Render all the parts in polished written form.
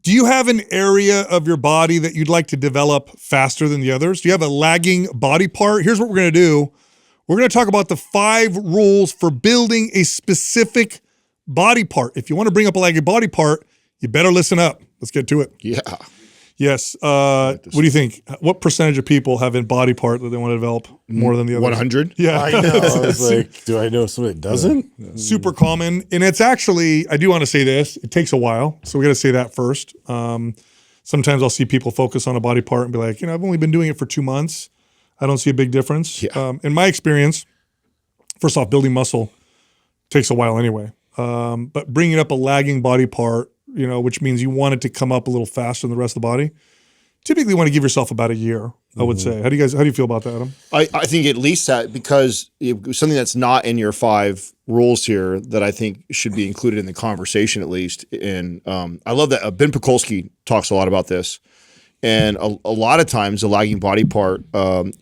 Do you have an area of your body that you'd like to develop faster than the others? Do you have a lagging body part? Here's what we're going to do. We're going to talk about the 5 rules for building a specific body part. If you want to bring up a lagging body part, you better listen up. Let's get to it. Yeah. Yes. What do you think? What percentage of people have a body part that they want to develop more than the others? 100? Yeah. I know. I was like, do I know somebody that doesn't? Yeah. Super common. And it's actually, I do want to say this, it takes a while. So we got to say that first. Sometimes I'll see people focus on a body part and be like, I've only been doing it for 2 months. I don't see a big difference. Yeah. In my experience, first off, building muscle takes a while anyway. But bringing up a lagging body part, which means you want it to come up a little faster than the rest of the body, typically you want to give yourself about a year, I would say. How do you feel about that, Adam? I think at least that, because something that's not in your 5 rules here that I think should be included in the conversation at least. And I love that Ben Pakulski talks a lot about this. And a lot of times the lagging body part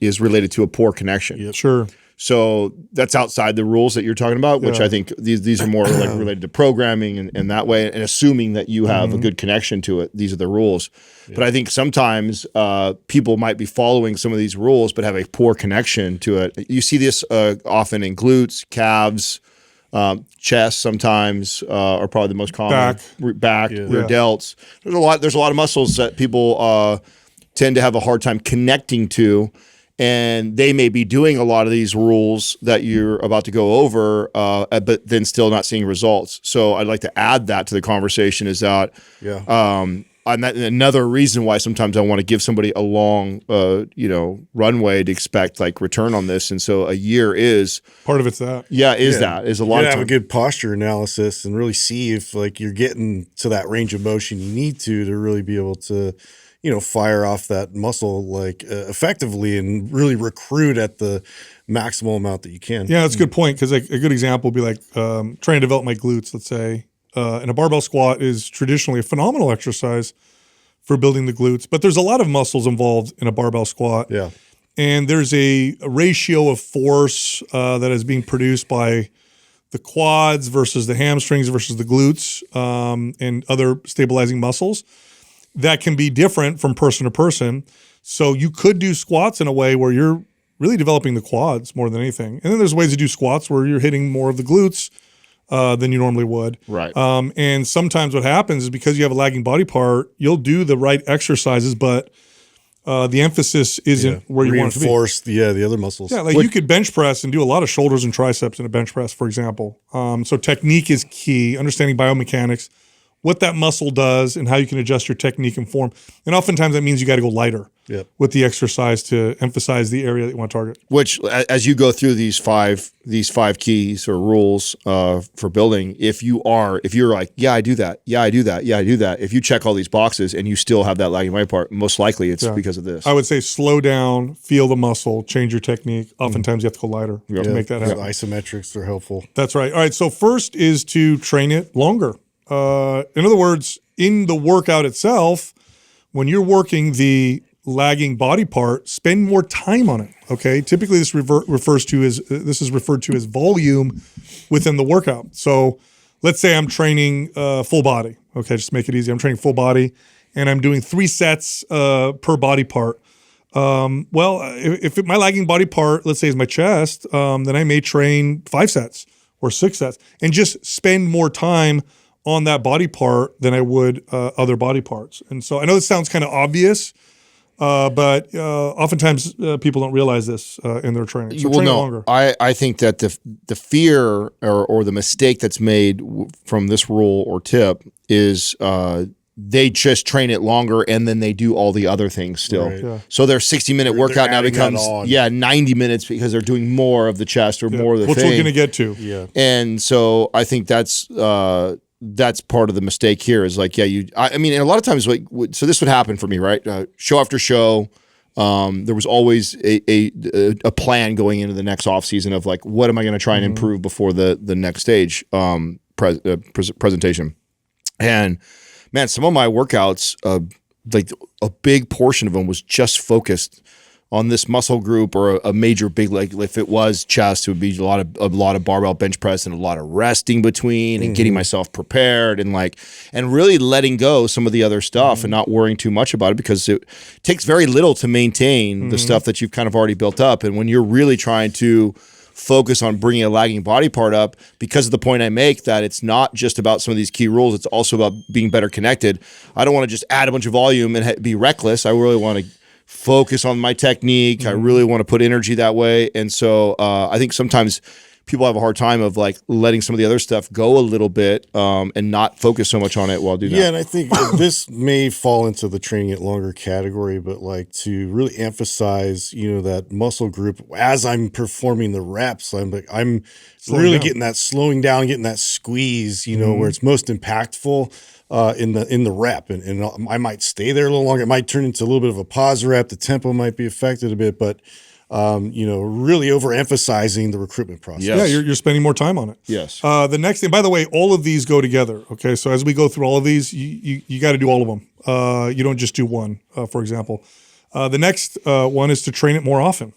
is related to a poor connection. Yeah, sure. So that's outside the rules that you're talking about, which I think these are more like related to programming and that way, and assuming that you have a good connection to it. These are the rules. Yeah. But I think sometimes people might be following some of these rules but have a poor connection to it. You see this often in glutes, calves, chest sometimes are probably the most common. Back, rear delts. There's a lot of muscles that people tend to have a hard time connecting to. And they may be doing a lot of these rules that you're about to go over, but then still not seeing results. So I'd like to add that to the conversation is that another reason why sometimes I want to give somebody a long, runway to expect like return on this. And so a year is part of it's that. Yeah, that is a lot of time. Have a good posture analysis and really see if like you're getting to that range of motion you need to really be able to fire off that muscle like effectively and really recruit at the maximal amount that you can. Yeah, that's a good point, because a good example would be like trying to develop my glutes, let's say. And a barbell squat is traditionally a phenomenal exercise for building the glutes, but there's a lot of muscles involved in a barbell squat. Yeah. And there's a ratio of force that is being produced by the quads versus the hamstrings versus the glutes and other stabilizing muscles that can be different from person to person. So you could do squats in a way where you're really developing the quads more than anything. And then there's ways to do squats where you're hitting more of the glutes than you normally would. Right. And sometimes what happens is because you have a lagging body part, you'll do the right exercises, but the emphasis isn't where you want it to be. Reinforce the other muscles. Yeah, like you could bench press and do a lot of shoulders and triceps in a bench press, for example. So technique is key, understanding biomechanics, what that muscle does and how you can adjust your technique and form. And oftentimes that means you got to go lighter with the exercise to emphasize the area that you want to target. Which, as you go through these five keys or rules for building, if you're like, I do that, I do that. If you check all these boxes and you still have that lagging body part, most likely it's because of this. I would say slow down, feel the muscle, change your technique. Oftentimes you have to go lighter to make that happen. Isometrics are helpful. That's right. All right. So first is to train it longer. In other words, in the workout itself, when you're working the lagging body part, spend more time on it. Okay. Typically, this is referred to as volume within the workout. So, let's say I'm training full body. Okay, just make it easy. I'm training full body, and I'm doing 3 sets per body part. If my lagging body part, let's say, is my chest, then I may train 5 sets or 6 sets, and just spend more time on that body part than I would other body parts. And so I know this sounds kind of obvious, but oftentimes people don't realize this in their training. So train longer. I think that the fear or the mistake that's made from this rule or tip is they just train it longer and then they do all the other things still. Right. Yeah. So their 60-minute workout now becomes 90 minutes because they're doing more of the chest or more of the which thing. We're going to get to. Yeah. And so I think that's part of the mistake here is like, and a lot of times, so this would happen for me, right? Show after show, there was always a plan going into the next off season of like, what am I going to try and improve before the next stage presentation? And man, some of my workouts, like a big portion of them was just focused on this muscle group or a major big, like if it was chest, it would be a lot of barbell bench press and a lot of resting between and getting myself prepared and really letting go some of the other stuff and not worrying too much about it, because it takes very little to maintain the stuff that you've kind of already built up. And when you're really trying to focus on bringing a lagging body part up, because of the point I make that it's not just about some of these key rules, it's also about being better connected. I don't want to just add a bunch of volume and be reckless. I really want to focus on my technique. I really want to put energy that way. And so I think sometimes people have a hard time of like letting some of the other stuff go a little bit and not focus so much on it while doing that. Yeah, and I think this may fall into the training it longer category, but like to really emphasize, that muscle group as I'm performing the reps, I'm really getting that slowing down, getting that squeeze, where it's most impactful. In the rep, and I might stay there a little longer. It might turn into a little bit of a pause rep. The tempo might be affected a bit, but really overemphasizing the recruitment process. Yeah, you're spending more time on it. Yes. The next thing, by the way, all of these go together. Okay, so as we go through all of these, you got to do all of them. You don't just do one. For example, the next one is to train it more often.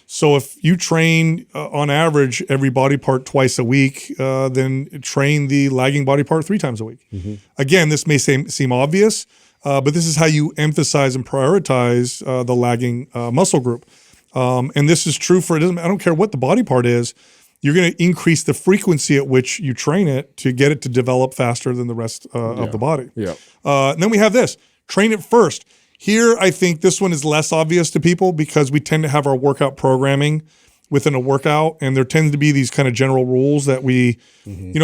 So if you train on average every body part twice a week, then train the lagging body part 3 times a week. Again, this may seem obvious, but this is how you emphasize and prioritize the lagging muscle group. And this is true for, I don't care what the body part is, you're going to increase the frequency at which you train it to get it to develop faster than the rest of the body. And then we have this, train it first. Here, I think this one is less obvious to people because we tend to have our workout programming within a workout, and there tends to be these kind of general rules that we,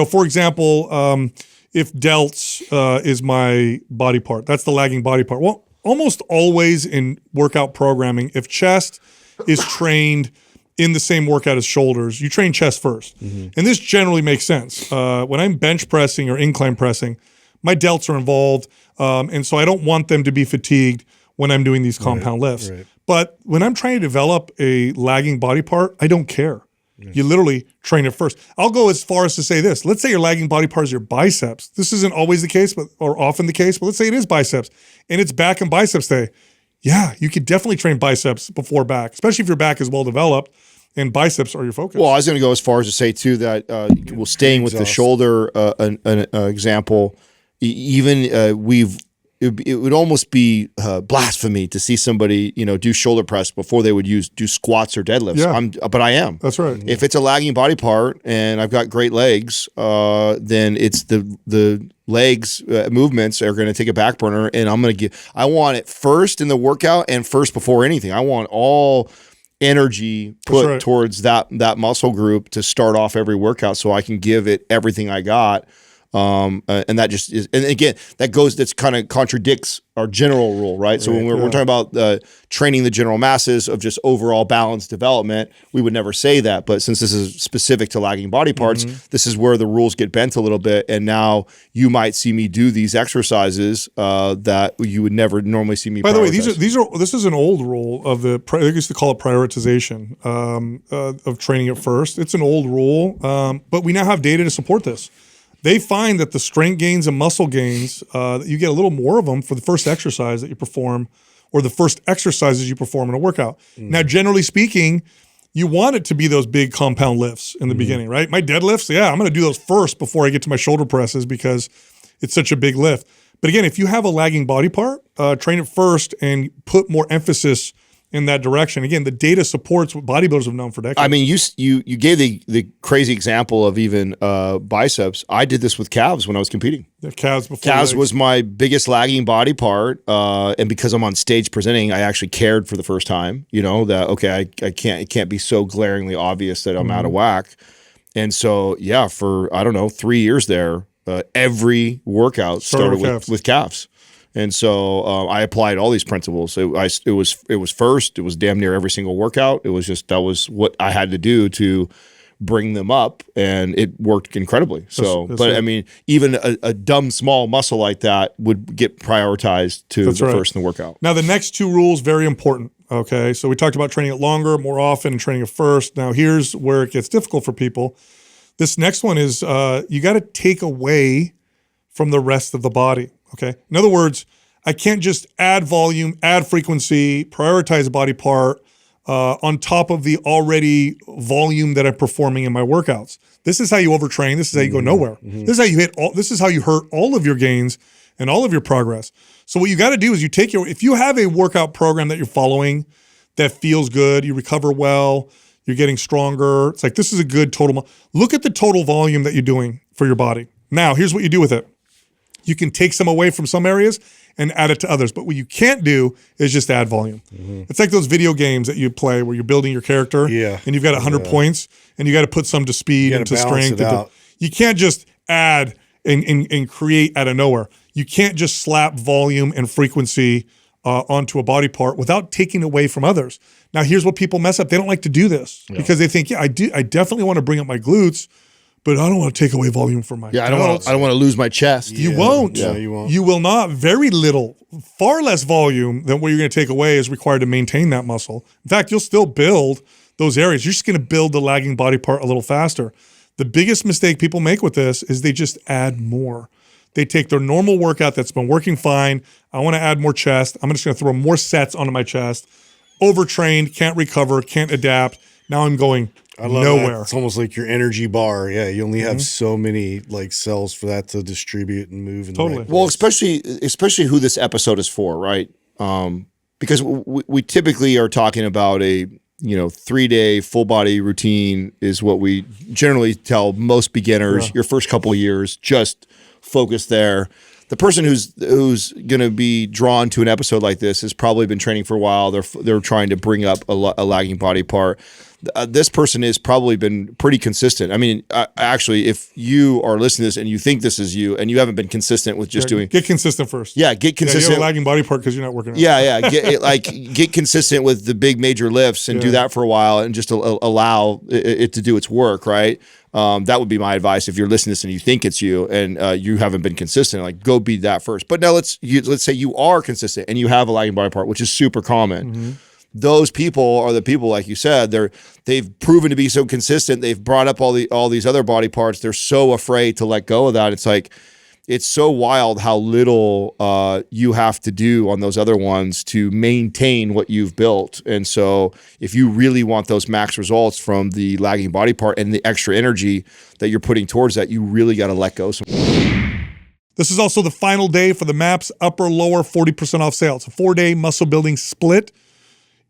for example, if delts is my body part, that's the lagging body part. Well, almost always in workout programming, if chest is trained in the same workout as shoulders, you train chest first. And this generally makes sense. When I'm bench pressing or incline pressing, my delts are involved, and so I don't want them to be fatigued when I'm doing these compound lifts. But when I'm trying to develop a lagging body part, I don't care. You literally train it first. I'll go as far as to say this. Let's say your lagging body part is your biceps. This isn't always the case, or often the case, but let's say it is biceps, and it's back and biceps day. Yeah, you could definitely train biceps before back, especially if your back is well developed and biceps are your focus. Well, I was going to go as far as to say too that staying with the shoulder an example, it would almost be blasphemy to see somebody do shoulder press before they would do squats or deadlifts. But I am. That's right. If it's a lagging body part and I've got great legs, then it's the legs movements are going to take a back burner, and I want it first in the workout and first before anything. I want all energy put towards that muscle group to start off every workout, so I can give it everything I got. And that just is, and again, that's kind of contradicts our general rule, right? So when we're talking about training the general masses of just overall balanced development, we would never say that. But since this is specific to lagging body parts, this is where the rules get bent a little bit. And now you might see me do these exercises that you would never normally see me. By the way, this is an old rule of they used to call it prioritization of training it first. It's an old rule, but we now have data to support this. They find that the strength gains and muscle gains, you get a little more of them for the first exercise that you perform, or the first exercises you perform in a workout. Now, generally speaking, you want it to be those big compound lifts in the beginning, right? My deadlifts, I'm going to do those first before I get to my shoulder presses because it's such a big lift. But again, if you have a lagging body part, train it first and put more emphasis in that direction. Again, the data supports what bodybuilders have known for decades. I mean, you gave the crazy example of even biceps. I did this with calves when I was competing. The calves before calves legs. Was my biggest lagging body part, and because I'm on stage presenting, I actually cared for the first time. That it can't be so glaringly obvious that I'm out of whack. And so for 3 years there, every workout started with calves. And so I applied all these principles. It was first. It was damn near every single workout. It was that was what I had to do to bring them up, and it worked incredibly. So, that's right. I mean, even a dumb small muscle like that would get prioritized to first in the workout. Now, the next 2 rules, very important. Okay, so we talked about training it longer, more often, and training it first. Now, here's where it gets difficult for people. This next one is you got to take away from the rest of the body. Okay. In other words, I can't just add volume, add frequency, prioritize a body part, on top of the already volume that I'm performing in my workouts. This is how you overtrain. This is how you go nowhere. This is how you this is how you hurt all of your gains and all of your progress. So what you got to do is you take if you have a workout program that you're following that feels good, you recover well, you're getting stronger. It's like, this is a good total. Look at the total volume that you're doing for your body. Now, here's what you do with it. You can take some away from some areas and add it to others. But what you can't do is just add volume. It's like those video games that you play where you're building your character and you've got 100 points and you got to put some to speed and to strength. You can't just add and create out of nowhere. You can't just slap volume and frequency onto a body part without taking away from others. Now, here's what people mess up. They don't like to do this because they think, I definitely want to bring up my glutes, but I don't want to take away volume from my I don't want to lose my chest. You won't. Yeah, you won't. You will not. Very little, far less volume than what you're going to take away is required to maintain that muscle. In fact, you'll still build those areas. You're just going to build the lagging body part a little faster. The biggest mistake people make with this is they just add more. They take their normal workout that's been working fine. I want to add more chest. I'm just going to throw more sets onto my chest. Overtrained, can't recover, can't adapt. Now I'm going nowhere. That. It's almost like your energy bar. Yeah, you only have so many like cells for that to distribute and move. In Totally. The right Well, place. especially who this episode is for, right? Because we typically are talking about a 3-day full body routine is what we generally tell most beginners. Your first couple of years, just focus there. The person who's going to be drawn to an episode like this has probably been training for a while. They're trying to bring up a lagging body part. This person has probably been pretty consistent. I mean, actually, if you are listening to this and you think this is you and you haven't been consistent with just doing, get consistent first. Yeah, get consistent. You have a lagging body part because you're not working out. Yeah. Get consistent with the big major lifts and do that for a while and just allow it to do its work, right? That would be my advice if you're listening to this and you think it's you and you haven't been consistent. Like, go be that first. But now let's say you are consistent and you have a lagging body part, which is super common. Those people are the people, like you said, they've proven to be so consistent. They've brought up all these other body parts. They're so afraid to let go of that. It's like, it's so wild how little you have to do on those other ones to maintain what you've built. And so if you really want those max results from the lagging body part and the extra energy that you're putting towards that, you really got to let go. This is also the final day for the MAPS upper lower 40% off sale. It's a 4-day muscle building split.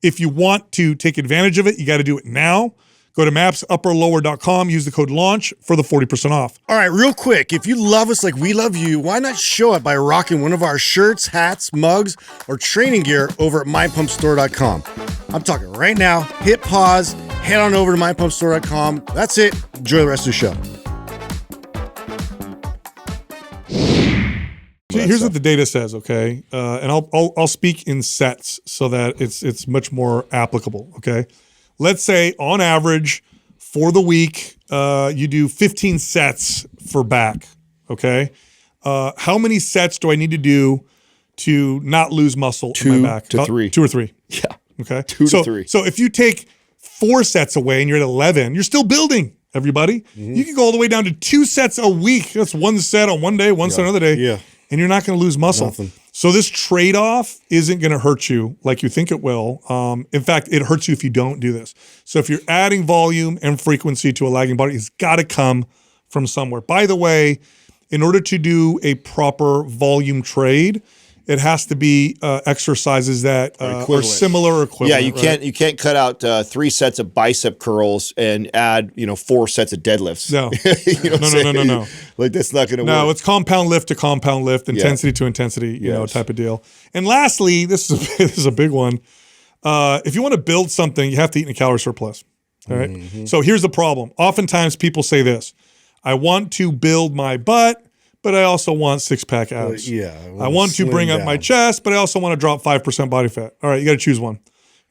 If you want to take advantage of it, you got to do it now. Go to mapsupperlower.com, use the code LAUNCH for the 40% off. All right, real quick, if you love us like we love you, why not show it by rocking one of our shirts, hats, mugs, or training gear over at mypumpstore.com. I'm talking right now. Hit pause, head on over to mypumpstore.com. That's it. Enjoy the rest of the show. Here's what the data says, okay? And I'll speak in sets so that it's much more applicable, okay? Let's say on average for the week, you do 15 sets for back, okay? How many sets do I need to do to not lose muscle in my back? 2 to 3. 2 or 3. Yeah. Okay. 2 to 3. So if you take 4 sets away and you're at 11, you're still building, everybody. You can go all the way down to 2 sets a week. That's 1 set on one day, 1 set another day. Yeah. And you're not going to lose muscle. Nothing. So this trade-off isn't going to hurt you like you think it will. In fact, it hurts you if you don't do this. So if you're adding volume and frequency to a lagging body, it's got to come from somewhere. By the way, in order to do a proper volume trade, it has to be exercises that are similar or equivalent. Yeah, you can't cut out 3 sets of bicep curls and add 4 sets of deadlifts. No, no. Like, that's not going to work. No, it's compound lift to compound lift, intensity to intensity, type of deal. And lastly, this is a big one. If you want to build something, you have to eat in a calorie surplus. All right. So here's the problem. Oftentimes people say this: I want to build my butt, but I also want 6-pack abs. I want to bring up my chest, but I also want to drop 5% body fat. All right, you got to choose one.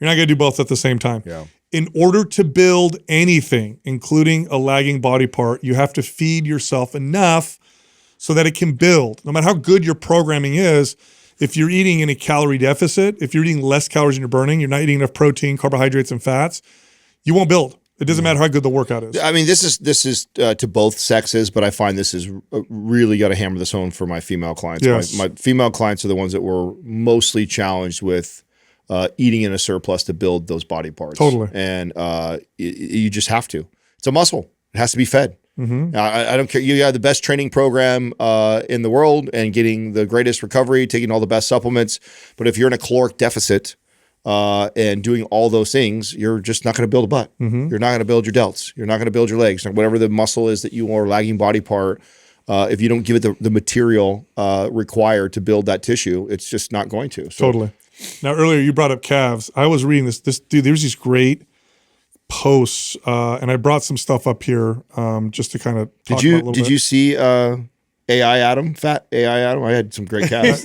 You're not going to do both at the same time. Yeah. In order to build anything, including a lagging body part, you have to feed yourself enough so that it can build. No matter how good your programming is, if you're eating in a calorie deficit, if you're eating less calories than you're burning, you're not eating enough protein, carbohydrates, and fats, you won't build. It doesn't matter how good the workout is. I mean, this is to both sexes, but I find this is really got to hammer this home for my female clients. Yes. My female clients are the ones that were mostly challenged with eating in a surplus to build those body parts. Totally. And you just have to. It's a muscle. It has to be fed. I don't care. You have the best training program in the world and getting the greatest recovery, taking all the best supplements. But if you're in a caloric deficit and doing all those things, you're just not going to build a butt. You're not going to build your delts. You're not going to build your legs. Whatever the muscle is that you are lagging body part, if you don't give it the material required to build that tissue, it's just not going to. So, Totally. Now, earlier you brought up calves. I was reading this dude, there's these great posts, and I brought some stuff up here just to kind of talk about a little bit. Did you see AI Adam, fat AI Adam? I had some great calves.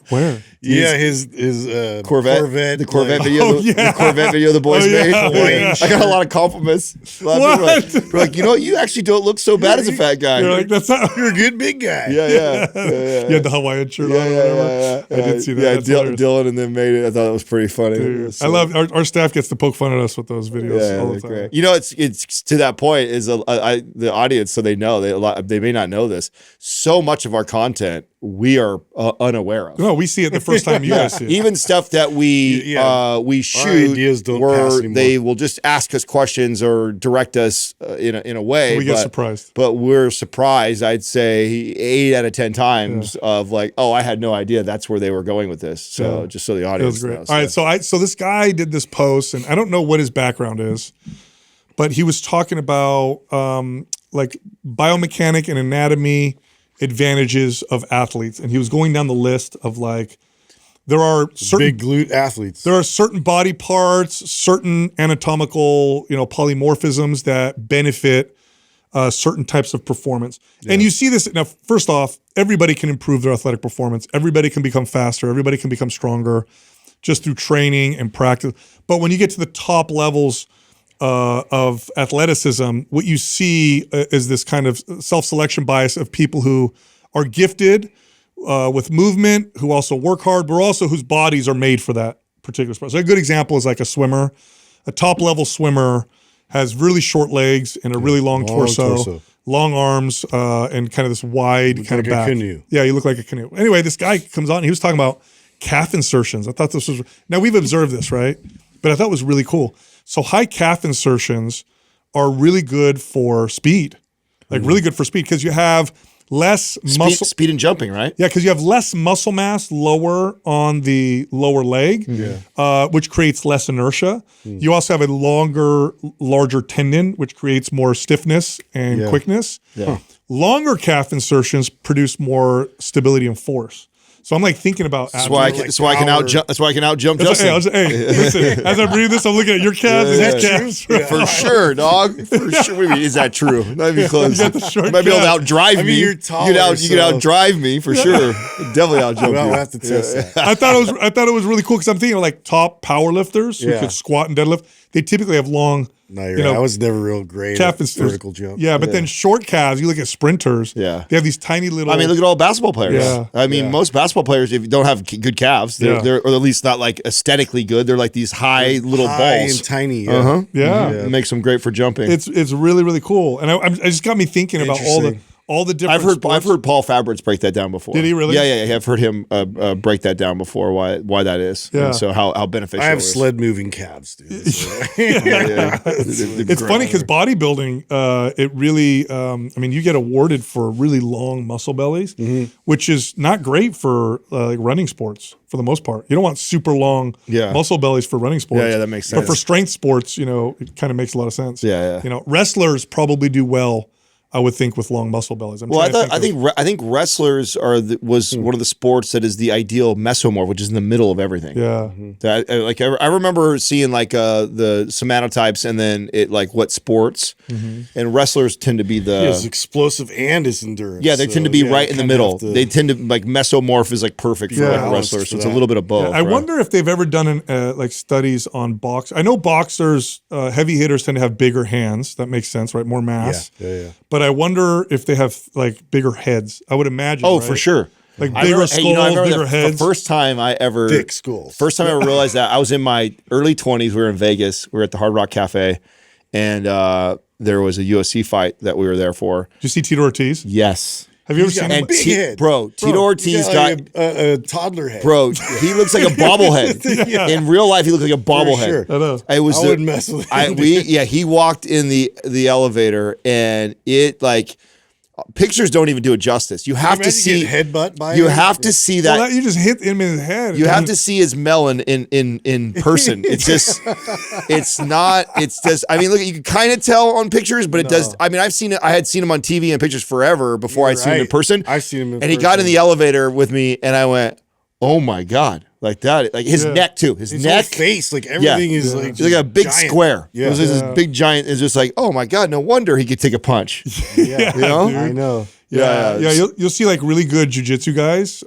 Where? Yeah, his Corvette, the Corvette video, the Corvette video the boys made. I got a lot of compliments. A lot of people were like, you know what? You actually don't look so bad as a fat guy. You're like, that's not. You're a good big guy. You had the Hawaiian shirt on or whatever. I did see that. Yeah, That's Dylan and then made it. I thought it was pretty funny. Dude, I love our staff gets to poke fun at us with those videos all the time. Great. You know, it's to that point is the audience, so they know they may not know this. So much of our content we are unaware of. No, we see it the first time you guys see it. Even stuff that we shoot where they will just ask us questions or direct us in a way. We get surprised. But we're surprised, I'd say 8 out of 10 times of like, oh, I had no idea that's where they were going with this. So just so the audience knows. All right, so this guy did this post, and I don't know what his background is, but he was talking about like biomechanic and anatomy advantages of athletes, and he was going down the list of like there are certain big glute athletes. There are certain body parts, certain anatomical polymorphisms that benefit certain types of performance. And you see this now. First off, everybody can improve their athletic performance. Everybody can become faster. Everybody can become stronger just through training and practice. But when you get to the top levels of athleticism, what you see is this kind of self-selection bias of people who are gifted with movement, who also work hard, but also whose bodies are made for that particular sport. So a good example is like a swimmer. A top-level swimmer has really short legs and a really long torso, long arms, and kind of this wide kind of back. A canoe. Yeah, you look like a canoe. Anyway, this guy comes on, and he was talking about calf insertions. I thought this was, now we've observed this, right? But I thought it was really cool. So high calf insertions are really good for speed, like really good for speed because you have less muscle. Speed and jumping, right? Yeah, because you have less muscle mass lower on the lower leg, which creates less inertia. You also have a larger tendon, which creates more stiffness and quickness. Longer calf insertions produce more stability and force. So I'm like thinking about that's why I can out jump Justin. Hey, listen, as I read this, I'm looking at your calves and his calves. For sure, dog. For sure. Is that true? Not even close. You got the short you might be able to outdrive me. You're taller, you can outdrive me for sure. Definitely outjump We'll you. have to test that. I thought it was really cool because I'm thinking of like top power lifters who could squat and deadlift. They typically have long. No, you're right. I was never real great at vertical jump. Yeah, but then short calves, you look at sprinters, they have these tiny little... I mean, look at all basketball players. Yeah. I mean, most basketball players, if you don't have good calves, they're or at least not like aesthetically good. They're like these high little balls. And tiny. It makes them great for jumping. It's really, really cool. And I just got me thinking about all the different I've heard Paul Fabritz break that down before. Did he really? Yeah. I've heard him break that down before. Why that is? Yeah. And so how beneficial. I have it is. sled moving calves, dude. It's funny because bodybuilding, it really. I mean, you get awarded for really long muscle bellies, which is not great for like running sports for the most part. You don't want super long muscle bellies for running sports. Yeah, that makes sense. But for strength sports, it kind of makes a lot of sense. Yeah. Wrestlers probably do well, I would think, with long muscle bellies. I think wrestlers was one of the sports that is the ideal mesomorph, which is in the middle of everything. Yeah. I remember seeing like the somatotypes and then what sports, and wrestlers tend to be it's explosive and it's endurance. Yeah, they tend to be right in the middle. They tend to like mesomorph is like perfect for wrestlers. So it's a little bit of both. I wonder if they've ever done like studies on box. I know boxers, heavy hitters tend to have bigger hands. That makes sense, right? More mass. Yeah. But I wonder if they have like bigger heads. I would imagine. Oh, right? for sure. Like bigger skulls, bigger heads. The first time I ever thick skulls. First time I ever realized that, I was in my early 20s. We were in Vegas. We were at the Hard Rock Cafe, and there was a UFC fight that we were there for. Did you see Tito Ortiz? Yes. Have you ever seen got him? a big head. Tito Ortiz He's got like a toddler head. Bro, he looks like a bobblehead. In real life, he looks like a bobblehead. Sure. I know. It was I wouldn't mess with him. He walked in the elevator, and it like pictures don't even do it justice. You have to see headbutt by You him? have to see that. Well, you just hit him in his head. You have to see his melon in person. It's just, it's not, it's just, I mean, look, you can kind of tell on pictures, but it does. I mean, I've seen it, I had seen him on TV and pictures forever before I'd seen him in person. I've seen him in And he got in the elevator with me and I went, oh my God. Like that, like his neck too. His neck, whole face, like everything is like he's like a big giant. square. Yeah. It was this big giant. It's just like, oh my God, no wonder he could take a punch. Yeah, You know? I know. Yeah. You'll see like really good jujitsu guys.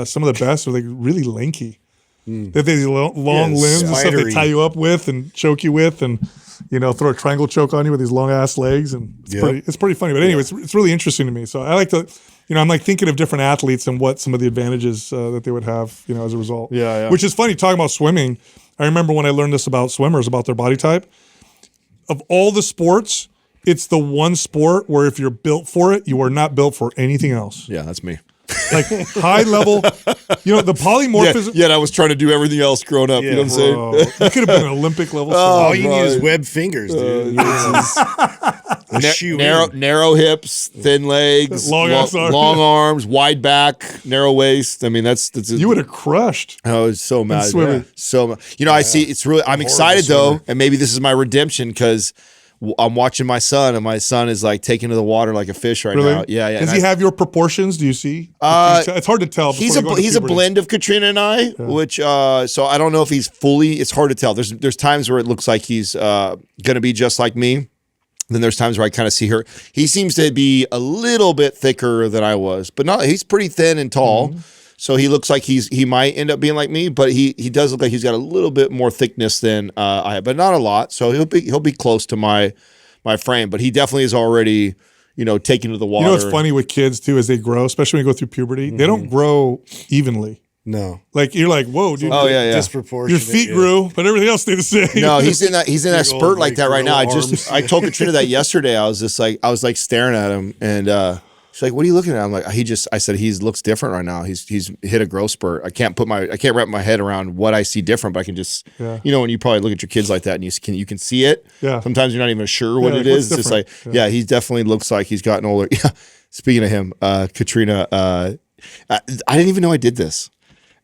Some of the best are like really lanky. They have these long limbs and stuff they spidery. tie you up with and choke you with, and throw a triangle choke on you with these long ass legs, and it's pretty funny. But anyway, it's really interesting to me. So I like to. I'm like thinking of different athletes and what some of the advantages that they would have, as a result. Yeah. Which is funny, talking about swimming. I remember when I learned this about swimmers, about their body type. Of all the sports, it's the one sport where if you're built for it, you are not built for anything else. Yeah, that's me. Like high level, the polymorphism. Yeah, I was trying to do everything else growing up. You know what I'm saying? Bro, you could have been an Olympic level. All you need is web fingers, dude. Narrow hips, thin legs, Long ass arms. long arms, wide back, narrow waist. I mean, that's You would have crushed. I was so mad. swimming. So mad. I see. It's really. I'm excited though, and maybe this is my redemption because I'm watching my son, and my son is like taking to the water like a fish right now. Yeah. Does he have your proportions? Do you see? It's hard to tell. He's a blend of Catrina and I, which so I don't know if he's fully. It's hard to tell. There's times where it looks like he's gonna be just like me. Then there's times where I kind of see her. He seems to be a little bit thicker than I was, but no, he's pretty thin and tall. Mm-hmm. So he looks like he might end up being like me, but he does look like he's got a little bit more thickness than I have, but not a lot. So he'll be close to my frame, but he definitely is already taken to the water. What's funny with kids too as they grow, especially when you go through puberty, they don't grow evenly. No, like you're like, whoa, dude. Oh yeah. Disproportionate. Your feet grew, but everything else stayed the same. No, he's in that spurt like that right now. I told Catrina that yesterday. I was like staring at him, and she's like, "What are you looking at?" I'm like, I said he looks different right now. He's hit a growth spurt. I can't wrap my head around what I see different, but I can just when you probably look at your kids like that and you can see it. Yeah. Sometimes you're not even sure what it is. It's just like he definitely looks like he's gotten older. Yeah. Speaking of him, Catrina, I didn't even know I did this.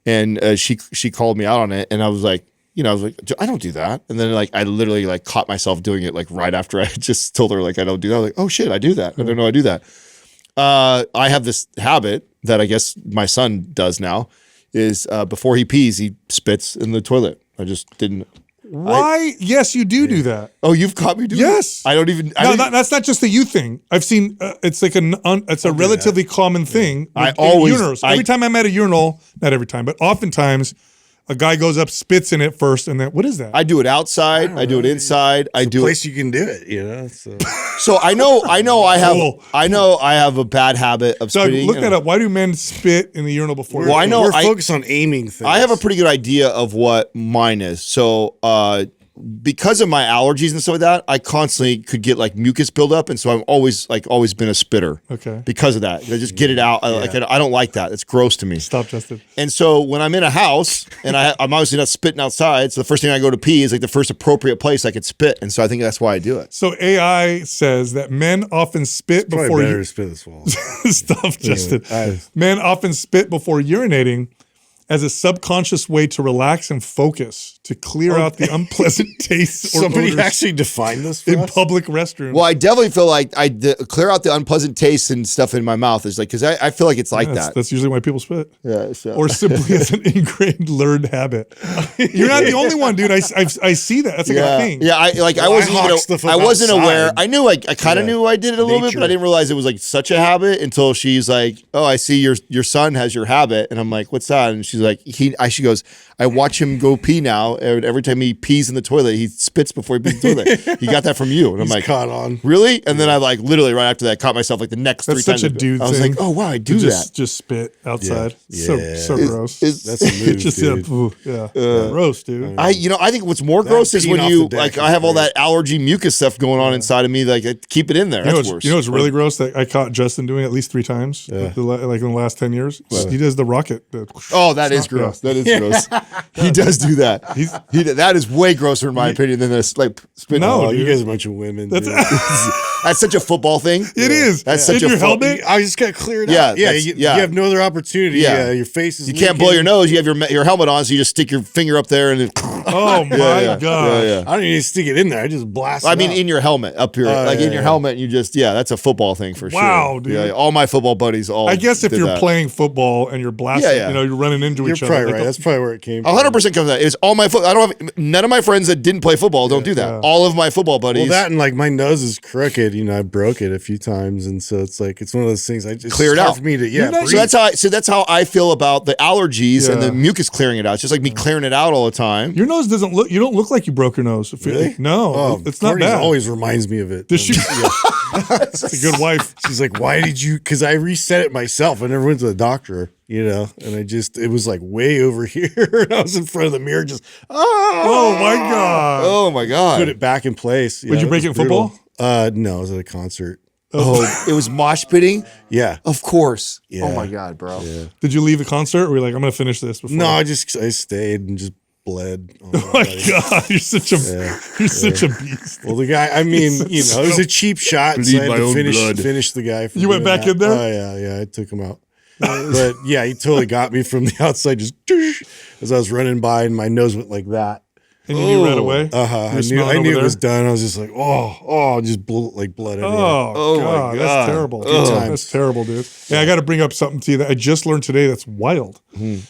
And she called me out on it, and I was like, I don't do that. And then I literally caught myself doing it right after I just told her I don't do that. I was like, oh shit, I do that. I don't know I do that. I have this habit that I guess my son does now is before he pees, he spits in the toilet. I just didn't. Why? Yes, you do that. Oh, you've caught me doing Yes. I don't even. That's not just a you thing. I've seen it's like it's a relatively common thing. I always urinals. Every time I'm at a urinal, not every time, but oftentimes a guy goes up, spits in it first, and then what is that? I do it outside. I do it inside. I do place you can do it. So I know I have a bad habit of Doug, spitting. look that up. Why do men spit in the urinal before? Well, I know we're focused on aiming things. I have a pretty good idea of what mine is. So because of my allergies and stuff like that, I constantly could get mucus buildup, and so I've always been a spitter. Okay. Because of that, I just get it out. I don't like that. It's gross to me. Stop, Justin. And so when I'm in a house and I'm obviously not spitting outside, so the first thing I go to pee is the first appropriate place I could spit, and so I think that's why I do it. So AI says that men often spit before you spit this wall. Stop, Justin. Men often spit before urinating as a subconscious way to relax and focus, to clear out the unpleasant tastes or Somebody odors actually defined this for in us? public restrooms. Well, I definitely feel like clear out the unpleasant tastes and stuff in my mouth is because I feel like it's like that. That's usually why people spit. Yeah, so. Or simply as an ingrained learned habit. You're not the only one, dude. I see that. That's a thing. Yeah, I wasn't aware. I knew I kind of knew I did it a little bit, but I didn't realize it was such a habit until she's like, "Oh, I see your son has your habit," and I'm like, "What's that?" And she's She's like, she goes, I watch him go pee now. And every time he pees in the toilet, he spits before he pees in the toilet. He got that from you. And I'm like, caught on. Really? And then I like literally right after that caught myself like the next That's 3 times. such a dude I was thing. like, oh wow, I do that. Just spit outside. Yeah. So gross. That's a move, Just dude. gross, dude. I think what's more gross is peeing when off you the deck like is I have all great. that allergy mucus stuff going on inside of me. Like keep it in there. That's worse. You know what's really gross that I caught Justin doing at least 3 times, like in the last 10 years? He does the rocket. Oh, that is gross. That is gross. He does do that. That is way grosser in my opinion than this like spit. No, Oh, you dude. guys are a bunch of women. That's, dude. That's such a football thing. It is. That's In such a your helmet? I just got cleared Yeah, out. Yeah, that's- you yeah. have no other opportunity. Yeah. Yeah, your face is. You can't blow your nose. You have your helmet on, so you just stick your finger up there and. Oh my god! Yeah. I don't even stick it in there. I just blast. I it mean, out. in your helmet up here, in your helmet, you just that's a football thing for sure. Wow, dude. Yeah, all my football buddies all. I guess if did you're that. playing football and you're blasting, you're running into You're each other. probably right. That's probably where it came from. 100% comes out. It's all my foot. I don't have none of my friends that didn't play football don't do that. Yeah. All of my football buddies. Well, that and like my nose is crooked. I broke it a few times, and so it's like it's one of those things. I just Clear it out. for me to so that's how I feel about the allergies and the mucus clearing it out. It's just like me clearing it out all the time. Your nose doesn't look. You don't look like you broke your nose. Really? No, Oh, it's not Courtney's bad. always reminds me of it. Does she? That's a good wife. She's like, why did you? Because I reset it myself. I never went to the doctor, and it was like way over here. And I was in front of the mirror, just Oh my god! Oh my god! put it back in place. Would you break it in brutal. football? No, I was at a concert. Oh, it was mosh pitting. Yeah. Of course. Yeah. Oh my god, bro. Yeah. Did you leave the concert? Or were you like, I'm gonna finish this before? No, I stayed and just bled. Oh my god! You're such a beast. Well, the guy, I mean, it was a cheap shot. So I had to finish the guy. You went back in there? Oh, yeah. I took him out. But yeah, he totally got me from the outside, just as I was running by, and my nose went like that. And you knew right away? I knew it was done. I was just like, just like blood everywhere. Oh, god, that's terrible. That's terrible, dude. Yeah, I got to bring up something to you that I just learned today that's wild.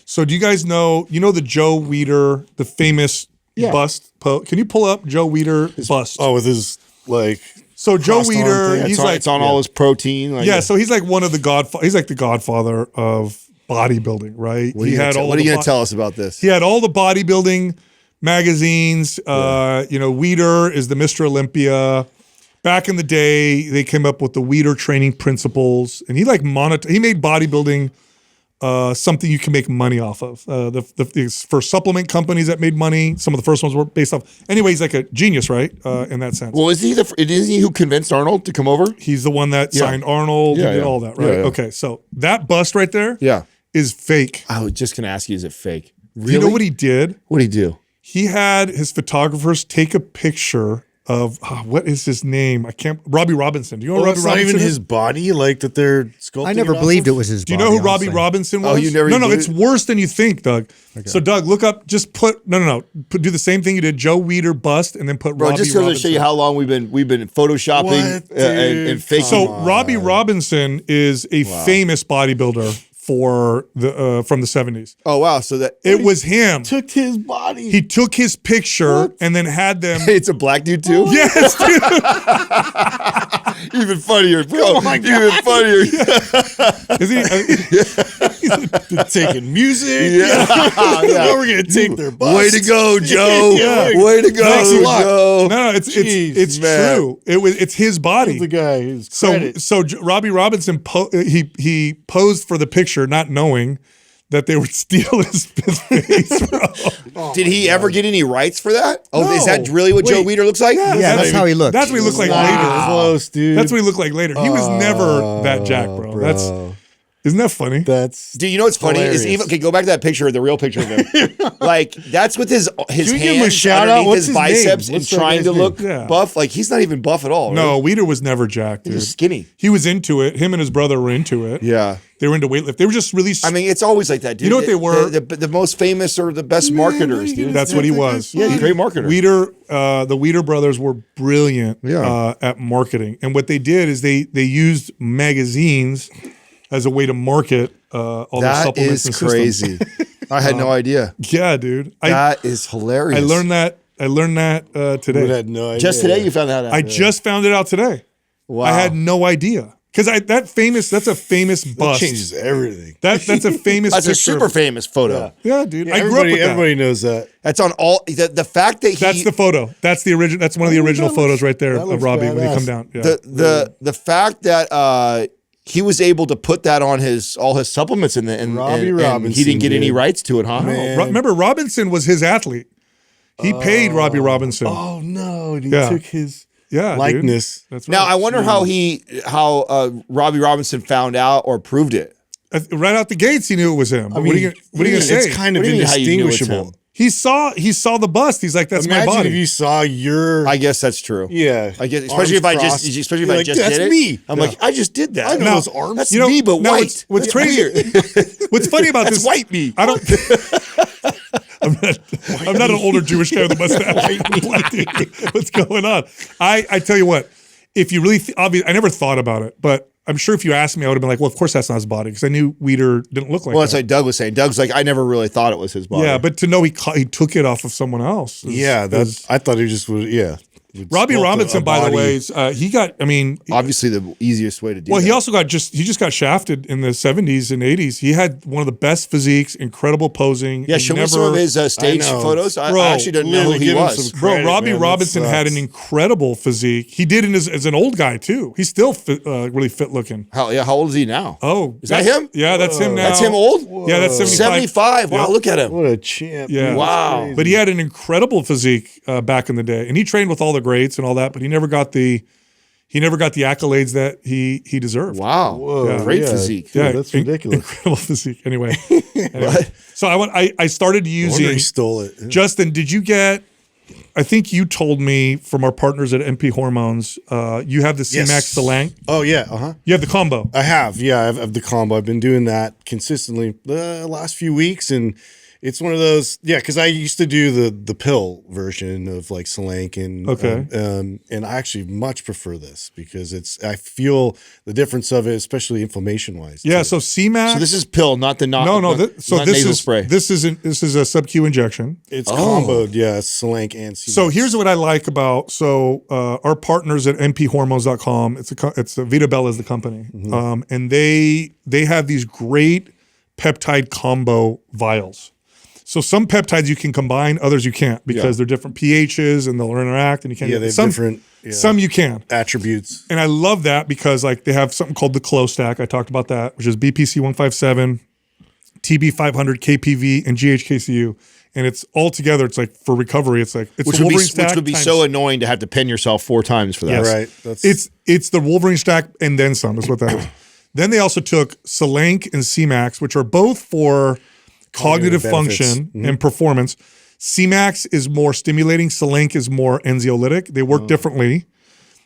So do you guys know the Joe Wieder, the famous bust? Can you pull up Joe Wider's bust? Oh, with his like. So Joe crossed arm Wieder, thing. he's It's on all his protein. Like, so he's like one of the he's like the godfather of bodybuilding, right? What are you going to tell us about this? He had all the bodybuilding magazines. Wieder is the Mr. Olympia. Back in the day, they came up with the Wieder training principles, and he he made bodybuilding something you can make money off of. The first supplement companies that made money. Some of the first ones were based off. Anyway, he's like a genius, right? In that sense. Well, isn't he who convinced Arnold to come over? He's the one that signed Arnold and did all that, right? Yeah. Okay, so that bust right there is fake. I was just going to ask you, is it fake? Really? You know what he did? What did he do? He had his photographers take a picture of what is his name? Robby Robinson. Do you know who Robby That's Robinson not even is? his body, like that they're sculpting. I never believed it was his Do you body. know who Robby honestly. Robinson was? Oh, you never No, believed it's it? worse than you think, Doug. Okay. So, Doug, look up, just put, do the same thing you did, Joe Wieder bust, and then put Bro, Robby just to Robinson. show you how long we've been photoshopping What, and faking. So, Robby Robinson is a famous bodybuilder for from the 70s. Oh, wow. So that It was him. took his body. He took his picture and then had them. it's a black dude too? Yes, dude. Even funnier, bro. Oh my God. Even funnier. Is he? taking music. Yeah. Now we're gonna take their bus. Way to go, Joe. Yeah. Way to go, Thanks a lot. Joe. No, it's man. true. It's his body. The guy who's So Robby Robinson he posed for the picture, not knowing that they would steal his face, bro. Did he ever get any rights for that? Oh, No. is that really what Joe Wait. Wieder looks like? Yeah, that's how he looked. That's what he looked like Wow. later. Close, dude. That's what he looked like later. He was never that jack, bro. Isn't that funny? That's Dude, you know what's funny is even go back to that picture, the real picture of him. Like that's with his Should we give him a hands shout out? underneath What's his his biceps name? and What's that trying guy's to name? look Yeah. buff. Like he's not even buff at all. No, right? Wieder was never jacked, dude. He's skinny. He was into it. Him and his brother were into it. Yeah. They were into weightlift. They were just really. I mean, it's always like that, dude. You know what they were? The most famous or the best marketers, dude. That's what he was. Yeah, he's a great marketer. The Wieder brothers were brilliant at marketing, and what they did is they used magazines as a way to market all their That supplements is and crazy. systems. I had no idea. Yeah, dude. That is hilarious. I learned that today. I had no idea. Just today you found that out. I just found it out today. Wow. I had no idea. Because that's a famous That bust. changes everything. That's a famous That's a picture. super famous photo. Yeah, dude. Yeah, I grew up with that. everybody knows that. That's on all the fact that That's the photo. That's the original. That's one of the original photos right there that of looks Robby when he badass. come down. Yeah. the fact that he was able to put that on all his supplements and Robby and Robinson, he didn't get any dude. rights to it, huh? Man. Remember, Robinson was his athlete. He paid Robby Robinson. Oh no, and he Yeah. took his Yeah, dude. likeness. That's Now right. I wonder how Robby Robinson found out or proved it. Right out the gates, he knew it was him. But what are you gonna say? It's kind of What do you mean how you knew it's indistinguishable. him? He saw the bust. He's like, that's Imagine my body. if you saw your I guess that's true. yeah, I guess, especially if I arms just crossed. You're like, did that's it. me. I'm like, I just did that. I know Now- those arms. That's You know, me, but now white. what's That's crazy- weird. What's funny about That's this? white me. I don't. I'm not an older Jewish guy with a mustache. Black dude. What's going on? I tell you what, if you really, I never thought about it, but I'm sure if you asked me, I would have been like, well, of course that's not his body because I knew Wieder didn't look like Well, that's that. like Doug was saying. Doug's like, I never really thought it was his body. Yeah, but to know he took it off of someone else. Yeah, that's. I thought he just would. Yeah, would Robby sculpt Robinson, a by the body. way, he got. I mean, obviously the easiest way to do well, that. he also he just got shafted in the 70s and 80s. He had one of the best physiques, incredible posing. Yeah, and show me some of his stage I know. photos. I Bro, actually didn't know who literally he give him was. some Bro, credit, Robby man, that Robinson had an sucks. incredible physique. He did it as an old guy too. He's still really fit looking. How old is he now? Oh, Is that him? Yeah, that's him now. That's him old? Yeah, that's 75. 75. Wow, Yep. look at him. What a champ! Yeah. dude. Wow. That's But he had an incredible physique back in the day, and he trained with all the greats and all that. But he never got the accolades that he deserved. Wow. Whoa, Great yeah. physique. Dude, that's ridiculous. Incredible physique. Anyway, so I started I wonder he using. stole it. Justin, did you get? I think you told me from our partners at MP Hormones, you have the C-Max Salang. Oh yeah, uh-huh. You have the combo. I have, yeah, I have the combo. I've been doing that consistently the last few weeks, and it's one of those, yeah, because I used to do the pill version of like Salank, and Okay. and I actually much prefer this because I feel the difference of it, especially inflammation wise. Yeah. So C-Max. So this is pill, not the no. not This nasal is spray. this is a sub-Q injection. It's comboed, yeah, it's Salank and C-Max. So here's what I like about our partners at mphormones.com. It's Vita Bella is the company, and they have these great peptide combo vials. So some peptides you can combine, others you can't because they're different pHs and they'll interact, and you can't. Yeah, they have some, different Some you can. attributes. And I love that because like they have something called the KLOW stack. I talked about that, which is BPC 157, TB 500, KPV, and GHKCU. And it's all together. It's like for recovery. It's like it's which the would Wolverine stack. which would be times- so annoying to have to pin yourself 4 times for that. Yes. Right. That's It's the Wolverine stack and then some is what that is. Then they also took Salank and C-Max, which are both for cognitive benefits. function and performance. C-Max is more stimulating. Salank is more anxiolytic. They work differently,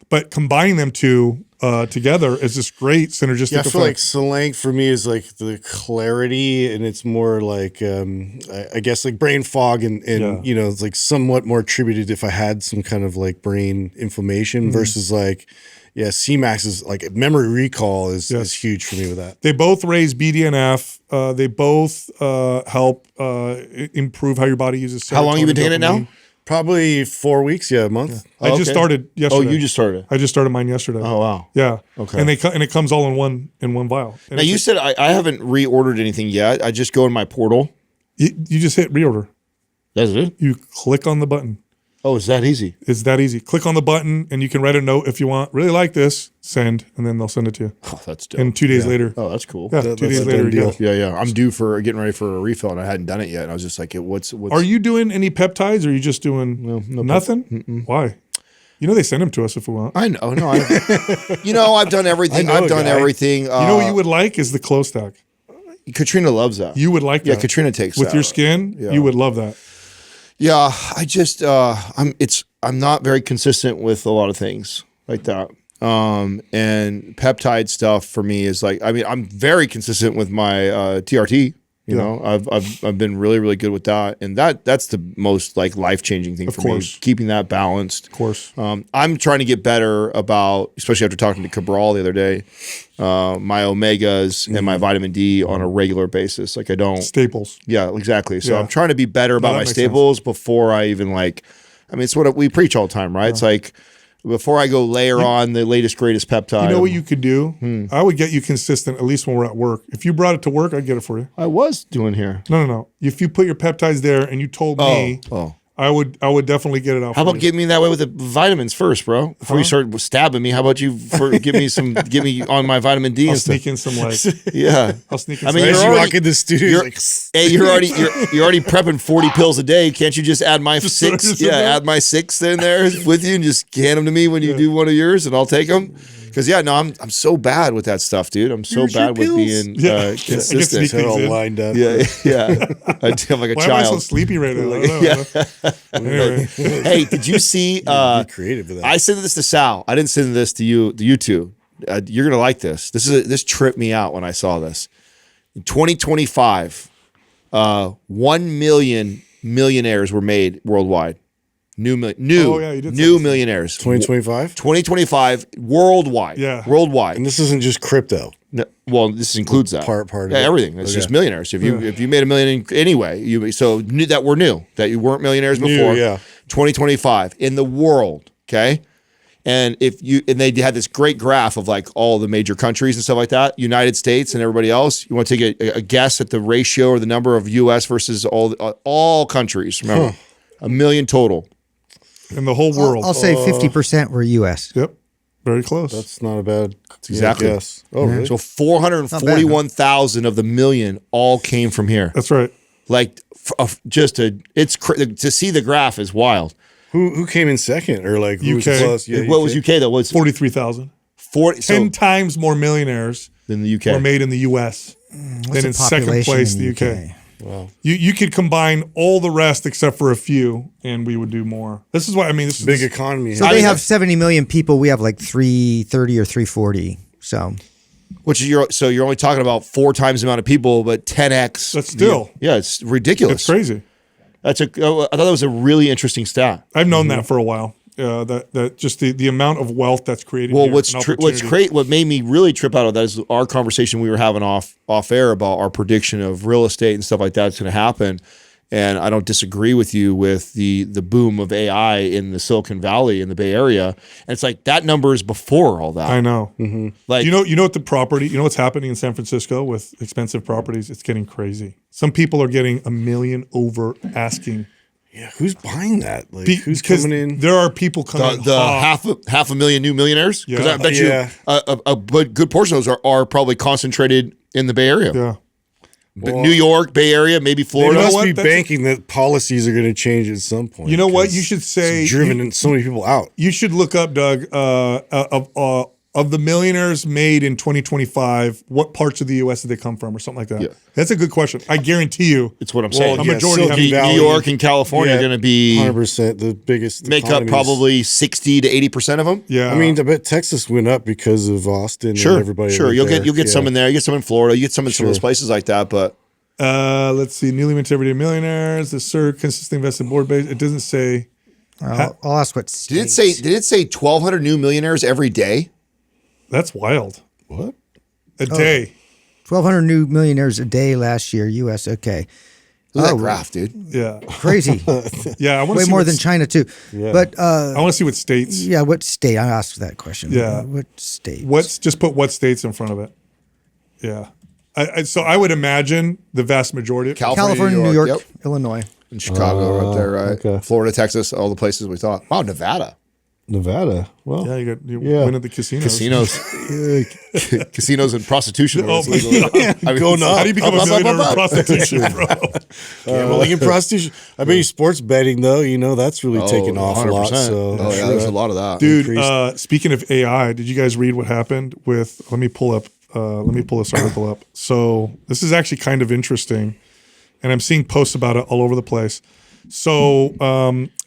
but combining them two together is this great synergistic Yeah, I effect. feel like Salank for me is like the clarity, and it's more like I guess like brain fog, and you know, it's like somewhat more attributed if I had some kind of like brain inflammation versus like C-Max is like memory recall is huge for me with that. They both raise BDNF. They both help improve how your body uses. How long you been taking it now? dopamine. Probably 4 weeks, a month. I just Okay. started yesterday. Oh, you just started. I just started mine yesterday. Oh wow. Yeah. Okay. And it comes all in one vial. And Now you said I haven't reordered anything yet. I just go in my portal. you just hit reorder. That's it. You click on the button. Oh, it's that easy. It's that easy. Click on the button and you can write a note if you want. Really like this. Send, and then they'll send it to you. Oh, that's dope. And 2 days later. Oh, that's cool. Yeah, That- 2 that's days a later. done You deal. got it. Yeah. I'm due for getting ready for a refill, and I hadn't done it yet. And I was just like, what's Are you doing any peptides, or are you just doing nothing? Why? You know they send them to us if we want. I know. No, I've done everything. I know I've a done guy. everything. You know what you would like is the KLOW stack. Katrina loves that. You would like Yeah, that. Katrina takes with that. your skin. Yeah. You would love that. Yeah, I just I'm not very consistent with a lot of things like that. And peptide stuff for me is like, I mean, I'm very consistent with my TRT. You know, I've been really, really good with that, and that's the most like life-changing thing for course. me. Keeping that balanced. Of course. I'm trying to get better about, especially after talking to Cabral the other day, my omegas and my vitamin D on a regular basis. Like I don't. Staples. Yeah, exactly. So Yeah. I'm trying to be better about that my makes staples before I even like. I mean, it's what we preach all the time, right? It's like before I go layer on the latest, greatest peptide. You know what you could do? I would get you consistent, at least when we're at work. If you brought it to work, I'd get it for you. I was doing here. No. If you put your peptides there and you told me, I would definitely get it out. How about getting me that way with the vitamins first, bro? Before you start stabbing me, how about you give me on my vitamin D I'll and stuff? sneak in some like. Yeah, I'll sneak in. I mean, As you're you already, walk in the studio, you're, like, hey, you're already prepping 40 pills a day. Can't you just add my six? just Yeah, in there? add my 6 in there with you and just hand them to me when you do one of yours, and I'll take them. Because I'm so bad with that stuff, dude. I'm so Here's your bad with pills. being consistent. sneak they're all things in. lined up. Yeah. I'm like a Why am I so child. sleepy right now? I don't know. Anyway. Hey, did you see? Be creative with that. I sent this to Sal. I didn't send this to you. You two. You're gonna like this. This tripped me out when I saw this. In 2025, 1 million millionaires were made worldwide. New Oh, yeah, you did say this. millionaires. 2025? 2025 worldwide. Yeah. Worldwide. And this isn't just crypto. No, well, this includes that Part of it. everything. It's Okay. just millionaires. If you made a million anyway, you knew that were new, that you weren't millionaires before. yeah. 2025 in the world. Okay. And they had this great graph of like all the major countries and stuff like that, United States and everybody else. You want to take a guess at the ratio or the number of U.S. versus all countries? Remember, 1 million total. In the whole world. I'll say 50% were U.S. Yep. Very close. That's not a bad exactly. guess. Oh, really? So 441,000 of the million all came from here. That's right. Like to see the graph is wild. Who came in second? Or like who was UK. close? Yeah, What was UK though? Was 43,000. 40 10 times more millionaires than the UK. were made in the U.S. than the in second population place in the the UK. Wow. You could combine all the rest except for a few, and we would do more. This is why this is big economy. So they have 70 million people. We have like 330 or 340. So you're only talking about 4 times the amount of people, but 10x. That's still. Yeah, it's ridiculous. It's crazy. I thought that was a really interesting stat. I've known that for a while. That just the amount of wealth that's created. Well, here, what made me really trip out of that is our conversation we were having off air about our prediction of real estate and stuff like that's going to happen. And I don't disagree with you with the boom of AI in the Silicon Valley in the Bay Area. And it's like that number is before all that. I know. Mm-hmm. Like you know what the property. You know what's happening in San Francisco with expensive properties. It's getting crazy. Some people are getting $1 million over asking. Yeah, who's buying that? Like, who's Because coming in? there are people coming. the half a million new millionaires. Because I bet you a good portion of those are probably concentrated in the Bay Area. Yeah. But New York, Bay Area, maybe They Florida. must what? be That's banking that policies are going to change at some point. You know what? 'cause You should say it's driven so many people out. You should look up, Doug, of the millionaires made in 2025, what parts of the U.S. did they come from or something like that? Yeah. That's a good question. I guarantee you. It's what I'm saying. a majority Silicon have- Valley, New York and California are going to be 100% the biggest. make up economies. probably 60 to 80% of them. Yeah. I mean, I bet Texas went up because of Austin. And everybody. Sure. over You'll there. get some in there. You get some in Florida. You get some in some of those Sure. places like that. But let's see. Newly minted everyday millionaires. The CERC consistently invested board base. It doesn't say. I'll ask what did states. it say 1,200 new millionaires every day? That's wild. What? A day. 1,200 new millionaires a day last year, U.S. Okay. Look at that graph, dude. Yeah. Crazy. Yeah. I want to Way see more what than China, too. Yeah. But I want to see what states. yeah, what state? I asked that question. Yeah. What state? Just put what states in front of it. Yeah. So I would imagine the vast majority. California, New York, yep. Illinois. And Chicago right there, right? okay. Florida, Texas, all the places we thought. Wow, Nevada. Nevada. Well, Yeah, you win at the casinos. Casinos and prostitution. Oh, where it's legal. I mean, Going up. How do you become a millionaire in prostitution, bro? gambling and prostitution. I bet you sports betting though. You know that's really taken off a lot. 100%. So Oh, yeah, there's a lot of that. Dude, speaking of AI, did you guys read what happened with? Let me pull this article up. So this is actually kind of interesting, and I'm seeing posts about it all over the place. So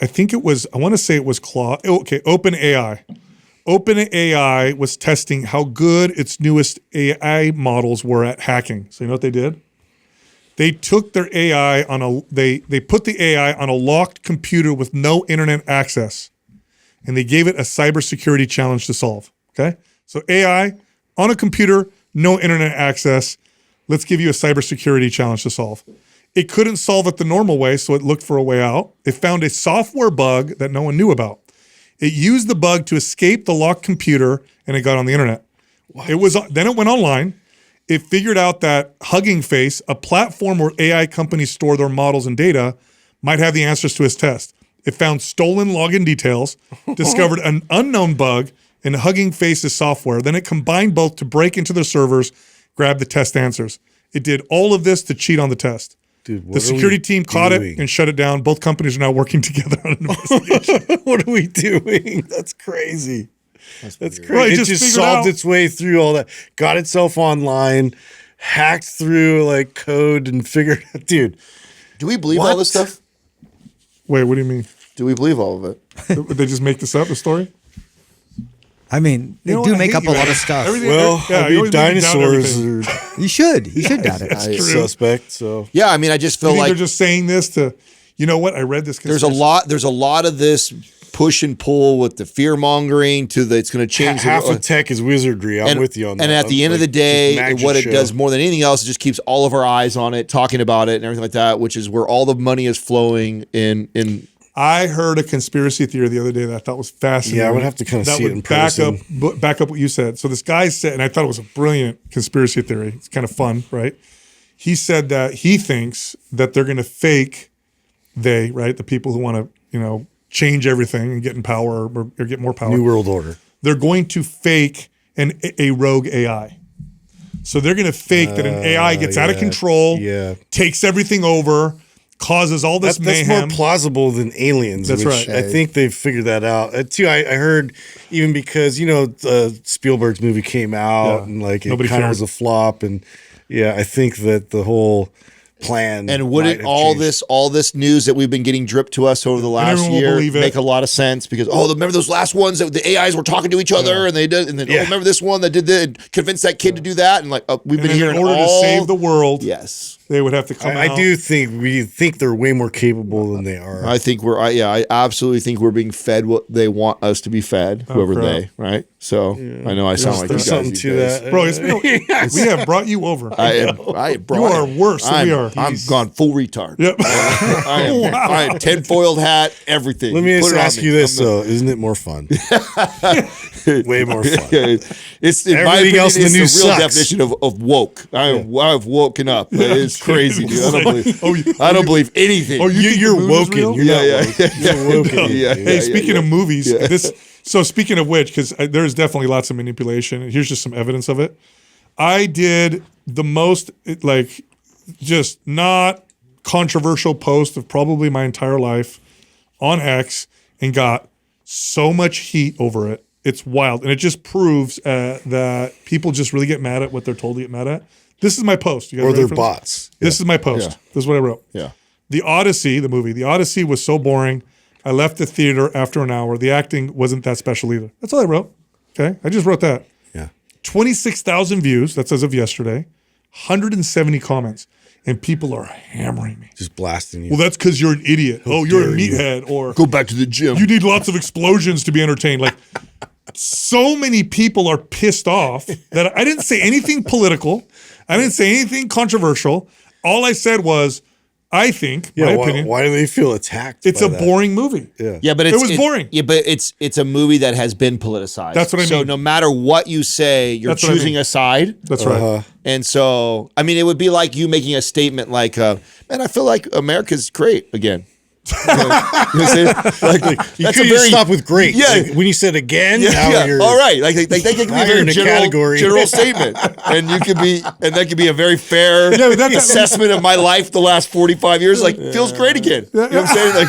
I think I want to say it was clot. Okay, OpenAI. OpenAI was testing how good its newest AI models were at hacking. So you know what they did? They took their AI they put the AI on a locked computer with no internet access, and they gave it a cybersecurity challenge to solve. Okay, so AI on a computer, no internet access. Let's give you a cybersecurity challenge to solve. It couldn't solve it the normal way, so it looked for a way out. It found a software bug that no one knew about. It used the bug to escape the locked computer, and it got on the internet. Then it went online. It figured out that Hugging Face, a platform where AI companies store their models and data, might have the answers to his test. It found stolen login details, discovered an unknown bug in Hugging Face's software. Then it combined both to break into their servers, grab the test answers. It did all of this to cheat on the test. Dude, the security team caught it and shut it down. Both companies are now working together on an investigation. What are we doing? That's crazy. That's crazy. Right, it just solved its way through all that, got itself online, hacked through like code and figured out, dude. Do we believe all this stuff? Wait, what do you mean? Do we believe all of it? They just make this up, the story? I mean, they You know do what? I make hate up a you, lot man. of stuff. Everything- Well, yeah, I you mean, always make me doubt dinosaurs everything. are You should. You should doubt it. a true. suspect. So Yeah, I mean, I just You feel think like they're just saying this to, you know what? I read this. there's a lot of this push and pull with the fear mongering to the it's going to change half of tech is wizardry. I'm with you on that. And at the end of the day, what it does more than anything else, it just keeps all of our eyes on it, talking about it and everything like that, which is where all the money is flowing in. I heard a conspiracy theory the other day that I thought was fascinating. Yeah, I would have to kind of that see it would in person. back up what you said. So this guy said, and I thought it was a brilliant conspiracy theory. It's kind of fun, right? He said that he thinks that they're going to fake the people who want to, change everything and get in power or get more power. New World Order. They're going to fake a rogue AI. So they're going to fake that an AI gets out of control, takes everything over, causes all this mayhem. That's more plausible than aliens. That's right. I think they've figured that out. Too, I heard even because Spielberg's movie came out and like it kind of was a flop, and I think that the whole plan and wouldn't all this news that we've been getting dripped to us over the last year make a lot of sense because remember those last ones that the AIs were talking to each other and they did, and then remember this one that did that and convinced that kid to do that, and we've been hearing in order to save the world. Yes. They would have to come out. I do think we think they're way more capable than they are. I think I absolutely think we're being fed what they want us to be fed, whoever they, right? So I know I sound like you guys something these to days. that. Bro, we have brought you over. You are worse than we are. I'm gone full retard. Yep. I am tinfoiled hat, everything. Let me just ask you this though: isn't it more fun? Way more fun. It's in my opinion, it's the real definition of woke. I've woken up. It's crazy, dude. I don't believe anything. Oh, you're woken. You're woken. Hey, speaking of movies, so speaking of which, because there's definitely lots of manipulation, and here's just some evidence of it. I did the most just not controversial post of probably my entire life on X and got so much heat over it. It's wild. And it just proves that people just really get mad at what they're told to get mad at. This is my post. You guys or ready they're for bots. This is my post. Yeah. This is what I wrote. Yeah. The Odyssey, the movie, The Odyssey was so boring. I left the theater after an hour. The acting wasn't that special either. That's all I wrote. Okay. I just wrote that. Yeah. 26,000 views. That's as of yesterday. 170 comments. And people are hammering me. Just blasting you. Well, that's because you're an idiot. You're a meathead. Or go back to the gym. You need lots of explosions to be entertained. So many people are pissed off that I didn't say anything political. I didn't say anything controversial. All I said was, I think, my opinion. Why do they feel attacked? It's a boring movie. Yeah, but it was boring. Yeah, but it's a movie that has been politicized. That's what I mean. So no matter what you say, you're choosing a side. That's right. And so, I mean, it would be like you making a statement like, "Man, I feel like America's great again." You know what I'm saying? You could stop with great. Yeah. When you said again, all right. Like that could be a very general statement, and that could be a very fair assessment of my life the last 45 years. Feels great again. You know what I'm saying?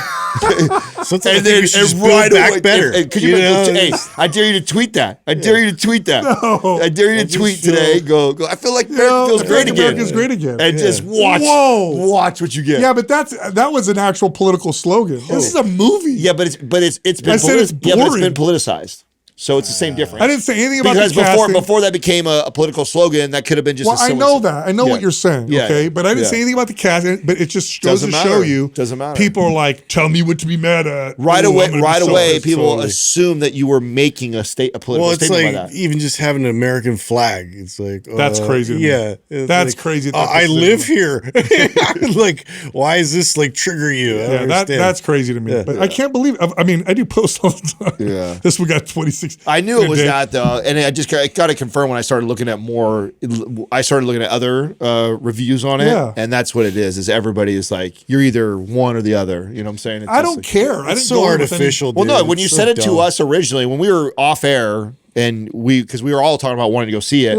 Sometimes I think we should just build back better. Hey, I dare you to tweet that. I dare you to tweet that. No. I dare you to tweet today. Go. I feel like America feels great again. America's great again. And just watch what you get. Yeah, but that was an actual political slogan. This is a movie. Yeah, but it's been I said it's boring. Yeah, but it's been politicized. So it's the same difference. I didn't say anything about because the casting. before that became a political slogan, that could have been just. Well, I know that. I know what you're saying. Yeah, okay, but I didn't say anything about the casting. But it just goes to show you. Doesn't matter. People are like, tell me what to be mad at. Right Ooh, away, people assume that you were making a political statement by that. Even just having an American flag. It's like that's crazy. To me. That's crazy. I live here. Like, why is this like trigger you? That's crazy to me. But I can't believe. I mean, I do post all the time. Yeah. This one got 26. I knew it was that though, and I just got to confirm when I started looking at more. I started looking at other reviews on it, and that's what it is. Is everybody is like, you're either one or the other. You know what I'm saying? It's I don't care. I didn't so artificial. Well, no, when you said it to us originally, when we were off air. And because we were all talking about wanting to go see it,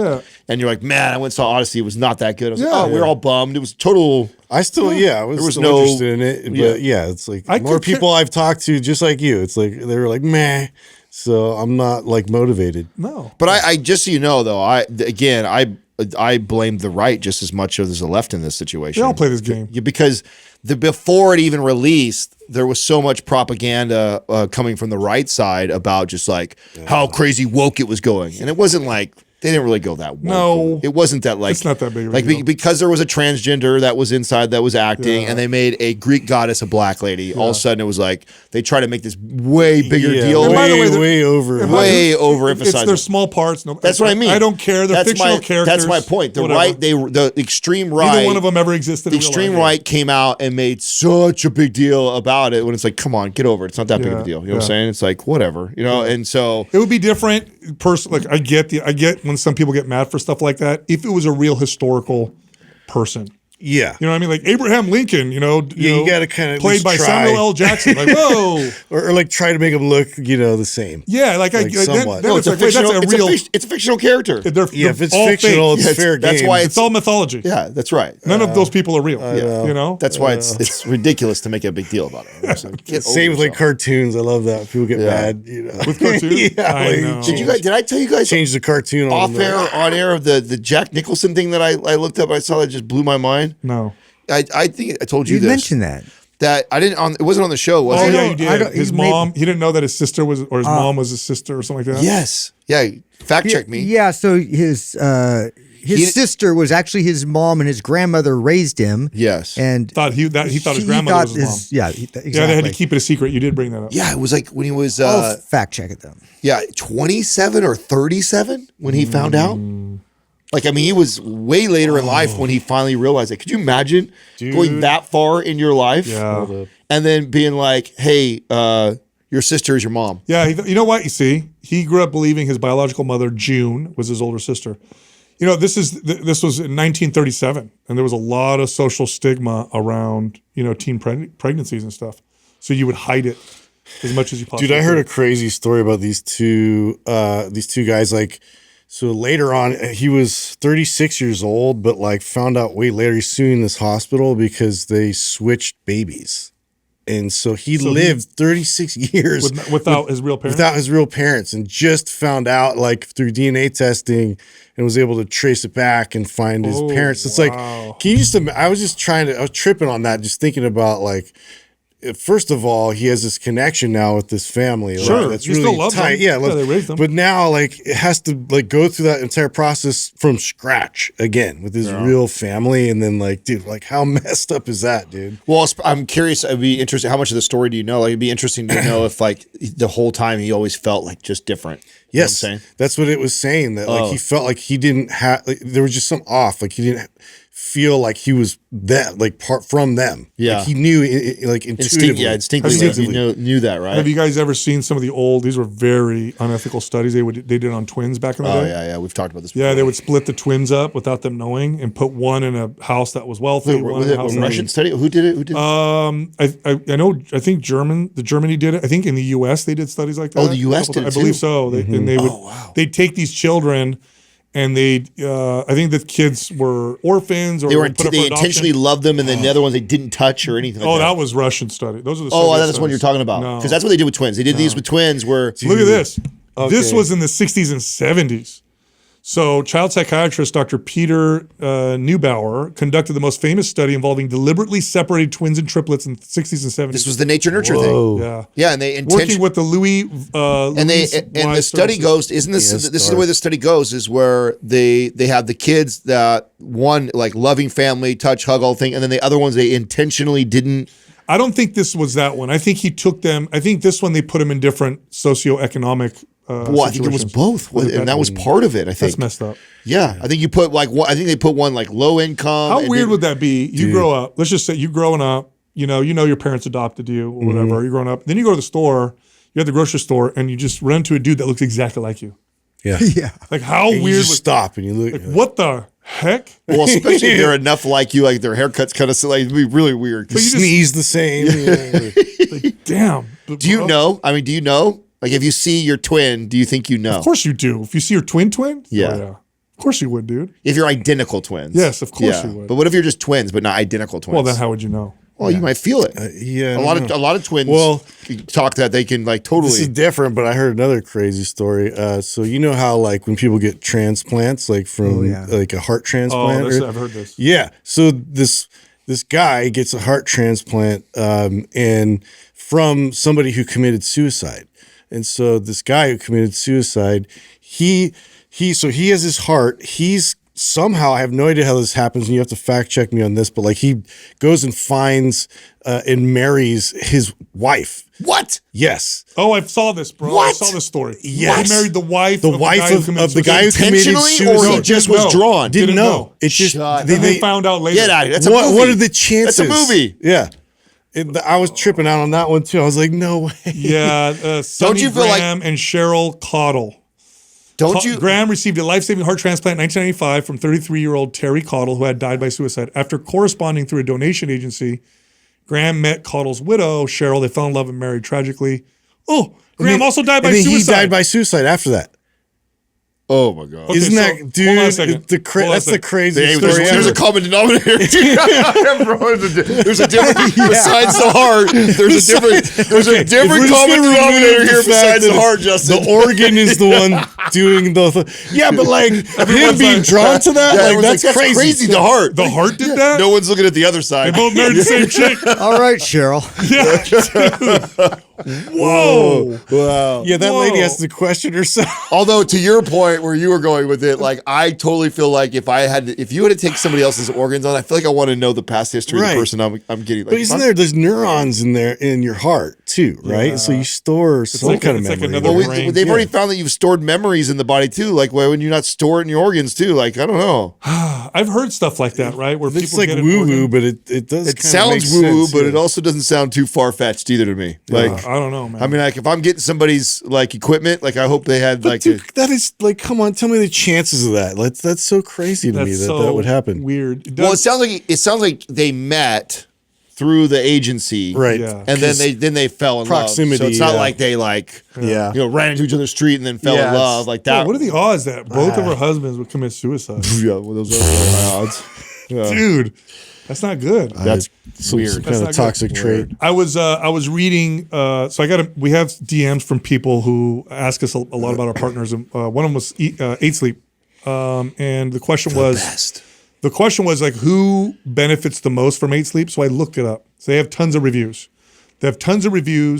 and you're like, man, I went and saw Odyssey. It was not that good. I was like, we were all bummed. It was total. I still, I was still interested in it, but it's like more people I've talked to, just like you. It's like they were like, meh. So I'm not like motivated. No, but I just so you know though, I blame the right just as much as the left in this situation. They all play this game because before it even released, there was so much propaganda coming from the right side about just like how crazy woke it was going, and it wasn't like they didn't really go that woke. No, it wasn't that like it's not that big of a deal. Because there was a transgender that was inside that was acting, and they made a Greek goddess a black lady. All of a sudden, it was like they try to make this way bigger deal. And by the way, way overemphasized. It's their small parts. No, that's what I mean. I don't care. They're fictional characters. That's my point. The right, the extreme right. Neither one of them ever existed. The extreme right came out and made such a big deal about it when it's like, come on, get over it. It's not that big of a deal. You know what I'm saying? It's like whatever. You know, and so it would be different. Like I get when some people get mad for stuff like that. If it was a real historical person. Yeah. You know what I mean? Like Abraham Lincoln, you got to kind of played by Samuel L. Jackson. Like, whoa. or like try to make him look, the same. Yeah, like somewhat. It's a fictional character. If it's fictional, it's fair game. That's why it's all mythology. Yeah, that's right. None of those people are real. That's why it's ridiculous to make a big deal about it. Same with like cartoons. I love that. People get mad, With cartoons? I know. Did I tell you guys change the cartoon on air of the Jack Nicholson thing that I looked up? I saw that just blew my mind. No. I think I told you You this. mentioned that. That I didn't it wasn't on the show, was it? Oh, yeah, you did. His mom, he didn't know that his sister was, or his mom was his sister or something like that. Yes. Yeah. Fact check me. Yeah. So his sister was actually his mom, and his grandmother raised him. Yes. And he thought his grandmother was his mom. Yeah, exactly. Yeah, they had to keep it a secret. You did bring that up. Yeah, it was like when he was I'll fact check it though. Yeah, 27 or 37 when he found out. Like, I mean, he was way later in life when he finally realized it. Could you imagine going that far in your life? Yeah. And then being like, hey, your sister is your mom. Yeah, you know what? You see, he grew up believing his biological mother, June, was his older sister. This was in 1937, and there was a lot of social stigma around, teen pregnancies and stuff. So you would hide it as much as you possibly could. Dude, I heard a crazy story about these two guys, like, so later on, he was 36 years old, but like found out way later he's suing this hospital because they switched babies. And so he lived 36 years without his real parents? Without his real parents, and just found out like through DNA testing and was able to trace it back and find his parents. It's like, can you just I was tripping on that, just thinking about like, first of all, he has this connection now with this family. Sure, like, that's he really still loves tight. them. Yeah, they raised them. But now, like, it has to like go through that entire process from scratch again with his real family, and then like, dude, like, how messed up is that, dude? Well, I'm curious. It'd be interesting. How much of the story do you know? Like, it'd be interesting to know if like the whole time he always felt like just different. You yes, know what I'm saying? That's what it was saying. That like he felt like he didn't have. Like, there was just some off. Like he didn't feel like he was that like part from them. Yeah, like, he knew like intuitively. Instinctively knew that, right? Have you guys ever seen some of the old? These were very unethical studies they did on twins back in the day. Oh yeah, we've talked about this before. Yeah, they would split the twins up without them knowing and put one in a house that was wealthy. Was it a Russian study? Who did it? I know. I think Germany did it. I think in the U.S. they did studies like that. Oh, the U.S. did it I believe so. And they would they'd take these children. And I think the kids were orphans, or they intentionally loved them, and then the other ones they didn't touch or anything. Like that was Russian study. Those are the. Oh, that's what you're talking about. Because that's what they did with twins. They did these with twins. Where look at this. Okay. This was in the 60s and 70s. So child psychiatrist Dr. Peter Neubauer conducted the most famous study involving deliberately separated twins and triplets in the 60s and 70s. This was the nature nurture thing. Yeah. Yeah, and they Working with the Louis and the study goes, isn't this this is the way the study goes, is where they have the kids that one like loving family, touch, hug, all thing, and then the other ones they intentionally didn't. I don't think this was that one. I think he took them. I think this one they put them in different socioeconomic. Well, I think it was both, and that was part of it. I think that's messed up. Yeah, I think you put like I think they put one like low income. How weird would that be? You grow up. Let's just say you growing up. You know your parents adopted you or whatever. You're growing up. Then you go to the store. You're at the grocery store, and you just run into a dude that looks exactly like you. Yeah. Yeah. Like how And weird? you just stop and you look. Like, what the heck? Well, especially if they're enough like you, like their haircuts kind of like it'd be really weird. But you just- sneeze the same. Like, damn. Do you know? I mean, do you know? Like, if you see your twin, do you think you know? Of course you do. If you see your twin, Yeah. oh, yeah. Of course you would, dude. If you're identical twins. Yes, of course you would. But what if you're just twins, but not identical twins? Well, then how would you know? Well, you might feel it. Yeah. a lot of twins. Well, talk that they can like totally. This is different, but I heard another crazy story. So you know how like when people get transplants, like from like a heart transplant. I've heard this. Yeah. So this guy gets a heart transplant, and from somebody who committed suicide. And so this guy who committed suicide, he has his heart. He's somehow, I have no idea how this happens, and you have to fact check me on this, but like he goes and finds and marries his wife. What? Yes. Oh, I saw this, bro. What? I saw this story. Yes. He married the wife The of wife of the guy who committed Intentionally, suicide. or he just was drawn? Didn't know. It just Then they found out later. Get out of here. That's a what movie. what are the chances? That's a movie. Yeah. I was tripping out on that one too. I was like, no way. Yeah. Sonny you feel like- Graham and Cheryl Caudle. Don't you? Graham received a life-saving heart transplant in 1995 from 33-year-old Terry Caudle, who had died by suicide. After corresponding through a donation agency, Graham met Caudle's widow, Cheryl. They fell in love and married tragically. Oh, Graham also died by And then suicide. he died by suicide after that. Oh my god. Okay, Isn't so, that, hold on a dude? second. Hold on a That's the second. craziest There's, story there's ever. a common denominator. Bro, there's a different besides the heart. There's a different common denominator here besides the heart. Justin, the organ is the one doing the. Yeah, but like him being like- drawn to that, Yeah, like everyone's that's crazy. The heart. The heart did that? No one's looking at the other side. They both married the same chick. All right, Cheryl. Whoa. Wow. Yeah, that lady Whoa. has to question herself. Although to your point where you were going with it, like I totally feel like if you had to take somebody else's organs on, I feel like I want to know the past history of Right. the person I'm getting. Like, But isn't there's neurons in there in your heart too, right? So you store some like- kind of it's like memory. another there. brain. they've Yeah. already found that you've stored memories in the body too. Like, why wouldn't you not store it in your organs too? Like, I don't know. I've heard stuff like that, right? Where It's people like get an woo woo, organ. but it does. It kinda sounds make woo woo, sense, but yeah. it also doesn't sound too far fetched either to me. Like, I don't know, man. I mean, like if I'm getting somebody's like equipment, like I hope they had But like. dude, that is like, come on, tell me the chances of that. That's so crazy to me That's that so that would happen. weird. It Well, does- it sounds like they met through the agency, Right. Yeah. And then they fell in Proximity, love. So it's not yeah. like they Yeah. ran into each other's street and then fell in Yes. love like Yeah, that. what are the odds that both of her husbands would commit suicide? Yeah, well, those are high odds. Yeah. Dude, that's not good. That's weird. Some kind That's of not toxic good. trait. I was reading. So we have DMs from people who ask us a lot about our partners, and one of them was Eat Sleep, and the question was like who benefits the most from Eat Sleep. So I looked it up. So they have tons of reviews.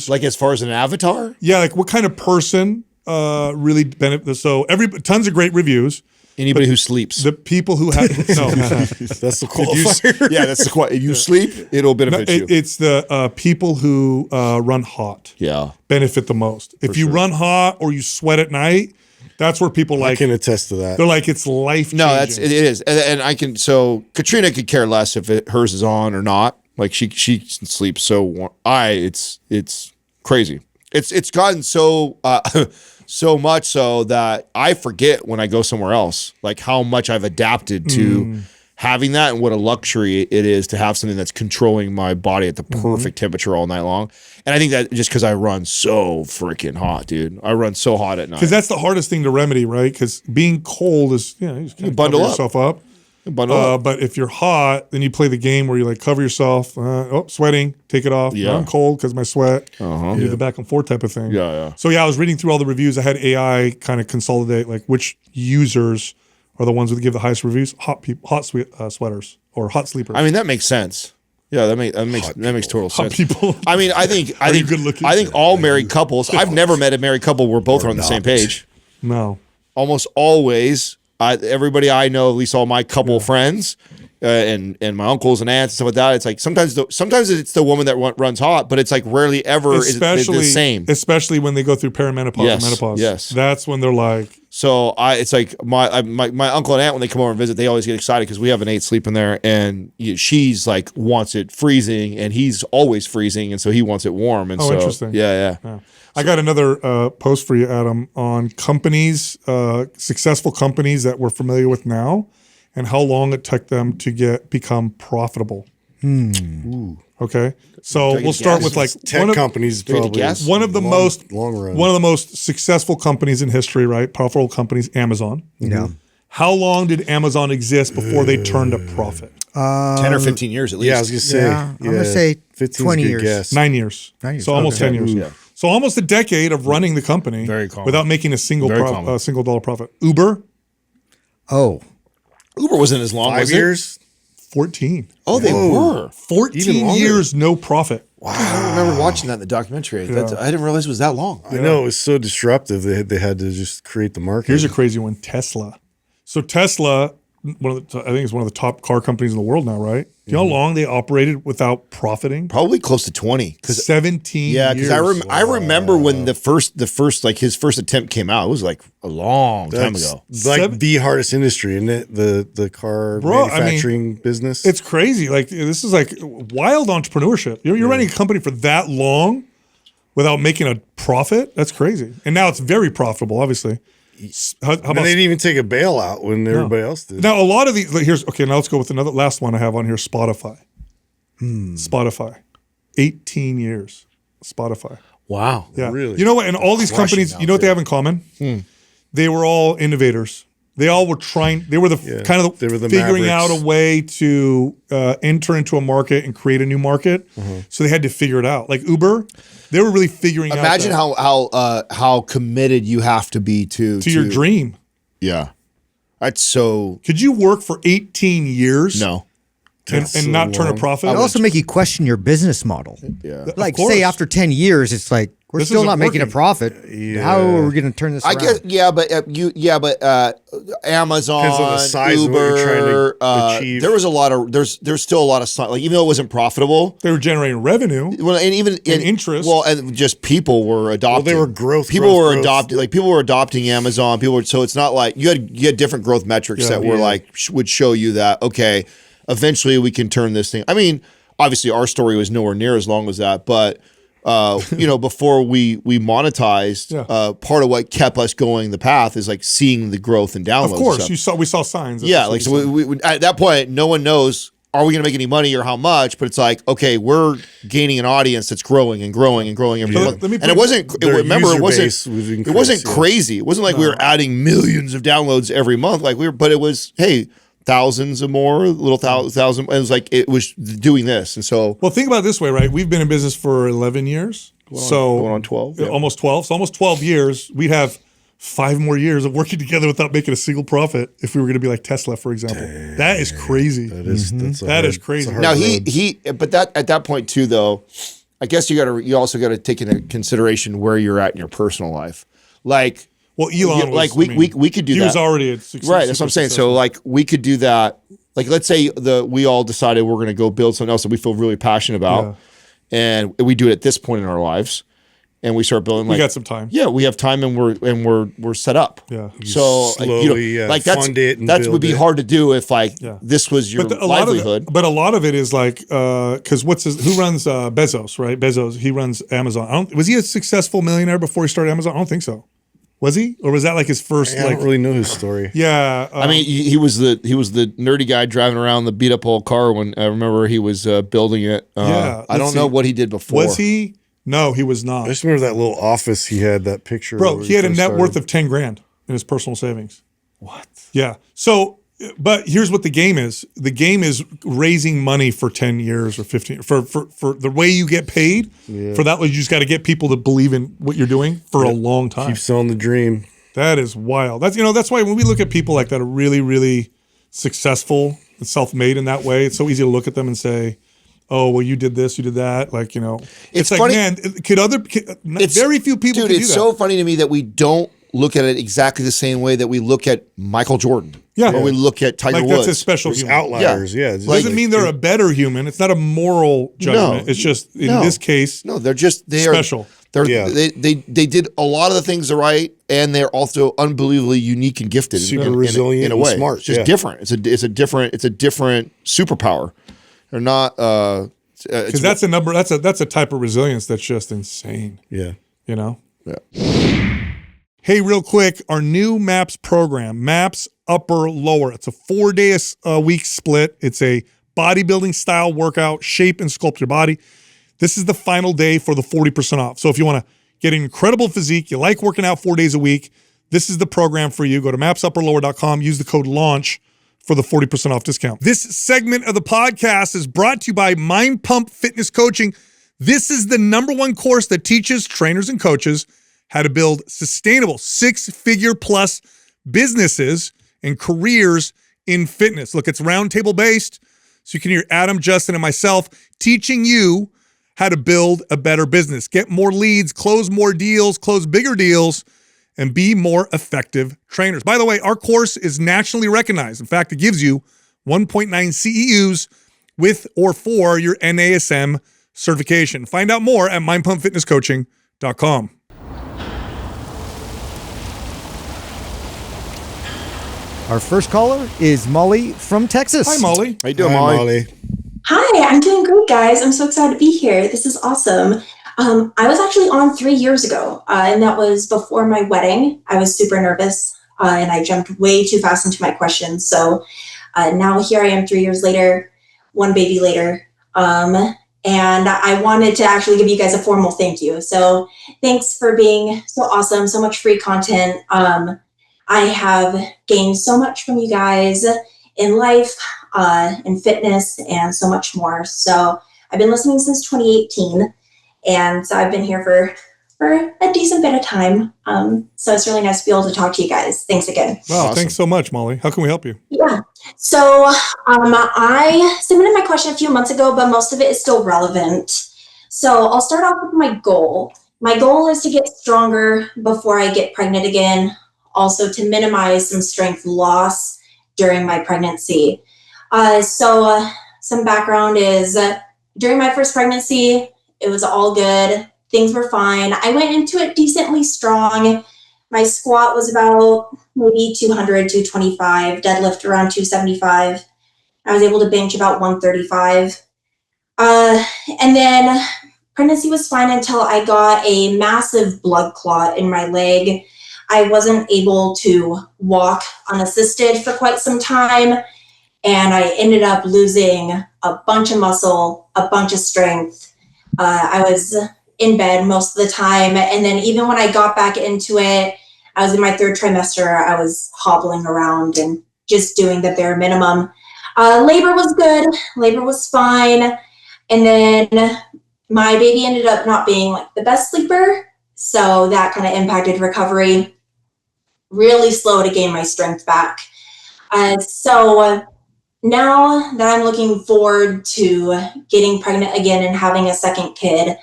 Like as far as an avatar? Yeah, like what kind of person really benefits? So tons of great reviews. Anybody who sleeps. The people who have no. That's the qualifier. Yeah, that's the question. If you sleep, it'll benefit you. It's the people who run hot Yeah. benefit the most. If you run hot or you sweat at night, that's where people I like. can attest to that. They're like it's life. No, it is, and I can. So Catrina could care less if hers is on or not. Like she sleeps so warm. It's crazy. It's gotten so so much so that I forget when I go somewhere else, like how much I've adapted to having that and what a luxury it is to have something that's controlling my body at the perfect temperature all night long. And I think that just because I run so freaking hot, dude. I run so hot at night. Because that's the hardest thing to remedy, right? Because being cold is you just kind of bundle cover up. yourself up. Bundle up. But if you're hot, then you play the game where you like cover yourself. Sweating, take it off. Yeah. I'm cold because my sweat. You do the back and forth type of thing. Yeah. So I was reading through all the reviews. I had AI kind of consolidate like which users are the ones that give the highest reviews. Sweaters or hot sleepers. I mean, that makes sense. Yeah, that makes total sense. people. I mean, I think good looking? I think all married couples. I've never met a married couple where both are on the same page. No. Almost always, everybody I know, at least all my couple friends, and my uncles and aunts and stuff like that. It's like sometimes it's the woman that runs hot, but it's like rarely ever is it the same. Especially when they go through perimenopause or menopause. Yes. That's when they're like. So it's like my uncle and aunt, when they come over and visit, they always get excited because we have an 8 sleeping there, and she's like wants it freezing, and he's always freezing, and so he wants it warm. And so interesting. Yeah. I got another post for you, Adam, on companies, successful companies that we're familiar with now, and how long it took them to become profitable. Okay, so we'll start with like tech companies. Probably one of the most long run. One of the most successful companies in history, right? Profitable companies, Amazon. Yeah. How long did Amazon exist before they turned a profit? 10 or 15 years at least. Yeah, I was gonna say. I'm gonna say 15's 20 a good years. guess. 9 years. 9 years, So almost okay. 10 years. Yeah. So almost a decade of running the company Very common. without making a single Very common. single dollar profit. Uber, Oh, Uber wasn't as long. 5 was it? years. 14. Oh, they were. 14 longer. years, no profit. Wow. I remember watching that in the documentary. I didn't realize it was that long. I know it was so disruptive. They had to just create the market. Here's a crazy one, Tesla. So Tesla, I think it's one of the top car companies in the world now, right? Do you know how long they operated without profiting? Probably close to 20. 17 Yeah, years. because I remember when the first like his first attempt came out. It was like a long time That's ago. like the hardest industry, isn't it? The car manufacturing business. It's crazy. Like this is like wild entrepreneurship. You're running a company for that long without making a profit. That's crazy. And now it's very profitable, obviously. How and about they didn't even take a bailout when everybody else did. now? A lot of these. Now let's go with another last one I have on here. Spotify. Spotify, 18 years. Spotify. Wow. Yeah. Really? You know what? And all these companies, out you know what they have in common? They were all innovators. They all were trying. They were the They were the figuring Mavericks. out a way to enter into a market and create a new market. So they had to figure it out. Like Uber, they were really figuring out. Imagine how committed you have to be to your dream. Yeah. That's so Could you work for 18 years? no. and not turn a profit? it also make you question your business model. Yeah. Like course. say after 10 years, it's like we're This still isn't not making a working. profit. How are we going to turn this I around? guess Amazon, Depends on the size of what you're trying Uber, to achieve. there was a lot of there's still a lot of like even though it wasn't profitable. They were generating revenue. Well, and even in interest. Well, and just people were adopting. they were growth. People were growth. adopting. Like people were adopting Amazon. So it's not like you had different growth metrics that were like would show you that okay, eventually we can turn this thing. I mean, obviously our story was nowhere near as long as that, but before we monetized, part of what kept us going the path is like seeing the growth and downloads. Of course, and stuff. we saw signs. Yeah, like so we at that point, no one knows are we going to make any money or how much, but it's like okay, we're gaining an audience that's growing and growing and growing every month. let me And put- it wasn't. Their Remember, it user wasn't. base was It increased, wasn't yeah. crazy. It wasn't like we were adding millions of downloads every month. Like but it was thousands or more, thousand. And it was like it was doing this, and so Well, think about it this way, right? We've been in business for 11 years. going on 12, yeah. Almost 12. So almost 12 years. We'd have 5 more years of working together without making a single profit if we were going to be like Tesla, for example. That is crazy. That is That is crazy. now but that at that point too, though, I guess you also got to take into consideration where you're at in your personal life, like. Well, Elon was, like we could do he that. was already at Right, that's what I'm saying. So like we could do that. Like let's say we all decided we're going to go build something else that we feel really passionate about, and we do it at this point in our lives, and we start building. we Like, got some time. yeah, we have time, and we're set up. Yeah. So slowly, like that's fund it and that build would be it. hard to do if like this was your a livelihood. But a lot of it is like because who runs Bezos, right? Bezos, he runs Amazon. Was he a successful millionaire before he started Amazon? I don't think so. Was he, or was that like his first? I don't really know his story. Yeah, I mean, he was the nerdy guy driving around the beat up old car when I remember he was building it. Yeah, I don't let's know see. what he did before. was he? No, he was I not. just remember that little office he had. That picture, Bro, where he had a first net started. worth of 10 grand in his personal savings. What? Yeah. So But here's what the game is. The game is raising money for 10 years or 15 for the way you get paid. Yeah. For that, you just got to get people to believe in what you're doing for a long time. Keep selling the dream. That is wild. That's why when we look at people like that are really, really successful and self-made in that way, it's so easy to look at them and say, oh, well, you did this, you did that. Like, it's like, funny. Man, very few people can do that. It's so funny to me that we don't look at it exactly the same way that we look at Michael Jordan. Yeah. Or we look at Tiger Woods. That's a special human. Outliers, yeah. It doesn't mean they're a better human. It's not a moral judgment. No, it's just, in this case, they're special. They did a lot of the things right, and they're also unbelievably unique and gifted. Super resilient in a way. And smart. It's just different. It's a different superpower. They're not because that's a type of resilience that's just insane. Yeah. Yeah. Hey, real quick, our new MAPS program, MAPS Upper Lower. It's a 4-day-a-week split. It's a bodybuilding style workout, shape and sculpt your body. This is the final day for the 40% off. So if you want to get an incredible physique, you like working out 4 days a week, this is the program for you. Go to mapsupperlower.com, use the code LAUNCH for the 40% off discount. This segment of the podcast is brought to you by Mind Pump Fitness Coaching. This is the #1 course that teaches trainers and coaches how to build sustainable 6-figure plus businesses and careers in fitness. Look, it's roundtable based, so you can hear Adam, Justin, and myself teaching you how to build a better business, get more leads, close more deals, close bigger deals, and be more effective trainers. By the way, our course is nationally recognized. In fact, it gives you 1.9 CEUs with or for your NASM certification. Find out more at mindpumpfitnesscoaching.com. Our first caller is Molly from Texas. Hi, Molly. How you doing, Molly? Hi, I'm doing great, guys. I'm so excited to be here. This is awesome. I was actually on 3 years ago, and that was before my wedding. I was super nervous, and I jumped way too fast into my questions. So now here I am 3 years later, 1 baby later, and I wanted to actually give you guys a formal thank you. So thanks for being so awesome, so much free content. I have gained so much from you guys in life, in fitness, and so much more. So I've been listening since 2018, and so I've been here for a decent bit of time. So it's really nice to be able to talk to you guys. Thanks again. Wow, awesome. Thanks so much, Molly. How can we help you? Yeah. So I submitted my question a few months ago, but most of it is still relevant. So I'll start off with my goal. My goal is to get stronger before I get pregnant again. Also to minimize some strength loss during my pregnancy. So some background is during my first pregnancy, it was all good. Things were fine. I went into it decently strong. My squat was about maybe 200, 225, deadlift around 275. I was able to bench about 135. And then pregnancy was fine until I got a massive blood clot in my leg. I wasn't able to walk unassisted for quite some time, and I ended up losing a bunch of muscle, a bunch of strength. I was in bed most of the time, and then even when I got back into it, I was in my 3rd trimester, I was hobbling around and just doing the bare minimum. Labor was good, labor was fine, and then my baby ended up not being like the best sleeper, so that kind of impacted recovery. Really slow to gain my strength back. So now that I'm looking forward to getting pregnant again and having a second kid,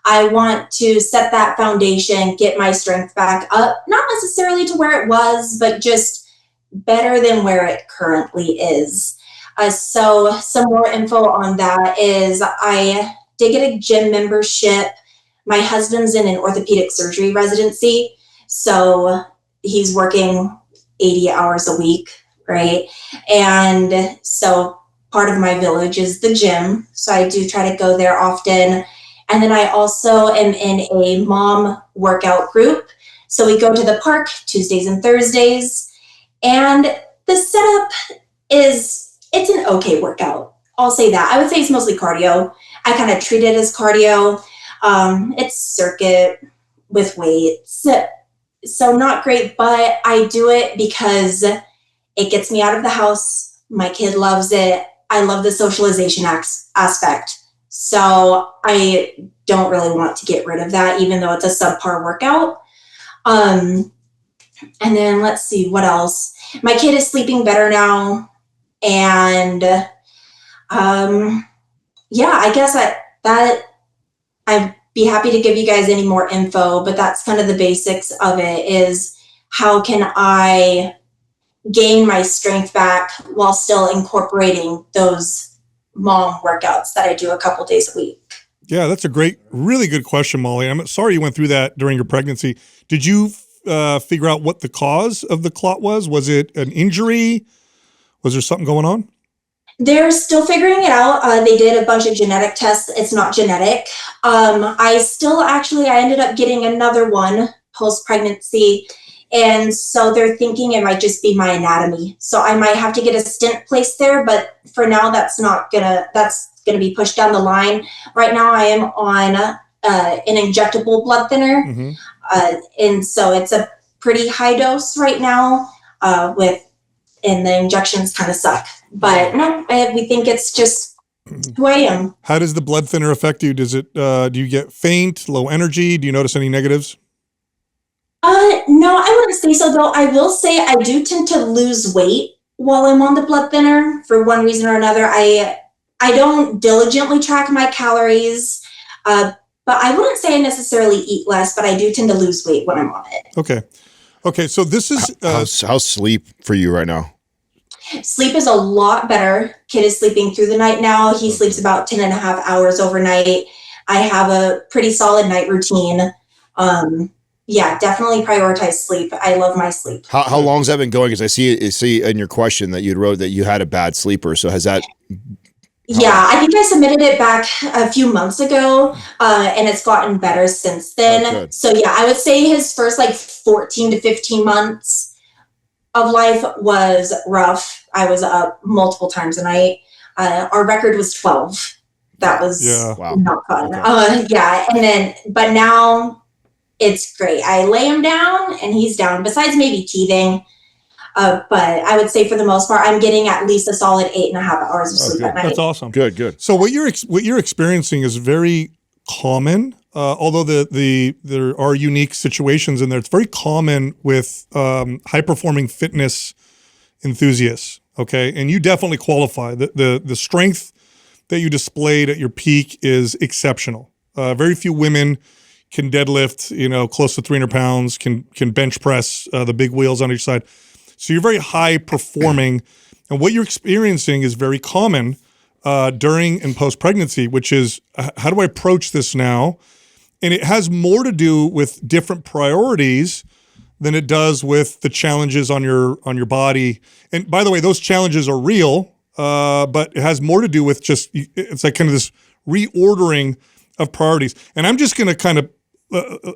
I want to set that foundation, get my strength back up, not necessarily to where it was, but just better than where it currently is. So some more info on that is I did get a gym membership. My husband's in an orthopedic surgery residency, so he's working 80 hours a week, right? And so part of my village is the gym. So I do try to go there often. And then I also am in a mom workout group. So we go to the park Tuesdays and Thursdays. And the setup it's an okay workout. I'll say that. I would say it's mostly cardio. I kind of treat it as cardio. It's circuit with weights. So not great, but I do it because It gets me out of the house. My kid loves it. I love the socialization aspect. So I don't really want to get rid of that, even though it's a subpar workout. And then let's see what else. My kid is sleeping better now. And yeah, I guess I'd be happy to give you guys any more info, but that's kind of the basics of it, is how can I gain my strength back while still incorporating those mom workouts that I do a couple days a week. Yeah, that's a really good question, Molly. I'm sorry you went through that during your pregnancy. Did you figure out what the cause of the clot was? Was it an injury? Was there something going on? They're still figuring it out. They did a bunch of genetic tests. It's not genetic. I ended up getting another one post-pregnancy. And so they're thinking it might just be my anatomy. So I might have to get a stent placed there, but for now that's gonna be pushed down the line. Right now I am on an injectable blood thinner. Mm-hmm. And so it's a pretty high dose right now, and the injections kind of suck. But no, we think it's just who I am. How does the blood thinner affect you? Does it, do you get faint, low energy? Do you notice any negatives? No, I wouldn't say so, though. I will say I do tend to lose weight while I'm on the blood thinner for one reason or another. I don't diligently track my calories, but I wouldn't say I necessarily eat less, but I do tend to lose weight when I'm on it. Okay. So this is how's sleep for you right now? Sleep is a lot better. Kid is sleeping through the night now. He sleeps about 10 and a half hours overnight. I have a pretty solid night routine. Yeah, definitely prioritize sleep. I love my sleep. How long has that been going? Because I see in your question that you wrote that you had a bad sleeper. So has that? Yeah, I think I submitted it back a few months ago, and it's gotten better since then. So yeah, I would say his first 14 to 15 months of life was rough. I was up multiple times a night. Our record was 12. That was not fun. Okay. But now it's great. I lay him down and he's down, besides maybe teething. But I would say for the most part, I'm getting at least a solid 8.5 hours of sleep at night. That's awesome. Good. So what you're experiencing is very common. Although there are unique situations in there, it's very common with high performing fitness enthusiasts. Okay, and you definitely qualify. The strength that you displayed at your peak is exceptional. Very few women can deadlift, close to 300 pounds. Can bench press the big wheels on each side. So you're very high performing, and what you're experiencing is very common during and post pregnancy, which is how do I approach this now? And it has more to do with different priorities than it does with the challenges on your body. And by the way, those challenges are real, but it has more to do with it's like kind of this reordering of priorities. And I'm just going to kind of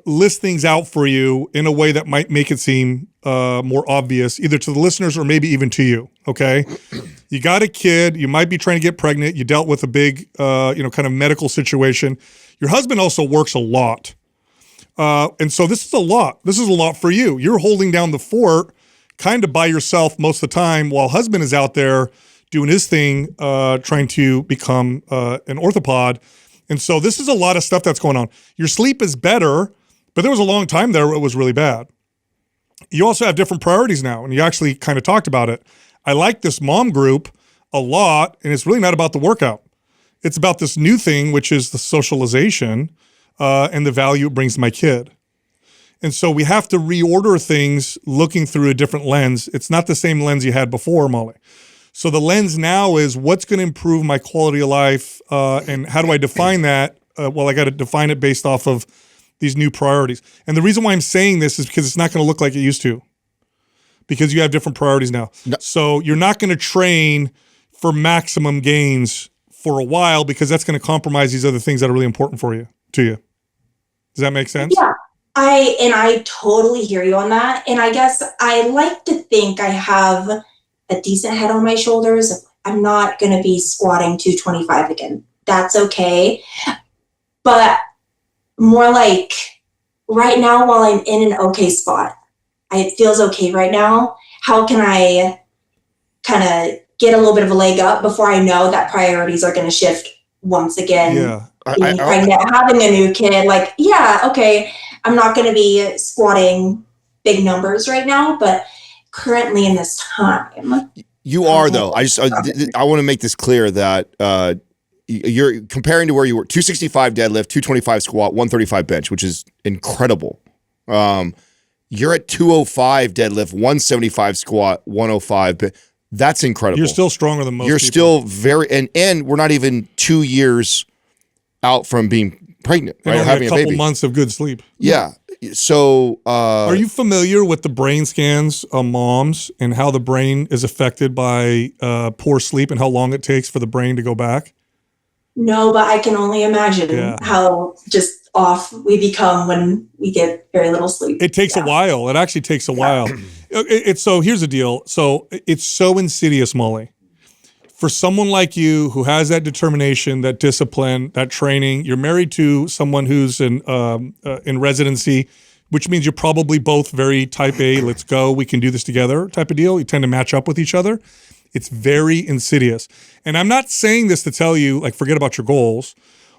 list things out for you in a way that might make it seem more obvious, either to the listeners or maybe even to you. Okay, you got a kid, you might be trying to get pregnant, you dealt with a big, kind of medical situation. Your husband also works a lot. And so this is a lot. This is a lot for you. You're holding down the fort kind of by yourself most of the time while husband is out there doing his thing, trying to become an orthopod. And so this is a lot of stuff that's going on. Your sleep is better, but there was a long time there where it was really bad. You also have different priorities now, and you actually kind of talked about it. I like this mom group a lot, and it's really not about the workout. It's about this new thing, which is the socialization and the value it brings to my kid. And so we have to reorder things looking through a different lens. It's not the same lens you had before, Molly. So the lens now is what's going to improve my quality of life, and how do I define that? Well, I got to define it based off of these new priorities. And the reason why I'm saying this is because it's not going to look like it used to, because you have different priorities now. No. So you're not going to train for maximum gains for a while, because that's going to compromise these other things that are really important to you. Does that make sense? Yeah, I totally hear you on that. And I guess I like to think I have a decent head on my shoulders. I'm not going to be squatting 225 again. That's okay. But more like right now, while I'm in an okay spot, it feels okay right now. How can I kind of get a little bit of a leg up before I know that priorities are going to shift once again. Yeah. Being pregnant, having a new kid, like, yeah, okay, I'm not going to be squatting big numbers right now, but currently in this time. You are, though. I want to make this clear that you're comparing to where you were, 265 deadlift, 225 squat, 135 bench, which is incredible. You're at 205 deadlift, 175 squat, 105 bench. That's incredible. You're still stronger than most You're people. still very, and we're not even 2 years out from being pregnant, And right? only Having a couple baby. months of good sleep. Yeah. So, are you familiar with the brain scans of moms and how the brain is affected by poor sleep and how long it takes for the brain to go back? No, but I can only imagine how just off we become when we get very little sleep. It takes a while. It actually takes a while. So here's the deal. So it's so insidious, Molly. For someone like you who has that determination, that discipline, that training, you're married to someone who's in residency, which means you're probably both very type A, let's go, we can do this together type of deal. You tend to match up with each other. It's very insidious. And I'm not saying this to tell you, like, forget about your goals.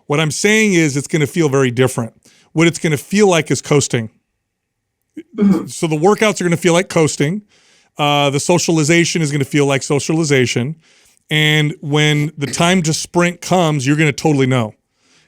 What I'm saying is it's going to feel very different. What it's going to feel like is coasting. So the workouts are going to feel like coasting. The socialization is going to feel like socialization. And when the time to sprint comes, you're going to totally know.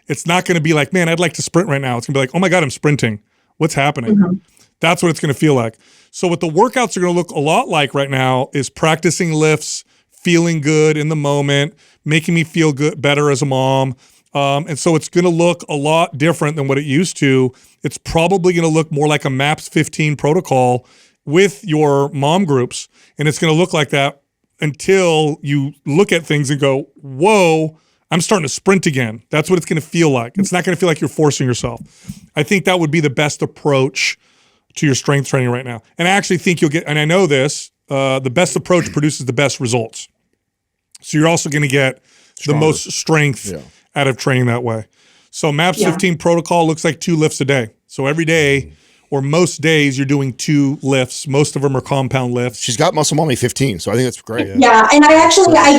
It's not going to be like, man, I'd like to sprint right now. It's going to be like, oh my God, I'm sprinting. What's happening? That's what it's going to feel like. So what the workouts are going to look a lot like right now is practicing lifts, feeling good in the moment, making me feel good, better as a mom. And so it's going to look a lot different than what it used to. It's probably going to look more like a MAPS 15 protocol with your mom groups. And it's going to look like that until you look at things and go, whoa, I'm starting to sprint again. That's what it's going to feel like. It's not going to feel like you're forcing yourself. I think that would be the best approach to your strength training right now. And I actually think you'll get, and I know this, the best approach produces the best results. So you're also going to get the most strength out of training that way. So MAPS 15 protocol looks like 2 lifts a day. So every day, or most days, you're doing 2 lifts. Most of them are compound lifts. she's got Muscle Mommy 15, so I think that's great. Yeah, and I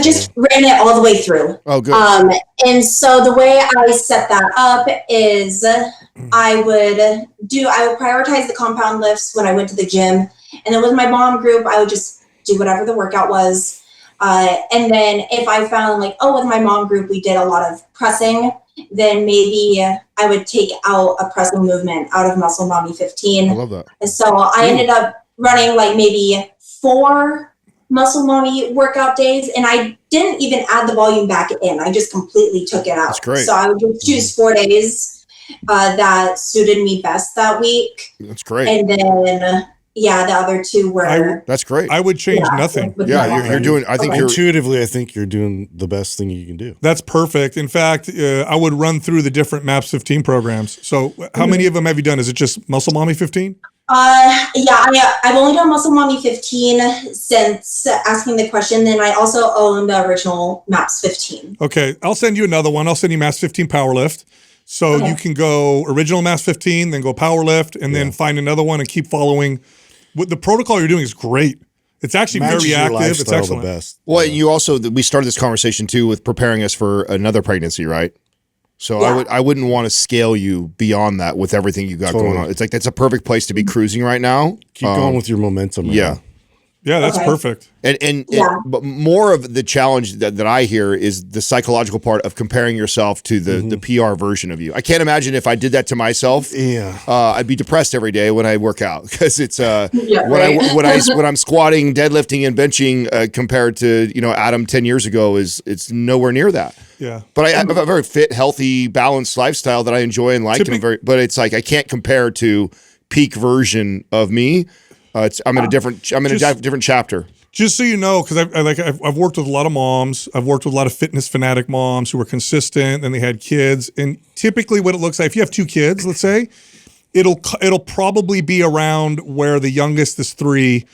just ran it all the way through. Oh, good. And so the way I set that up is I would prioritize the compound lifts when I went to the gym. And then with my mom group, I would just do whatever the workout was. And then if I found like, with my mom group, we did a lot of pressing, then maybe I would take out a pressing movement out of Muscle Mommy 15. I love that. And so I ended up running like maybe 4 Muscle Mommy workout days, and I didn't even add the volume back in. I just completely took it out. That's great. So I would just choose 4 days that suited me best that week. That's great. And then, the other 2 were. That's great. I would change nothing. You're doing, I think Intuitively, I think you're doing the best thing you can do. That's perfect. In fact, I would run through the different MAPS 15 programs. So how many of them have you done? Is it just Muscle Mommy 15? I've only done Muscle Mommy 15 since asking the question. Then I also own the original MAPS 15. Okay, I'll send you another one. I'll send you MAPS 15 Powerlift. So you can go original MAPS 15, then go Powerlift, and then find another one and keep following. What the protocol you're doing is great. It's actually very active. It's excellent. The best. Well, you also, we started this conversation too with preparing us for another pregnancy, right? So I wouldn't want to scale you beyond that with everything you got going on. It's like that's a perfect place to be cruising right now. Keep going with your momentum. Yeah. Yeah, that's perfect. But more of the challenge that I hear is the psychological part of comparing yourself to the PR version of you. I can't imagine if I did that to myself. Yeah, I'd be depressed every day when I work out because it's when I'm squatting, deadlifting, and benching compared to Adam 10 years ago it's nowhere near that. Yeah, but I have a very fit, healthy, balanced lifestyle that I enjoy and like. But it's like I can't compare to peak version of me. I'm in a different chapter. Just so you know, because I've worked with a lot of moms. I've worked with a lot of fitness fanatic moms who were consistent and they had kids. And typically, what it looks like, if you have 2 kids, let's say, it'll probably be around where the youngest is 3,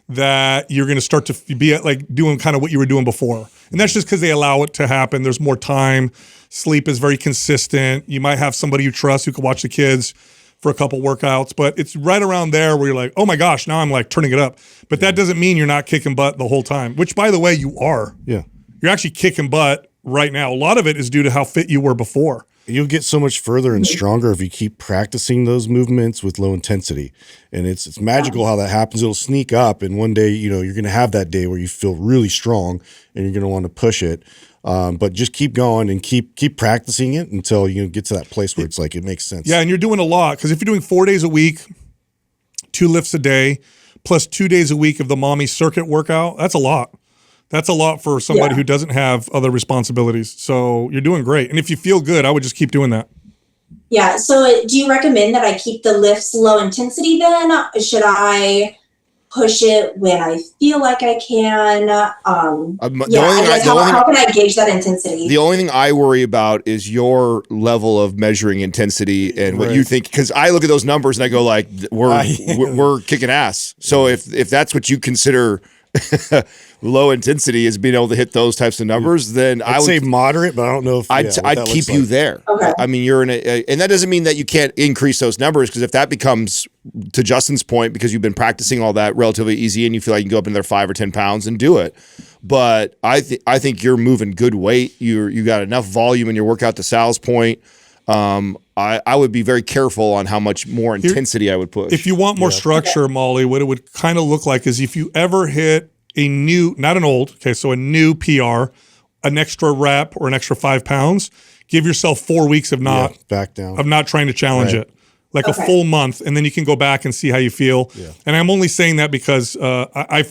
that you're going to start to be at, like doing kind of what you were doing before. And that's just because they allow it to happen. There's more time. Sleep is very consistent. You might have somebody you trust who can watch the kids for a couple workouts, but it's right around there where you're like, oh my gosh, now I'm like turning it up. But that doesn't mean you're not kicking butt the whole time, which by the way, you are. Yeah. You're actually kicking butt right now. A lot of it is due to how fit you were before. You'll get so much further and stronger if you keep practicing those movements with low intensity. And it's magical how that happens. It'll sneak up, and one day, you know, you're going to have that day where you feel really strong and you're going to want to push it. But just keep going and keep practicing it until you get to that place where it's like it makes sense. Yeah, and you're doing a lot, because if you're doing 4 days a week, 2 lifts a day, plus 2 days a week of the mommy circuit workout, that's a lot. That's a lot for somebody who doesn't have other responsibilities. So you're doing great. And if you feel good, I would just keep doing that. Yeah. So do you recommend that I keep the lifts low intensity then? Should I push it when I feel like I can? How can I gauge that intensity? The only thing I worry about is your level of measuring intensity and what you think, because I look at those numbers and I go like, we're kicking ass. So if that's what you consider low intensity is being able to hit those types of numbers, then I would say moderate, but I don't know if I'd keep you there. Okay. I mean, you're in and that doesn't mean that you can't increase those numbers, because if that becomes, to Justin's point, because you've been practicing all that relatively easy and you feel like you can go up in there 5 or 10 pounds and do it. But I think you're moving good weight. You got enough volume in your workout, to Sal's point. I would be very careful on how much more intensity I would push. If you want more structure, Molly, what it would kind of look like is if you ever hit a new, not an old, so a new PR, an extra rep or an extra 5 pounds, give yourself 4 weeks of not back down, of not trying to challenge it. Like a full month, and then you can go back and see how you feel. Yeah. And I'm only saying that because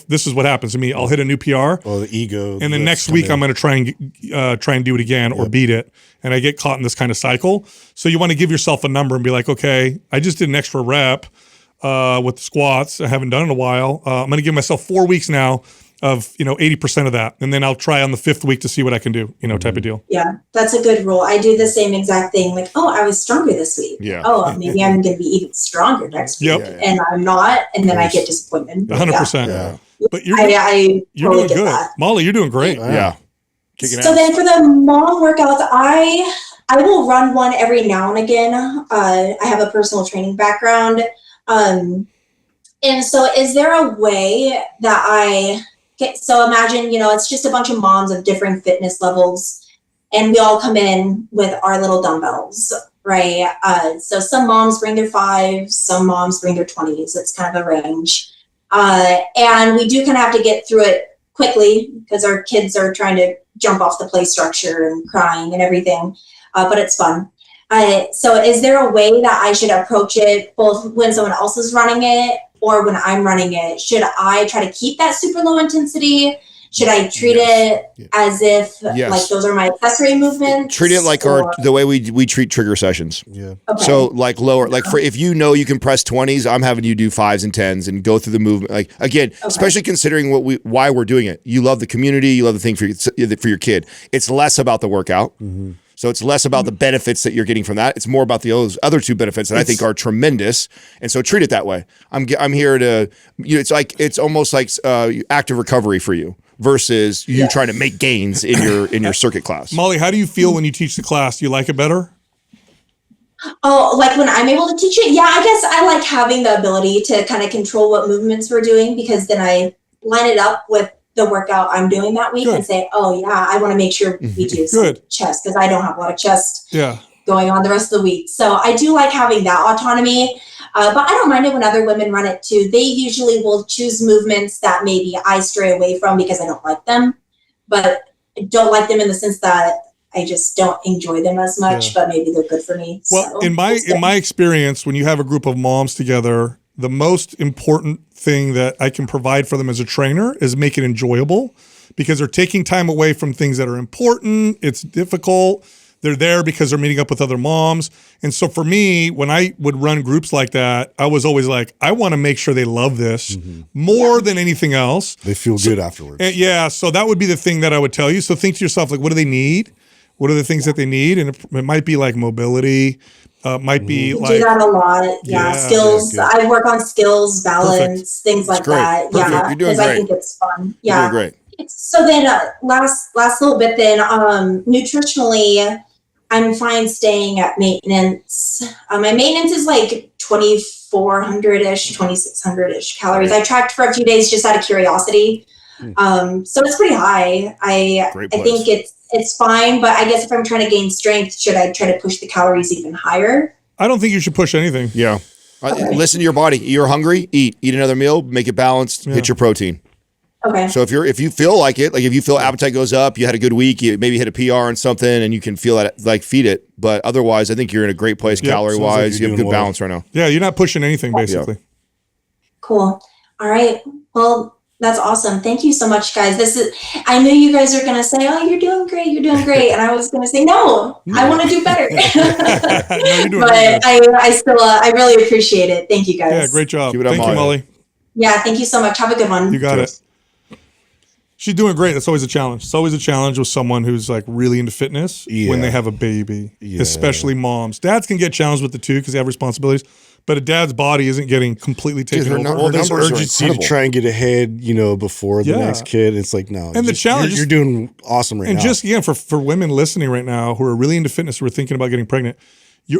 this is what happens to me. I'll hit a new PR. Oh, the ego. And then next week I'm going to try and do it again or beat it. And I get caught in this kind of cycle. So you want to give yourself a number and be like, okay, I just did an extra rep with the squats. I haven't done it in a while. I'm going to give myself 4 weeks now of 80% of that, and then I'll try on the 5th week to see what I can do, type of deal. Yeah, that's a good rule. I do the same exact thing. Like, oh, I was stronger this week. Yeah. Oh, maybe I'm going to be even stronger next week, and I'm not, and then I get disappointed. 100%. Yeah. But you're totally doing good, that. Molly. You're doing great. Yeah. So then for the mom workouts, I will run one every now and again. I have a personal training background, and so is there a way that so imagine, it's just a bunch of moms of different fitness levels, and we all come in with our little dumbbells, right? So some moms bring their 5s, some moms bring their 20s. It's kind of a range. And we do kind of have to get through it quickly because our kids are trying to jump off the play structure and crying and everything, but it's fun. So is there a way that I should approach it both when someone else is running it or when I'm running it? Should I try to keep that super low intensity? Should I treat it as if like those are my accessory movements? Treat it like the way we treat trigger sessions. Yeah. Okay. So like lower, like for if you can press 20s, I'm having you do 5s and 10s and go through the movement. Like again, especially considering why we're doing it. You love the community, you love the thing for your kid. It's less about the workout. Mm-hmm. So it's less about the benefits that you're getting from that. It's more about those other 2 benefits that I think are tremendous. And so treat it that way. I'm here to, it's almost like active recovery for you versus you trying to make gains in your circuit class. Molly, how do you feel when you teach the class? Do you like it better? Oh, like when I'm able to teach it? Yeah, I guess I like having the ability to kind of control what movements we're doing, because then I line it up with the workout I'm doing that week and say, oh yeah, I want to make sure we do some chest, because I don't have a lot of chest going on the rest of the week. So I do like having that autonomy, but I don't mind it when other women run it too. They usually will choose movements that maybe I stray away from because I don't like them, but I don't like them in the sense that I just don't enjoy them as much, but maybe they're good for me. Well, in my experience, when you have a group of moms together, the most important thing that I can provide for them as a trainer is make it enjoyable, because they're taking time away from things that are important. It's difficult. They're there because they're meeting up with other moms. And so for me, when I would run groups like that, I was always like, I want to make sure they love this more than anything else. They feel good afterwards. So that would be the thing that I would tell you. So think to yourself, like, what do they need? What are the things that they need? And it might be like mobility. Might be we like do that a lot. Skills. I work on skills, balance, things like that. Perfect. Yeah, You're doing because great. I think it's fun. You're doing great. So then, last little bit. Then, nutritionally, I'm fine staying at maintenance. My maintenance is like 2,400-ish, 2,600-ish calories. I tracked for a few days just out of curiosity. So it's pretty high. I think it's fine, but I guess if I'm trying to gain strength, should I try to push the calories even higher? I don't think you should push anything. Yeah. Listen to your body. You're hungry, eat another meal, make it balanced, hit your protein. Okay. So if you feel like it, like if you feel appetite goes up, you had a good week, you maybe hit a PR on something and you can feel that, like feed it. But otherwise, I think you're in a great place calorie wise. Like you have good balance right now. Yeah, you're not pushing anything basically. Yeah. Cool. All right. Well, that's awesome. Thank you so much, guys. I knew you guys are going to say, oh, you're doing great. You're doing great. And I was going to say, no, I want to do better. No, you're doing but really I still, I really appreciate it. Thank you guys. Yeah, great job. Keep it up, Thank you, Molly. Yeah, thank you so much. Have a good one. You got it. She's doing great. That's always a challenge. It's always a challenge with someone who's like really into fitness when they have a baby, especially moms. Dads can get challenged with the two because they have responsibilities, but a dad's body isn't getting completely taken over. All this urgency to try and get ahead, before the next kid. It's like, no. And the challenge you're doing awesome right now. And just, again, for women listening right now who are really into fitness, who are thinking about getting pregnant,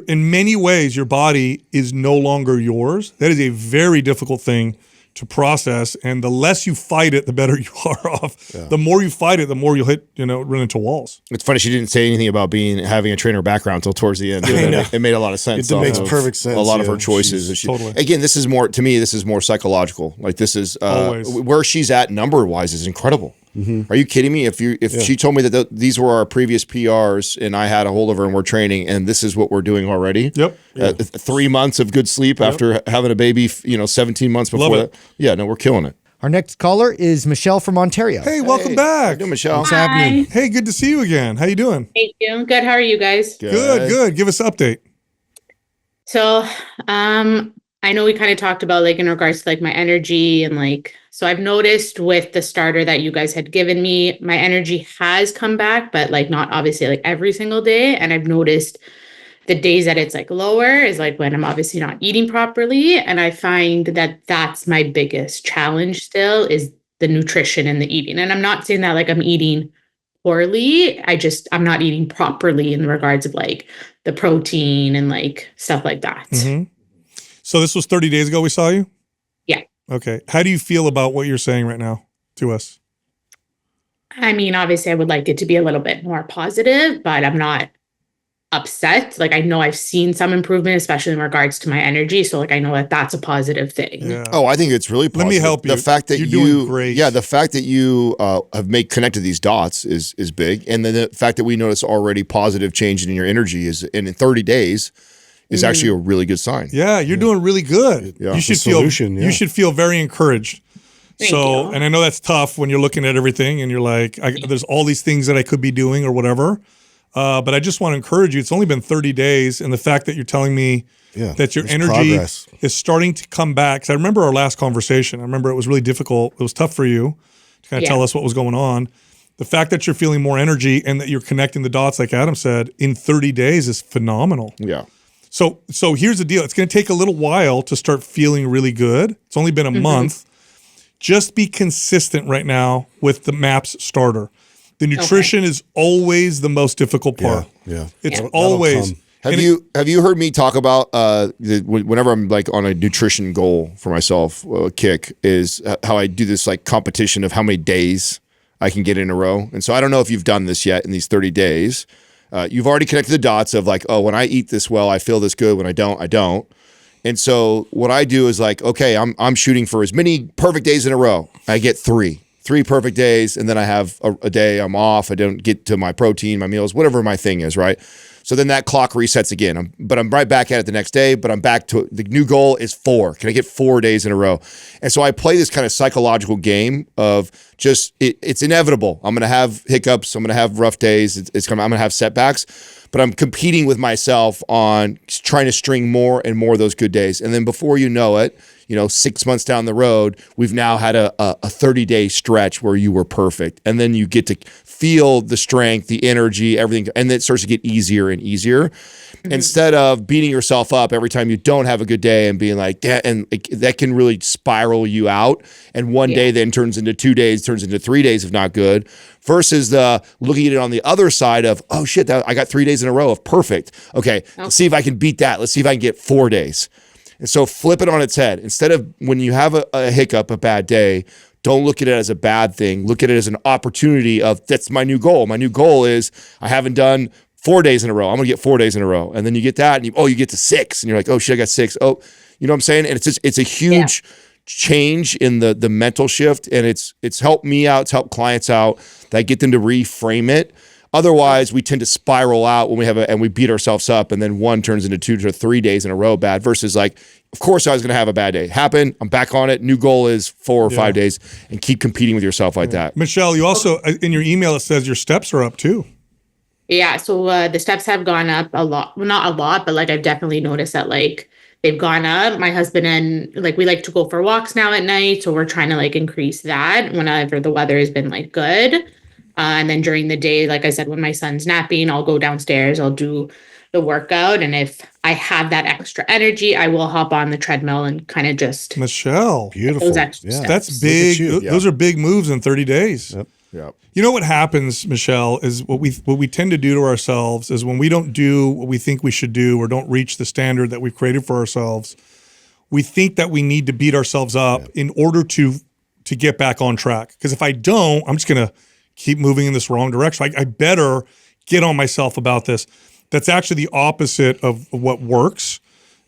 in many ways, your body is no longer yours. That is a very difficult thing to process, and the less you fight it, the better you are off. Yeah. The more you fight it, the more you'll run into walls. It's funny she didn't say anything about having a trainer background until towards the end. It made a lot of sense. It makes perfect sense. A lot of her choices. Totally. Again, this is more psychological. Like this is where she's at number wise is incredible. Mm-hmm. Are you kidding me? If she told me that these were our previous PRs and I had a hold of her and we're training and this is what we're doing already. Yep. 3 months of good sleep after having a baby, 17 months before that. Yeah, no, we're killing it. Our next caller is Michelle from Ontario. Hey, welcome back. How you doing, Michelle? What's happening? Hey, good to see you again. How you doing? Thank you. Good. How are you guys? Good. Give us an update. So, I know we kind of talked about like in regards to like my energy and like, so I've noticed with the starter that you guys had given me, my energy has come back, but like not obviously like every single day. And I've noticed the days that it's like lower is like when I'm obviously not eating properly. And I find that that's my biggest challenge still is the nutrition and the eating. And I'm not saying that like I'm eating poorly. I'm not eating properly in regards of like the protein and like stuff like that. Mm-hmm. So this was 30 days ago we saw you? Yeah. Okay. How do you feel about what you're saying right now to us? I mean, obviously I would like it to be a little bit more positive, but I'm not upset. Like I know I've seen some improvement, especially in regards to my energy. So like I know that that's a positive thing. Yeah. Oh, I think it's really positive. Let me help you. The fact that you're doing great. Yeah, the fact that you have connected these dots is big. And then the fact that we notice already positive change in your energy in 30 days is actually a really good sign. Yeah, you're doing really good. Yeah. You should you should feel very encouraged. Thank you. And I know that's tough when you're looking at everything and you're like, there's all these things that I could be doing or whatever. But I just want to encourage you. It's only been 30 days. And the fact that you're telling me that your energy is starting to come back. Because I remember our last conversation. I remember it was really difficult. It was tough for you to kind of tell us what was going on. The fact that you're feeling more energy and that you're connecting the dots, like Adam said, in 30 days is phenomenal. Yeah. So here's the deal. It's going to take a little while to start feeling really good. It's only been a month. Just be consistent right now with the MAPS starter. The nutrition is always the most difficult part. Yeah. It's always. Have you heard me talk about whenever I'm like on a nutrition goal for myself, kick is how I do this like competition of how many days I can get in a row. And so I don't know if you've done this yet in these 30 days. You've already connected the dots of like, oh, when I eat this well, I feel this good. When I don't, I don't. And so what I do is like, okay, I'm shooting for as many perfect days in a row. I get three perfect days, and then I have a day I'm off. I don't get to my protein, my meals, whatever my thing is, right? So then that clock resets again. But I'm right back at it the next day, but I'm back to the new goal is 4. Can I get 4 days in a row? And so I play this kind of psychological game of just, it's inevitable. I'm going to have hiccups. I'm going to have rough days. I'm going to have setbacks, but I'm competing with myself on trying to string more and more of those good days. And then before you know it, 6 months down the road, we've now had a 30-day stretch where you were perfect. And then you get to feel the strength, the energy, everything. And then it starts to get easier and easier. Instead of beating yourself up every time you don't have a good day and being like, that can really spiral you out. And one day then turns into 2 days, turns into 3 days of not good. Versus looking at it on the other side of, oh shit, I got 3 days in a row of perfect. Okay, let's see if I can beat that. Let's see if I can get 4 days. And so flip it on its head. Instead of when you have a hiccup, a bad day, don't look at it as a bad thing. Look at it as an opportunity of, that's my new goal. My new goal is I haven't done 4 days in a row. I'm going to get 4 days in a row. And then you get that and you get to 6 and you're like, oh shit, I got 6. Oh, you know what I'm saying? And it's a huge change in the mental shift. And it's helped me out. It's helped clients out that I get them to reframe it. Otherwise, we tend to spiral out when and we beat ourselves up, and then 1 turns into 2 to 3 days in a row bad, versus like, of course I was going to have a bad day happen. I'm back on it. New goal is 4 or 5 days, and keep competing with yourself like that. Michelle, you also, in your email, it says your steps are up too. Yeah. So the steps have gone up a lot. Well, not a lot, but like I've definitely noticed that like they've gone up. My husband and like we like to go for walks now at night. So we're trying to like increase that whenever the weather has been like good. And then during the day, like I said, when my son's napping, I'll go downstairs, I'll do the workout. And if I have that extra energy, I will hop on the treadmill and kind of just. Michelle, beautiful. Steps. That's big. Those are big moves in 30 days. Yep. You know what happens, Michelle, is what we tend to do to ourselves is when we don't do what we think we should do or don't reach the standard that we've created for ourselves, we think that we need to beat ourselves up in order to get back on track. Because if I don't, I'm just going to keep moving in this wrong direction. I better get on myself about this. That's actually the opposite of what works.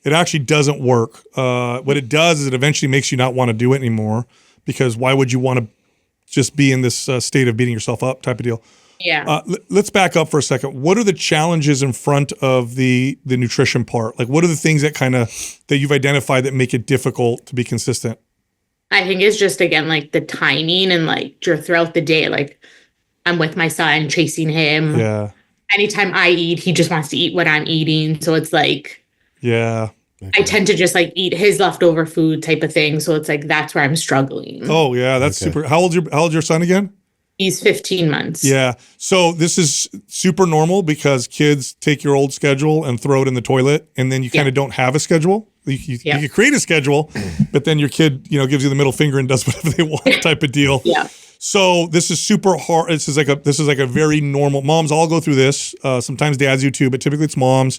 It actually doesn't work. What it does is it eventually makes you not want to do it anymore, because why would you want to just be in this state of beating yourself up type of deal? Yeah. Let's back up for a second. What are the challenges in front of the nutrition part? Like, what are the things that you've identified that make it difficult to be consistent? I think it's just, again, like the timing and like throughout the day, like I'm with my son chasing him. Yeah. Anytime I eat, he just wants to eat what I'm eating. So it's like, yeah, I tend to just like eat his leftover food type of thing. So it's like, that's where I'm struggling. Oh yeah. That's super. How old's your son again? He's 15 months. Yeah. So this is super normal because kids take your old schedule and throw it in the toilet, and then you kind of don't have a schedule. You can create a schedule, but then your kid, gives you the middle finger and does whatever they want type of deal. Yeah. So this is super hard. This is like a very normal. Moms all go through this. Sometimes dads do too, but typically it's moms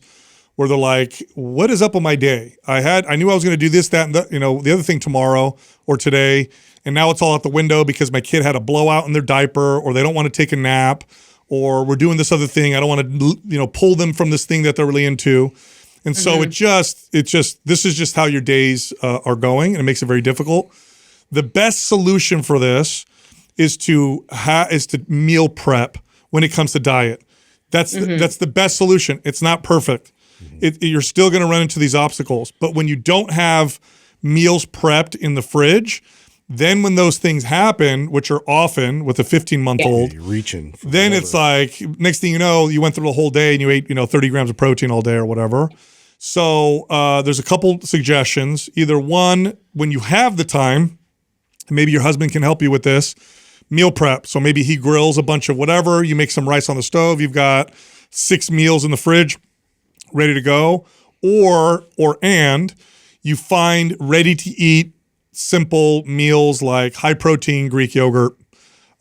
where they're like, "What is up with my day? I knew I was going to do this, that, and the other thing tomorrow or today, and now it's all out the window because my kid had a blowout in their diaper, or they don't want to take a nap, or we're doing this other thing. I don't want to pull them from this thing that they're really into." And so this is just how your days are going, and it makes it very difficult. The best solution for this is to meal prep when it comes to diet. That's the best solution. It's not perfect. You're still going to run into these obstacles. But when you don't have meals prepped in the fridge, then when those things happen, which are often with a 15-month-old, you're reaching. Then it's like, next thing you know, you went through the whole day and you ate 30 grams of protein all day or whatever. So there's a couple suggestions. Either one, when you have the time, maybe your husband can help you with this, meal prep. So maybe he grills a bunch of whatever. You make some rice on the stove. You've got 6 meals in the fridge ready to go. Or you find ready to eat simple meals like high protein Greek yogurt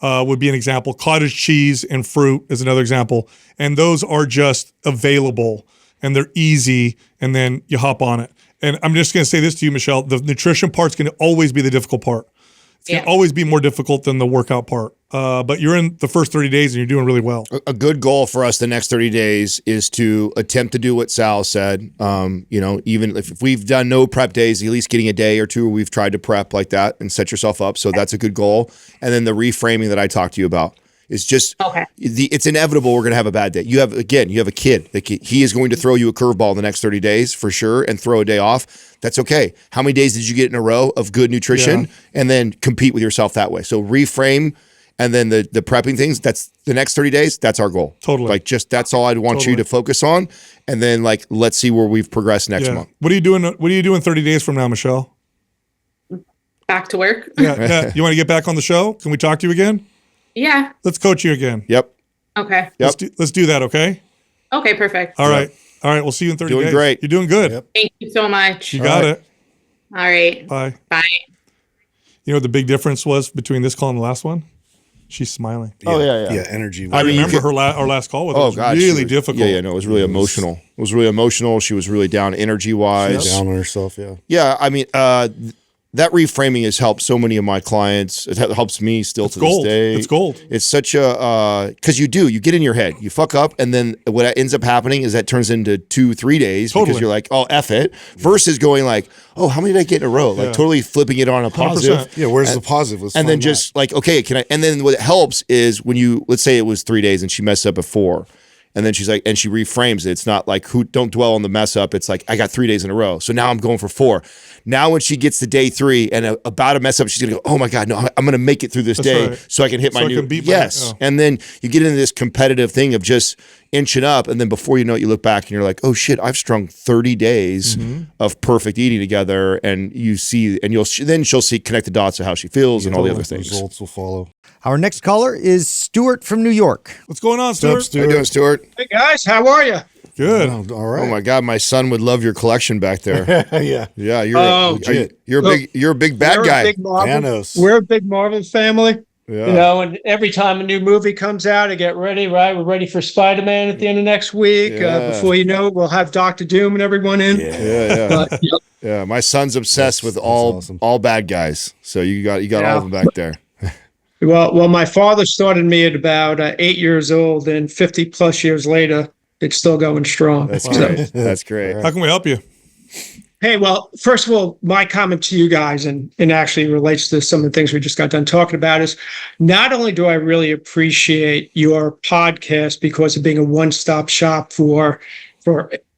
would be an example. Cottage cheese and fruit is another example. And those are just available and they're easy. And then you hop on it. And I'm just going to say this to you, Michelle, the nutrition part's going to always be the difficult part. It's going to always be more difficult than the workout part. But you're in the first 30 days and you're doing really well. A good goal for us the next 30 days is to attempt to do what Sal said. Even if we've done no prep days, at least getting a day or two where we've tried to prep like that and set yourself up. So that's a good goal. And then the reframing that I talked to you about is just, it's inevitable we're going to have a bad day. You have a kid. He is going to throw you a curveball in the next 30 days for sure and throw a day off. That's okay. How many days did you get in a row of good nutrition? Yeah. And then compete with yourself that way. So reframe. And then the prepping things, that's the next 30 days, that's our goal. Totally. Like that's all I'd want you to focus on. And then let's see where we've progressed next month. What are you doing 30 days from now, Michelle? Back to work. Yeah. You want to get back on the show? Can we talk to you again? Yeah. Let's coach you again. Yep. Okay. Yep. Let's do that, okay? Okay, perfect. All right. All right, we'll see you in 30 days. Doing great. You're doing good. Yep. Thank you so much. You got it. All right. Bye. Bye. You know what the big difference was between this call and the last one? She's smiling. Oh, yeah. Yeah, energy. I mean, you remember could- our last call with her. Oh It was God, really difficult. Yeah, no, it was really emotional. It was really emotional. She was really down energy wise. down on herself. Yeah. Yeah, I mean, that reframing has helped so many of my clients. It helps me still It's to gold. this day. It's gold. It's such a because you get in your head, you fuck up, and then what ends up happening is that turns into 2-3 days because Totally. you're like, oh, F it, versus going like, oh, how many did I get in a row? Like Yeah. totally flipping it on a positive. 100%. Yeah. Where's the positive? Let's And then find just like, okay, can I? And then what helps is when you, let's say it was 3 days and she messed up at 4. And then she's like, and she reframes it. It's not like, don't dwell on the mess up. It's like, I got 3 days in a row. So now I'm going for 4. Now, when she gets to day 3 and about to mess up, she's going to go, oh my God, no, I'm going to make it through this That's day right. so I can hit So my I new, can beat my- yes. oh. And then you get into this competitive thing of just inching up. And then before you know it, you look back and you're like, oh shit, I've strung 30 days of perfect eating together. And you see, and then she'll see, connect the dots of how she feels and all the other things. Results will follow. Our next caller is Stuart from New York. What's going on, What's up, Stuart? How you doing, Stuart? Hey guys, how are you? Good. Oh, all right. Oh my God, my son would love your collection back there. Yeah. Yeah, Oh, you're a big bad guy. Thanos. We're a big Marvel family. Yeah. You know, and every time a new movie comes out, I get ready, right? We're ready for Spider-Man at the end of next week. Yeah. Before you know it, we'll have Doctor Doom and everyone in. Yeah. Yep. Yeah, my son's obsessed with all awesome. all bad guys. So you got Yeah. all of them back there. Well, my father started me at about 8 years old, and 50 plus years later, it's still going strong. That's So- great. That's great. How can we help you? Hey, well, first of all, my comment to you guys, and actually relates to some of the things we just got done talking about, is not only do I really appreciate your podcast because of being a one-stop shop for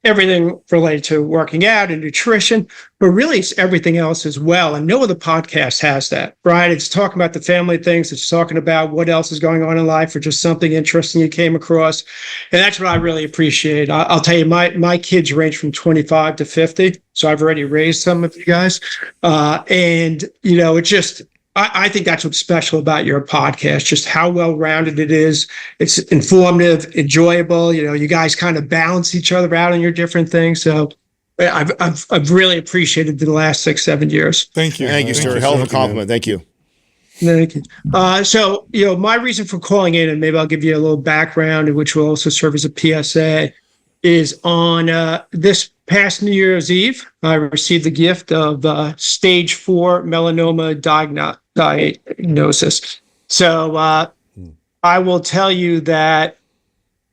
everything related to working out and nutrition, but really it's everything else as well. And no other podcast has that, right? It's talking about the family things. It's talking about what else is going on in life or just something interesting you came across. And that's what I really appreciate. I'll tell you, my kids range from 25 to 50. So I've already raised some of you guys. And, you know, it just, I think that's what's special about your podcast, just how well-rounded it is. It's informative, enjoyable. You know, you guys kind of balance each other out on your different things. So I've really appreciated the last 6-7 years. Thank you. Thank you, Stuart. Hell of a compliment. Thank you. Thank you. So, you know, my reason for calling in, and maybe I'll give you a little background, which will also serve as a PSA, is on this past New Year's Eve, I received the gift of stage 4 melanoma diagnosis. So I will tell you that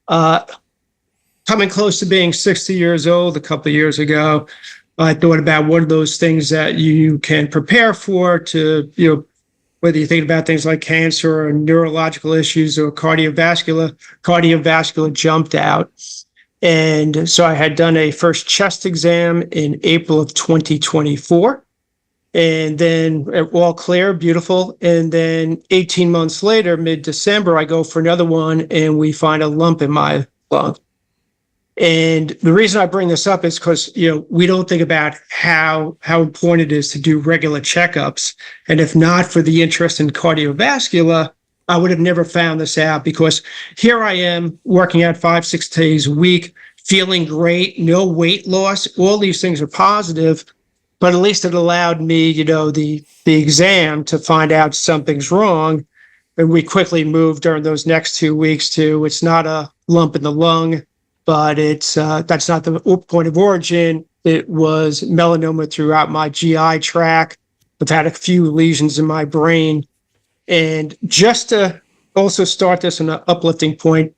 coming close to being 60 years old a couple of years ago, I thought about what are those things that you can prepare for to, you know, whether you're thinking about things like cancer or neurological issues or cardiovascular jumped out. And so I had done a first chest exam in April of 2024. And then all clear, beautiful. And then 18 months later, mid-December, I go for another one and we find a lump in my lung. And the reason I bring this up is because, you know, we don't think about how important it is to do regular checkups. And if not for the interest in cardiovascular, I would have never found this out, because here I am working out 5-6 days a week, feeling great, no weight loss. All these things are positive, but at least it allowed me, you know, the exam to find out something's wrong. And we quickly moved during those next 2 weeks to, it's not a lump in the lung, but it's that's not the point of origin. It was melanoma throughout my GI tract. I've had a few lesions in my brain. And just to also start this on an uplifting point,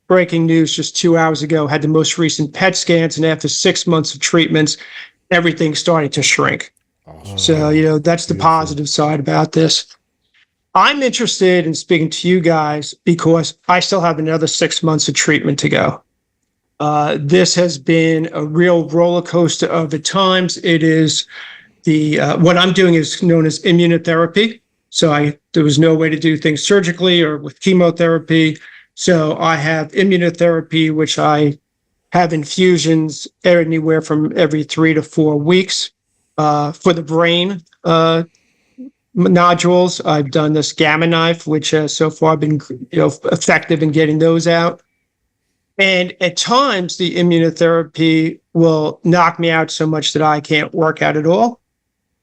breaking news just 2 hours ago, had the most recent PET scans, and after 6 months of treatments, everything's starting to shrink. So, you know, that's the positive side about this. I'm interested in speaking to you guys because I still have another 6 months of treatment to go. This has been a real roller coaster of at times. It is what I'm doing is known as immunotherapy. So there was no way to do things surgically or with chemotherapy. So I have immunotherapy, which I have infusions anywhere from every 3 to 4 weeks for the brain nodules. I've done this gamma knife, which has so far been, you know, effective in getting those out. And at times, the immunotherapy will knock me out so much that I can't work out at all.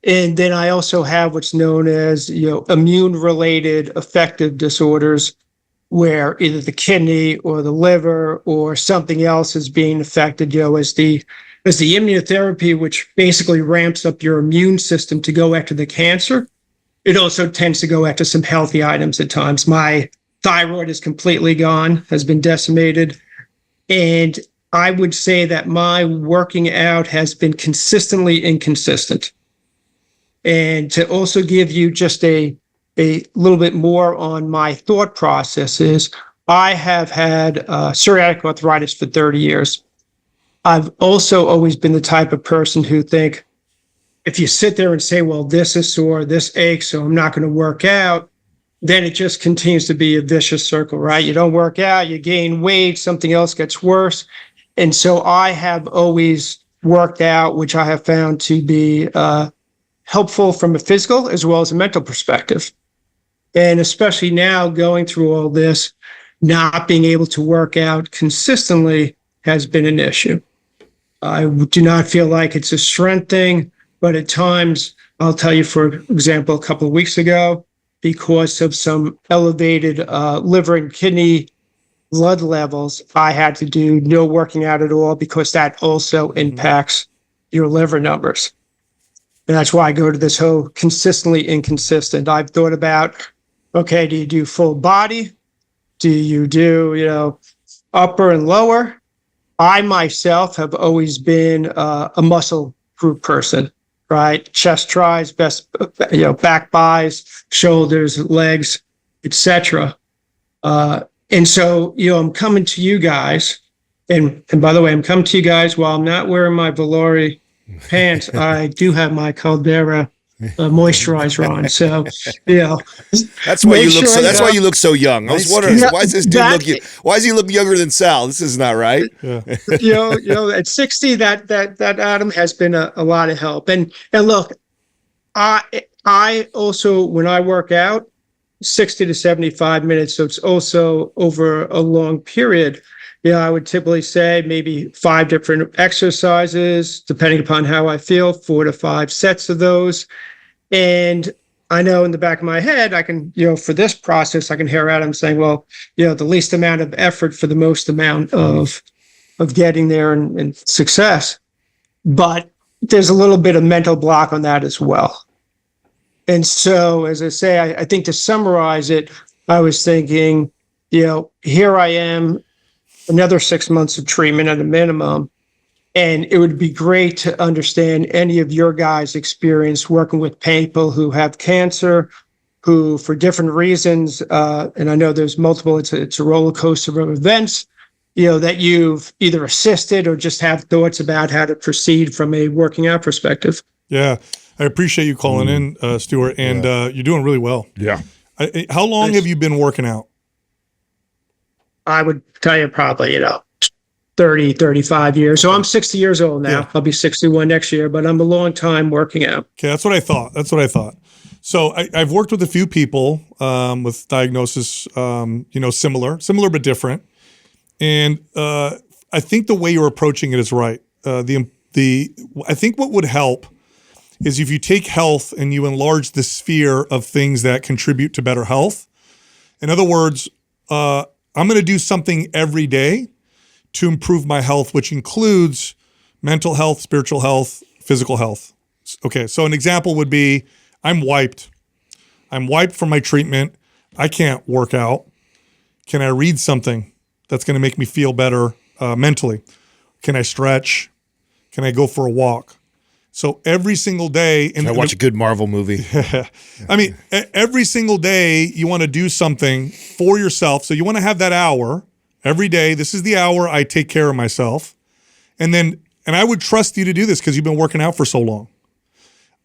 And then I also have what's known as, immune-related affective disorders, where either the kidney or the liver or something else is being affected, as the immunotherapy, which basically ramps up your immune system to go after the cancer. It also tends to go after some healthy items at times. My thyroid is completely gone, has been decimated. And I would say that my working out has been consistently inconsistent. And to also give you just a little bit more on my thought processes, I have had psoriatic arthritis for 30 years. I've also always been the type of person who think, if you sit there and say, well, this is sore, this aches, so I'm not going to work out, then it just continues to be a vicious circle, right? You don't work out, you gain weight, something else gets worse. And so I have always worked out, which I have found to be helpful from a physical as well as a mental perspective. And especially now going through all this, not being able to work out consistently has been an issue. I do not feel like it's a strength thing, but at times, I'll tell you, for example, a couple of weeks ago, because of some elevated liver and kidney blood levels, I had to do no working out at all because that also impacts your liver numbers. And that's why I go to this whole consistently inconsistent. I've thought about, okay, do you do full body? Do you do, upper and lower? I myself have always been a muscle group person, right? Chest tries, back buys, shoulders, legs, etc. And so, I'm coming to you guys, and by the way, I'm coming to you guys while I'm not wearing my Valori pants. I do have my Caldera moisturizer on. So, that's why you look so. That's why you look so young. I was wondering, why does this dude look? Why does he look younger than Sal? This is not right. Yeah. At 60, that Adam has been a lot of help. And look, I also, when I work out, 60 to 75 minutes. So it's also over a long period. I would typically say maybe 5 different exercises, depending upon how I feel, 4 to 5 sets of those. And I know in the back of my head, I can, for this process, I can hear Adam saying, well, the least amount of effort for the most amount of getting there and success. But there's a little bit of mental block on that as well. And so, as I say, I think to summarize it, I was thinking, here I am, another 6 months of treatment at a minimum. And it would be great to understand any of your guys' experience working with people who have cancer, who for different reasons, and I know there's multiple, it's a roller coaster of events, that you've either assisted or just have thoughts about how to proceed from a working out perspective. Yeah. I appreciate you calling in, Stuart, and you're doing really well. Yeah. How long have you been working out? I would tell you probably, 30, 35 years. So I'm 60 years old now. Yeah. I'll be 61 next year, but I'm a long time working out. Okay, that's what I thought. So I've worked with a few people with diagnosis, similar but different. And I think the way you're approaching it is right. I think what would help is if you take health and you enlarge the sphere of things that contribute to better health. In other words, I'm going to do something every day to improve my health, which includes mental health, spiritual health, physical health. Okay, so an example would be I'm wiped. I'm wiped from my treatment. I can't work out. Can I read something that's going to make me feel better mentally? Can I stretch? Can I go for a walk? So every single day, I watch a good Marvel movie. I mean, every single day you want to do something for yourself. So you want to have that hour every day. This is the hour I take care of myself. And I would trust you to do this because you've been working out for so long.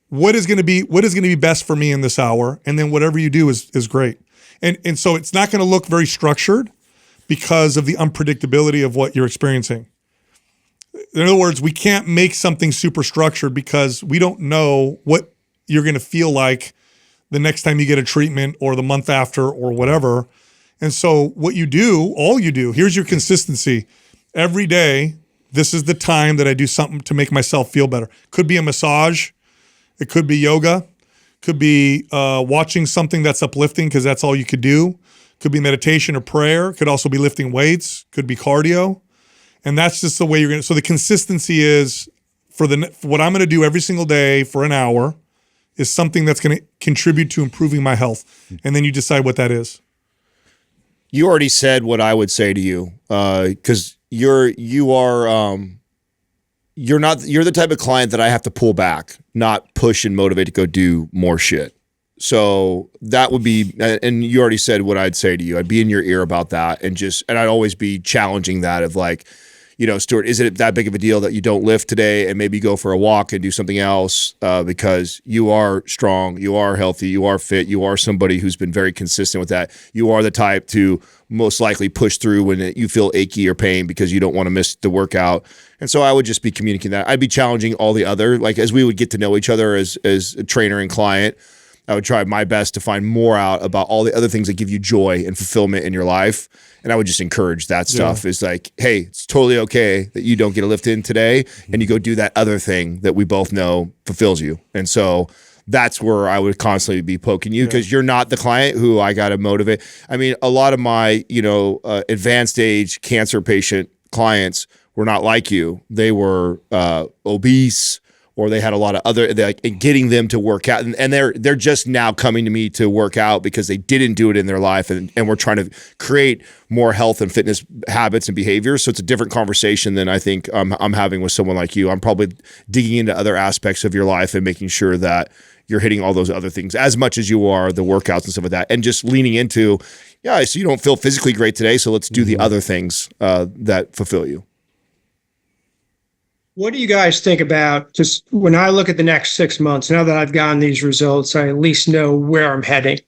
What is going to be best for me in this hour? And then whatever you do is great. And so it's not going to look very structured because of the unpredictability of what you're experiencing. In other words, we can't make something super structured because we don't know what you're going to feel like the next time you get a treatment or the month after or whatever. And so what you do, all you do, here's your consistency. Every day, this is the time that I do something to make myself feel better. Could be a massage. It could be yoga, could be watching something that's uplifting because that's all you could do. Could be meditation or prayer. Could also be lifting weights. Could be cardio. And that's just the way you're going to. So the consistency is for what I'm going to do every single day for an hour is something that's going to contribute to improving my health. And then you decide what that is. You already said what I would say to you, because you're the type of client that I have to pull back, not push and motivate to go do more shit. So that would be, and you already said what I'd say to you. I'd be in your ear about that, and I'd always be challenging that of like, Stuart, is it that big of a deal that you don't lift today and maybe go for a walk and do something else because you are strong, you are healthy, you are fit, you are somebody who's been very consistent with that. You are the type to most likely push through when you feel achy or pain because you don't want to miss the workout. And so I would just be communicating that. I'd be challenging all the other, like as we would get to know each other as a trainer and client, I would try my best to find more out about all the other things that give you joy and fulfillment in your life. And I would just encourage that stuff. Is like, hey, it's totally okay that you don't get a lift in today and you go do that other thing that we both know fulfills you. And so that's where I would constantly be poking you because you're not the client who I got to motivate. I mean, a lot of my, advanced age cancer patient clients were not like you. They were obese, or they had a lot of other, like getting them to work out, and they're just now coming to me to work out because they didn't do it in their life, and we're trying to create more health and fitness habits and behaviors. So it's a different conversation than I think I'm having with someone like you. I'm probably digging into other aspects of your life and making sure that you're hitting all those other things as much as you are the workouts and stuff like that, and just leaning into, so you don't feel physically great today, so let's do the other things that fulfill you. What do you guys think about, just when I look at the next 6 months, now that I've gotten these results, I at least know where I'm heading,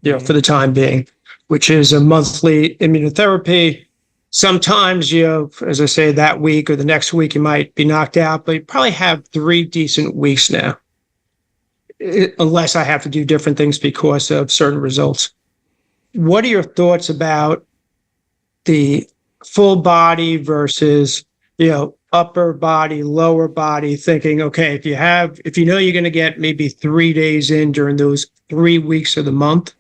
for the time being, which is a monthly immunotherapy. Sometimes, as I say, that week or the next week, you might be knocked out, but you probably have 3 decent weeks now, unless I have to do different things because of certain results. What are your thoughts about the full body versus, upper body, lower body, thinking, okay, if you know you're going to get maybe 3 days in during those 3 weeks of the month,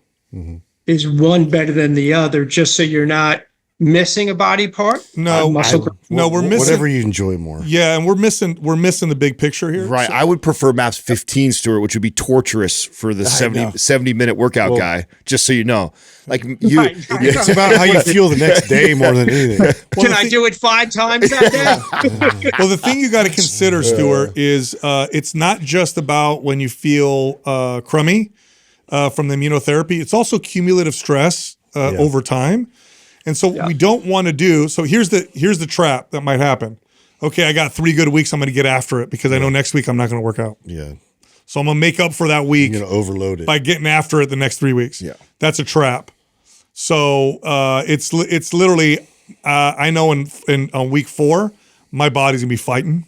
is one better than the other, just so you're not missing a body part? No, we're missing whatever you enjoy more. Yeah, and we're missing the big picture here. Right. So, I would prefer maps 15, Stuart, which would be torturous for the 70-minute workout guy, just so you know. Like it's about how you feel the next day more than anything. Can I do it 5 times that day? Well, the thing you got to consider, Stuart, is it's not just about when you feel crummy from the immunotherapy. It's also cumulative stress over time. And so what we don't want to do, so here's the trap that might happen. Okay, I got 3 good weeks, I'm going to get after it because I know next week I'm not going to work out. Yeah. So I'm going to make up for that week. You're going to overload it by getting after it the next 3 weeks. Yeah. That's a trap. So it's literally, I know on week 4, my body's going to be fighting.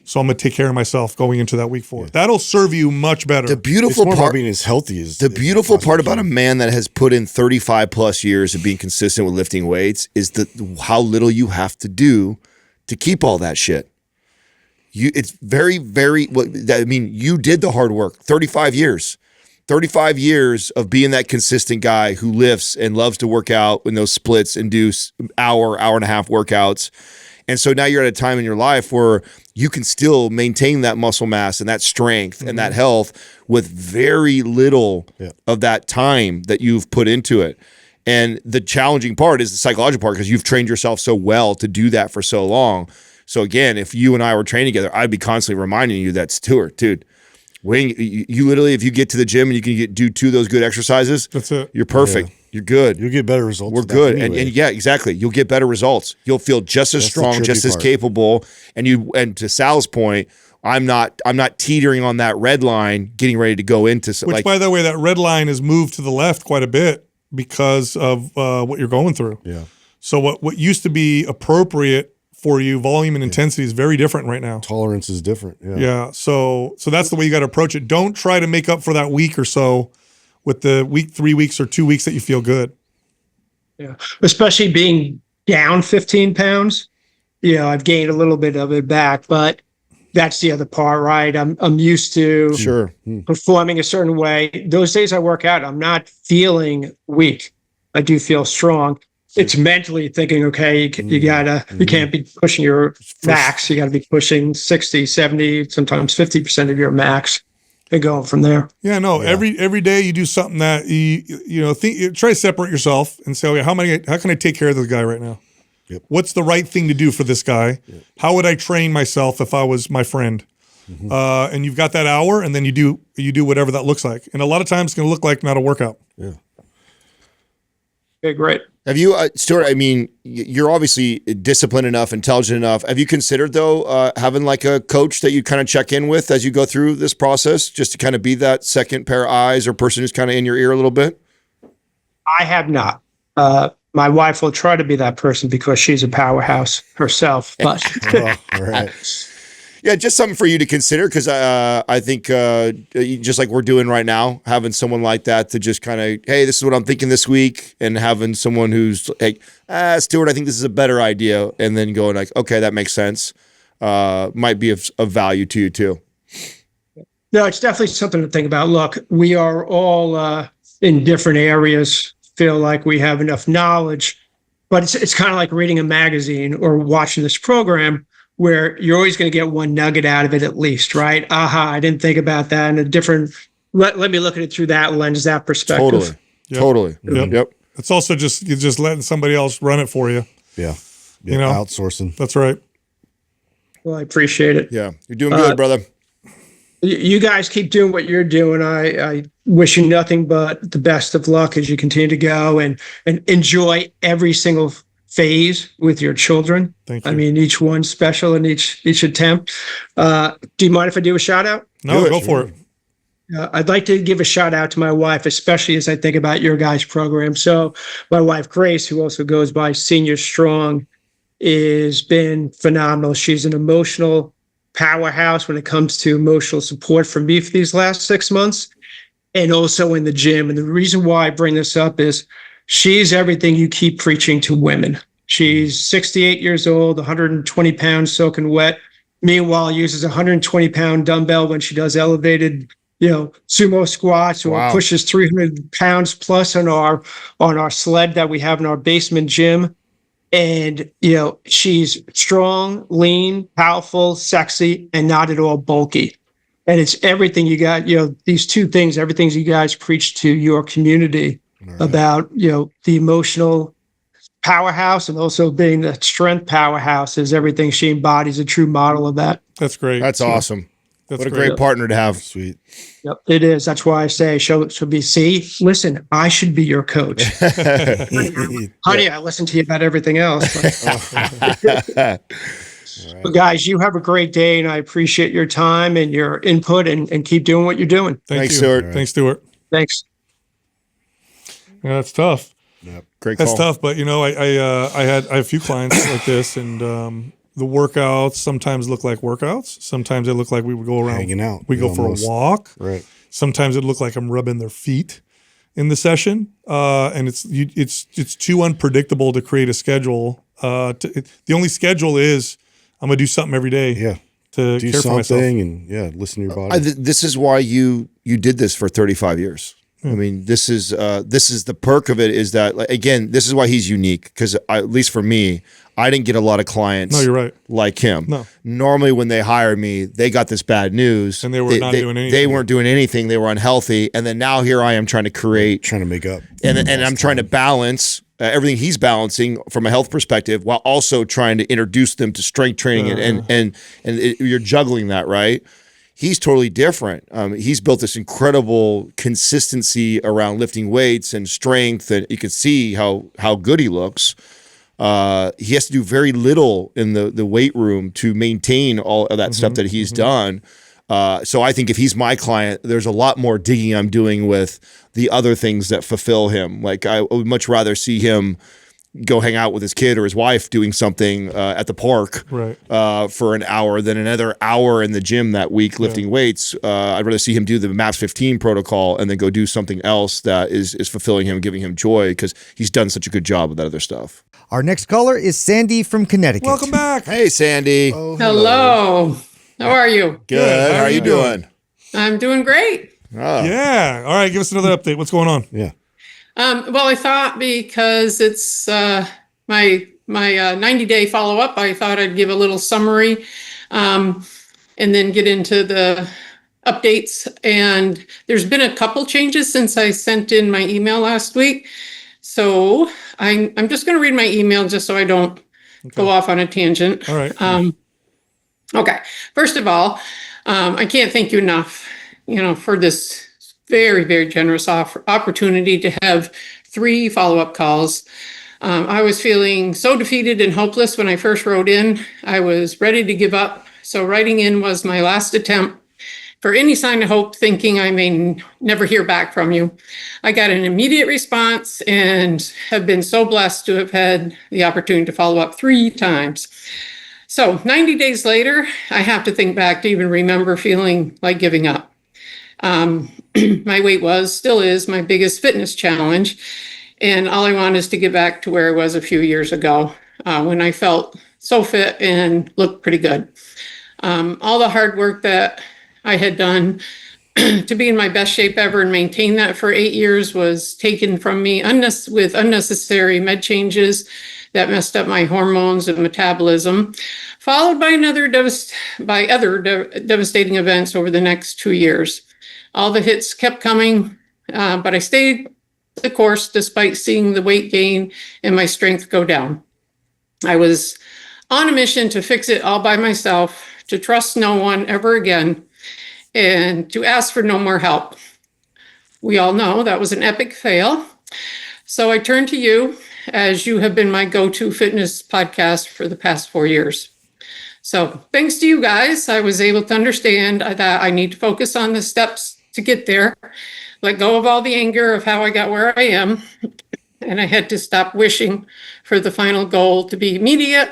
So I'm going to take care of myself going into that week 4. Yeah. That'll serve you much better. The beautiful part about being as healthy as the beautiful part about a man that has put in 35 plus years of being consistent with lifting weights is how little you have to do to keep all that shit. It's very, very. You did the hard work. 35 years. 35 years of being that consistent guy who lifts and loves to work out in those splits and do hour and a half workouts. And so now you're at a time in your life where you can still maintain that muscle mass and that strength and that health with very little of that time that you've put into it. And the challenging part is the psychological part, because you've trained yourself so well to do that for so long. So again, if you and I were training together, I'd be constantly reminding you that, Stuart, dude, when you literally, if you get to the gym and you can do 2 of those good exercises, that's it. You're perfect. Yeah. You're good. You'll get better results. We're good. Anyway. And yeah, exactly. You'll get better results. You'll feel just as strong, just as capable. And to Sal's point, I'm not teetering on that red line, getting ready to go into. Which, by the way, that red line is moved to the left quite a bit because of what you're going through. Yeah. So what used to be appropriate for you, volume and intensity, is very different right now. Tolerance is different. Yeah. Yeah. So that's the way you got to approach it. Don't try to make up for that week or so with the week, 3 weeks or 2 weeks that you feel good. Yeah. Especially being down 15 pounds. I've gained a little bit of it back, but that's the other part, right? I'm used to Sure. performing a certain way. Those days I work out, I'm not feeling weak. I do feel strong. It's mentally thinking, okay, you can't be pushing your max. You got to be pushing 60, 70, sometimes 50% of your max and going from there. Yeah, no, every day you do something that try to separate yourself and say, okay, how can I take care of this guy right now? Yep. What's the right thing to do for this guy? Yep. How would I train myself if I was my friend? And you've got that hour, and then you do whatever that looks like. And a lot of times it's going to look like not a workout. Yeah. Okay, great. Have you, Stuart, I mean, you're obviously disciplined enough, intelligent enough. Have you considered, though, having like a coach that you kind of check in with as you go through this process, just to kind of be that second pair of eyes or person who's kind of in your ear a little bit? I have not. My wife will try to be that person because she's a powerhouse herself. But All right. Yeah, just something for you to consider, because I think just like we're doing right now, having someone like that to just kind of, hey, this is what I'm thinking this week, and having someone who's like, Stuart, I think this is a better idea, and then going like, okay, that makes sense, might be of value to you too. no, it's definitely something to think about. Look, we are all in different areas, feel like we have enough knowledge, but it's kind of like reading a magazine or watching this program, where you're always going to get one nugget out of it at least, right? Aha, I didn't think about that in a different, let me look at it through that lens, that perspective. Totally. Yep. It's also you're just letting somebody else run it for you. Yeah. You know? Outsourcing. That's right. Well, I appreciate it. Yeah, you're doing good, brother. You guys keep doing what you're doing. I wish you nothing but the best of luck as you continue to go and enjoy every single phase with your children. Thank you. I mean, each one's special in each attempt. Do you mind if I do a shout out? No, go for it. I'd like to give a shout out to my wife, especially as I think about your guys' program. So my wife, Grace, who also goes by Senior Strong, has been phenomenal. She's an emotional powerhouse when it comes to emotional support for me for these last 6 months, and also in the gym. And the reason why I bring this up is she's everything you keep preaching to women. She's 68 years old, 120 pounds soaking wet. Meanwhile, uses a 120-pound dumbbell when she does elevated, sumo squats, or pushes 300 pounds plus on our sled that we have in our basement gym. And, she's strong, lean, powerful, sexy, and not at all bulky. And it's everything you got, these two things, everything you guys preach to your community about, the emotional powerhouse and also being the strength powerhouse is everything. She embodies a true model of that. That's great. That's awesome. That's what a great partner to have. Sweet. Yep, it is. That's why I say listen, I should be your coach. Honey, I listen to you about everything else. But guys, you have a great day, and I appreciate your time and your input, and keep doing what you're doing. Thanks, Stuart. Right. Thanks, Stuart. Thanks. Yeah, that's tough. Yep. Great call. That's tough, but I have a few clients like this, and the workouts sometimes look like workouts. Sometimes they look like we would go around hanging out. We go for a walk. Right. Sometimes it look like I'm rubbing their feet in the session, and it's too unpredictable to create a schedule. The only schedule is I'm gonna do something every day. Yeah. To do care for myself. something and listen to your body. This is why you did this for 35 years. I mean, this is the perk of it, is that, again, this is why he's unique, because at least for me, I didn't get a lot of clients. No, you're right. Like him. No. Normally, when they hired me, they got this bad news, and they were not doing anything. They weren't doing anything. They were unhealthy, and then now here I am trying to make up, and I'm trying to balance everything he's balancing from a health perspective, while also trying to introduce them to strength training, and you're juggling that, right? He's totally different. He's built this incredible consistency around lifting weights and strength, and you can see how good he looks. He has to do very little in the weight room to maintain all of that stuff that he's done. So I think if he's my client, there's a lot more digging I'm doing with the other things that fulfill him. Like, I would much rather see him go hang out with his kid or his wife doing something at the park for an hour than another hour in the gym that week lifting weights. I'd rather see him do the MAPS 15 protocol and then go do something else that is fulfilling him, giving him joy, because he's done such a good job with that other stuff. Our next caller is Sandy from Connecticut. Welcome back. Hey, Sandy. Hello. How are you? Good. How are you doing? I'm doing great. Oh. Yeah. All right. Give us another update. What's going on? Yeah. Well, I thought because it's my 90-day follow-up, I thought I'd give a little summary and then get into the updates. And there's been a couple changes since I sent in my email last week. So I'm just going to read my email just so I don't go off on a tangent. All right. Okay. First of all, I can't thank you enough, for this very, very generous opportunity to have 3 follow-up calls. I was feeling so defeated and hopeless when I first wrote in. I was ready to give up. So writing in was my last attempt for any sign of hope, thinking I may never hear back from you. I got an immediate response and have been so blessed to have had the opportunity to follow up 3 times. So 90 days later, I have to think back to even remember feeling like giving up. My weight still is my biggest fitness challenge. And all I want is to get back to where I was a few years ago when I felt so fit and looked pretty good. All the hard work that I had done to be in my best shape ever and maintain that for 8 years was taken from me with unnecessary med changes that messed up my hormones and metabolism, followed by other devastating events over the next 2 years. All the hits kept coming, but I stayed the course despite seeing the weight gain and my strength go down. I was on a mission to fix it all by myself, to trust no one ever again, and to ask for no more help. We all know that was an epic fail. So I turned to you, as you have been my go-to fitness podcast for the past 4 years. So thanks to you guys, I was able to understand that I need to focus on the steps to get there, let go of all the anger of how I got where I am, and I had to stop wishing for the final goal to be immediate,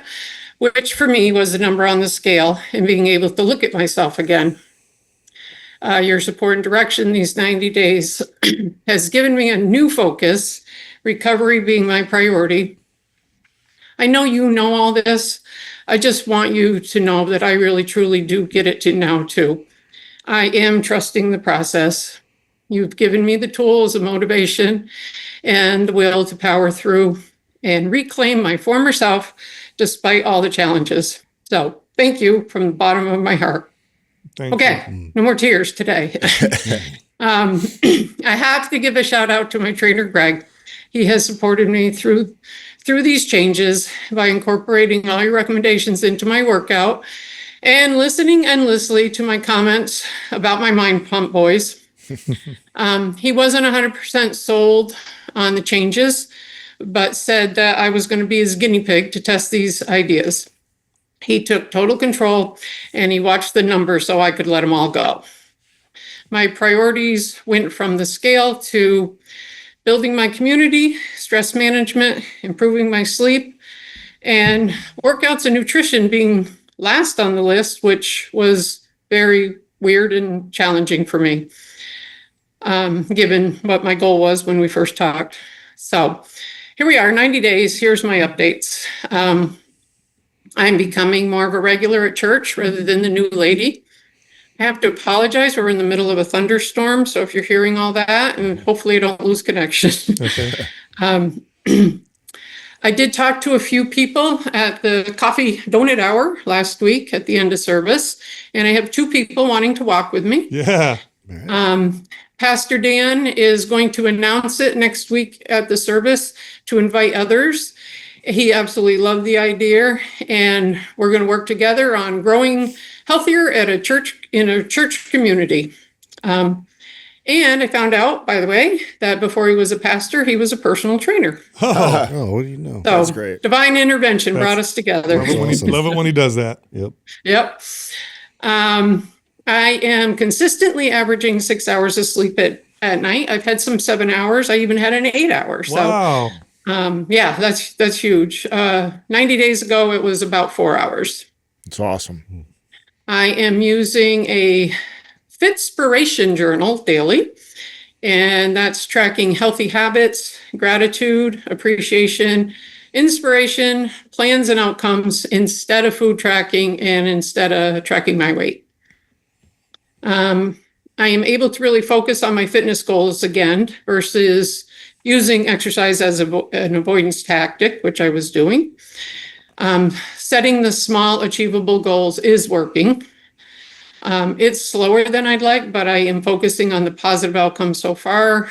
which for me was the number on the scale and being able to look at myself again. Your support and direction these 90 days has given me a new focus, recovery being my priority. I know you know all this. I just want you to know that I really, truly do get it to now too. I am trusting the process. You've given me the tools, the motivation, and the will to power through and reclaim my former self despite all the challenges. So thank you from the bottom of my heart. Thank you. No more tears today. I have to give a shout out to my trainer, Greg. He has supported me through these changes by incorporating all your recommendations into my workout and listening endlessly to my comments about my mind pump boys. He wasn't 100% sold on the changes, but said that I was going to be his guinea pig to test these ideas. He took total control and he watched the numbers so I could let them all go. My priorities went from the scale to building my community, stress management, improving my sleep, and workouts and nutrition being last on the list, which was very weird and challenging for me, given what my goal was when we first talked. So here we are, 90 days. Here's my updates. I'm becoming more of a regular at church rather than the new lady. I have to apologize. We're in the middle of a thunderstorm. So if you're hearing all that, and hopefully I don't lose connection. Okay. I did talk to a few people at the coffee donut hour last week at the end of service, and I have 2 people wanting to walk with me. Yeah. Pastor Dan is going to announce it next week at the service to invite others. He absolutely loved the idea, and we're going to work together on growing healthier in a church community. And I found out, by the way, that before he was a pastor, he was a personal trainer. Oh, what do you know? So That's great. Divine intervention brought us together. Love it when he does that. Yep. I am consistently averaging 6 hours of sleep at night. I've had some 7 hours. I even had an 8 hours. Wow. So, yeah, that's huge. 90 days ago, it was about 4 hours. It's awesome. I am using a Fitspiration journal daily, and that's tracking healthy habits, gratitude, appreciation, inspiration, plans and outcomes instead of food tracking and instead of tracking my weight. I am able to really focus on my fitness goals again versus using exercise as an avoidance tactic, which I was doing. Setting the small achievable goals is working. It's slower than I'd like, but I am focusing on the positive outcomes so far.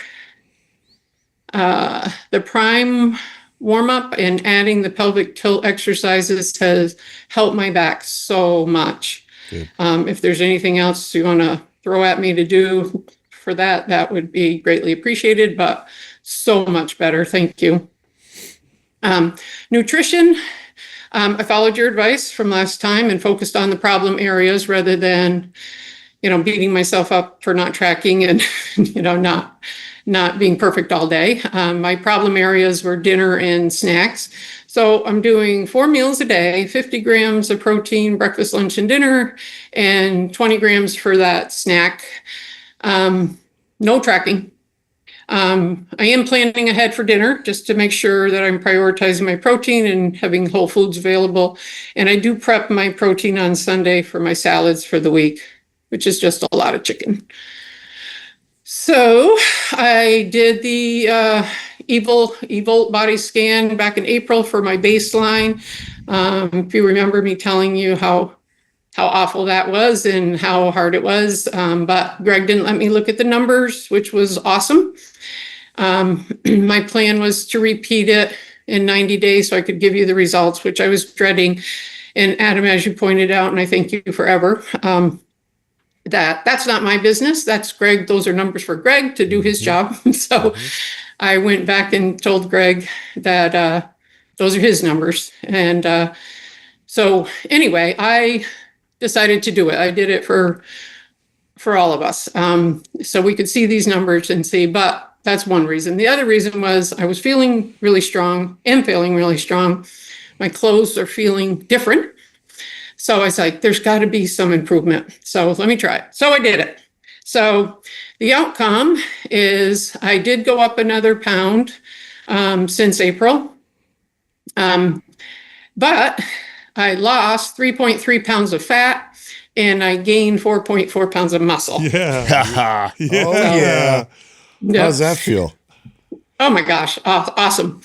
The prime warm-up and adding the pelvic tilt exercises has helped my back so much. If there's anything else you want to throw at me to do for that, that would be greatly appreciated, but so much better. Thank you. Nutrition. I followed your advice from last time and focused on the problem areas rather than, beating myself up for not tracking and, not being perfect all day. My problem areas were dinner and snacks. So I'm doing 4 meals a day, 50 grams of protein, breakfast, lunch, and dinner, and 20 grams for that snack. No tracking. I am planning ahead for dinner just to make sure that I'm prioritizing my protein and having whole foods available. And I do prep my protein on Sunday for my salads for the week, which is just a lot of chicken. So I did the Evil body scan back in April for my baseline. If you remember me telling you how awful that was and how hard it was. But Greg didn't let me look at the numbers, which was awesome. My plan was to repeat it in 90 days so I could give you the results, which I was dreading. And Adam, as you pointed out, and I thank you forever, that's not my business. That's Greg. Those are numbers for Greg to do his job. So I went back and told Greg that those are his numbers. And so anyway, I decided to do it. I did it for all of us. So we could see these numbers and see, but that's one reason. The other reason was I was feeling really strong and feeling really strong. My clothes are feeling different. So I was like, there's got to be some improvement. So let me try it. So I did it. So the outcome is I did go up another pound since April. But I lost 3.3 pounds of fat and I gained 4.4 pounds of muscle. Yeah. Oh, yeah. How does that feel? Oh my gosh. Awesome.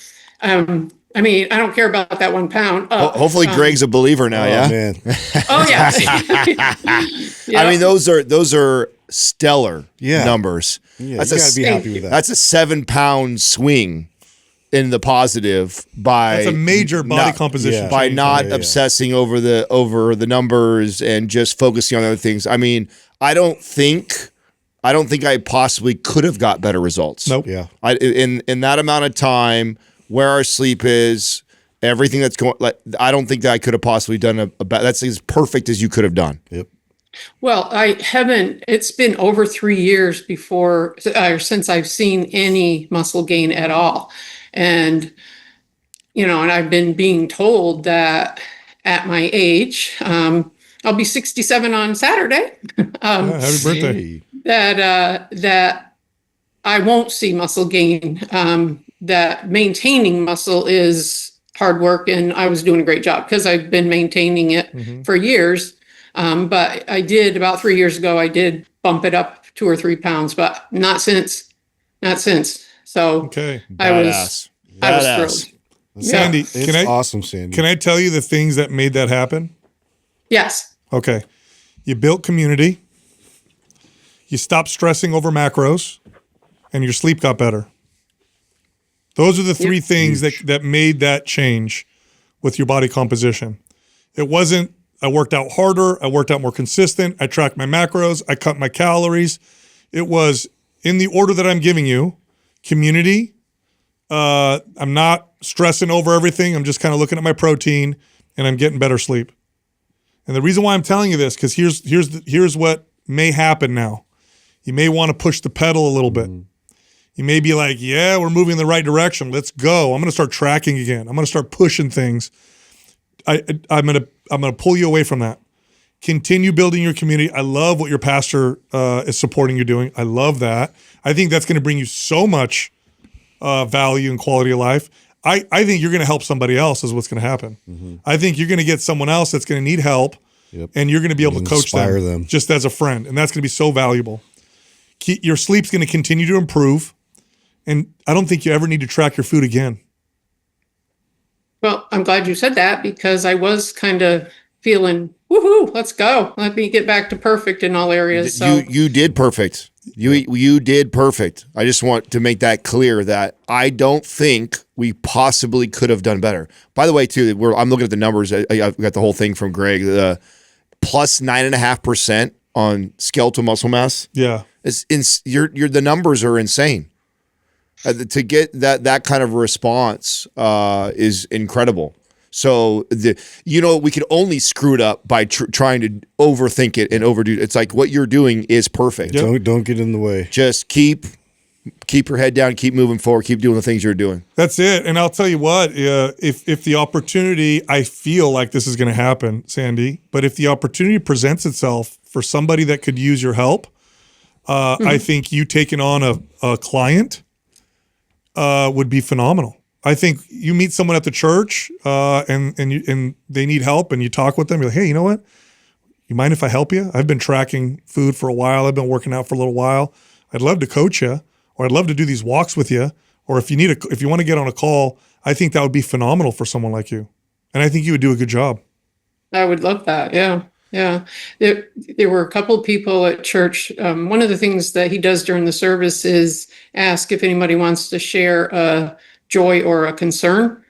I mean, I don't care about that 1 pound. Hopefully Greg's a believer now. Oh, Yeah. man. Oh yeah. Yeah. I mean, those are stellar numbers. Yeah, That's you got to be happy with that. That's a 7-pound swing in the positive by That's a major body composition by change. not obsessing over the numbers and just focusing on other things. I mean, I don't think I possibly could have got better results. Nope. Yeah. In that amount of time, where our sleep is, everything that's going, I don't think that I could have possibly done that's as perfect as you could have done. Yep. Well, it's been over 3 years since I've seen any muscle gain at all. And, and I've been being told that at my age, I'll be 67 on Saturday. Happy birthday. That I won't see muscle gain. That maintaining muscle is hard work, and I was doing a great job because I've been maintaining it for years. But I did about 3 years ago, I did bump it up 2 or 3 pounds, but not since. So Okay. I was thrilled. Sandy, It's awesome, Sandy. Can I tell you the things that made that happen? Yes. Okay. You built community. You stopped stressing over macros, and your sleep got better. Those are the 3 things that made that change with your body composition. It wasn't, I worked out harder, I worked out more consistent, I tracked my macros, I cut my calories. It was in the order that I'm giving you: community. I'm not stressing over everything. I'm just kind of looking at my protein, and I'm getting better sleep. And the reason why I'm telling you this, because here's what may happen now. You may want to push the pedal a little bit. You may be like, yeah, we're moving in the right direction. Let's go. I'm going to start tracking again. I'm going to start pushing things. I'm going to pull you away from that. Continue building your community. I love what your pastor is supporting you doing. I love that. I think that's going to bring you so much value and quality of life. I think you're going to help somebody else is what's going to happen. I think you're going to get someone else that's going to need help, and you're going to be able to coach them just as a friend, and that's going to be so valuable. Your sleep's going to continue to improve, and I don't think you ever need to track your food again. Well, I'm glad you said that, because I was kind of feeling, woohoo, let's go. Let me get back to perfect in all areas. So you did perfect. You did perfect. I just want to make that clear that I don't think we possibly could have done better. By the way, too, I'm looking at the numbers. I've got the whole thing from Greg. Plus 9.5% on skeletal muscle mass. Yeah, the numbers are insane. To get that kind of response is incredible. So we could only screw it up by trying to overthink it and overdo it. It's like what you're doing is perfect. Don't get in the way. Just keep your head down, keep moving forward, keep doing the things you're doing. That's it. And I'll tell you what, if the opportunity, I feel like this is going to happen, Sandy, but if the opportunity presents itself for somebody that could use your help, I think you taking on a client would be phenomenal. I think you meet someone at the church and they need help, and you talk with them. You're like, hey, you know what? You mind if I help you? I've been tracking food for a while. I've been working out for a little while. I'd love to coach you, or I'd love to do these walks with you. Or if you want to get on a call, I think that would be phenomenal for someone like you. And I think you would do a good job. I would love that. Yeah. Yeah. There were a couple of people at church. One of the things that he does during the service is ask if anybody wants to share a joy or a concern.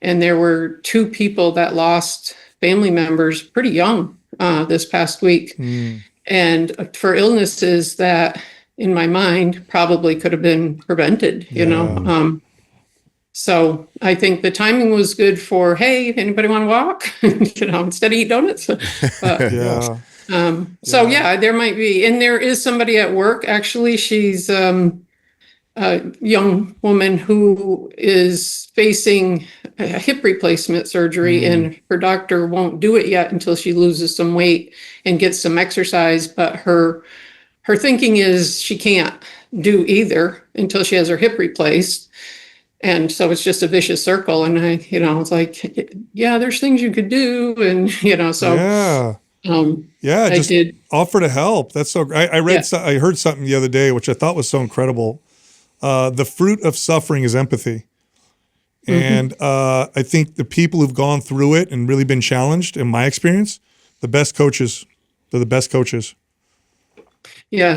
And there were 2 people that lost family members pretty young this past week. And for illnesses that, in my mind, probably could have been prevented, you know. So I think the timing was good for, hey, anybody want to walk? Instead of eat donuts. But, there might be. And there is somebody at work, actually. She's a young woman who is facing a hip replacement surgery, and her doctor won't do it yet until she loses some weight and gets some exercise. But her thinking is she can't do either until she has her hip replaced. And so it's just a vicious circle. And it's like, yeah, there's things you could do. And, so. Just offer to help. That's so great. I heard something the other day, which I thought was so incredible. The fruit of suffering is empathy. And I think the people who've gone through it and really been challenged, in my experience, they're the best coaches. Yeah,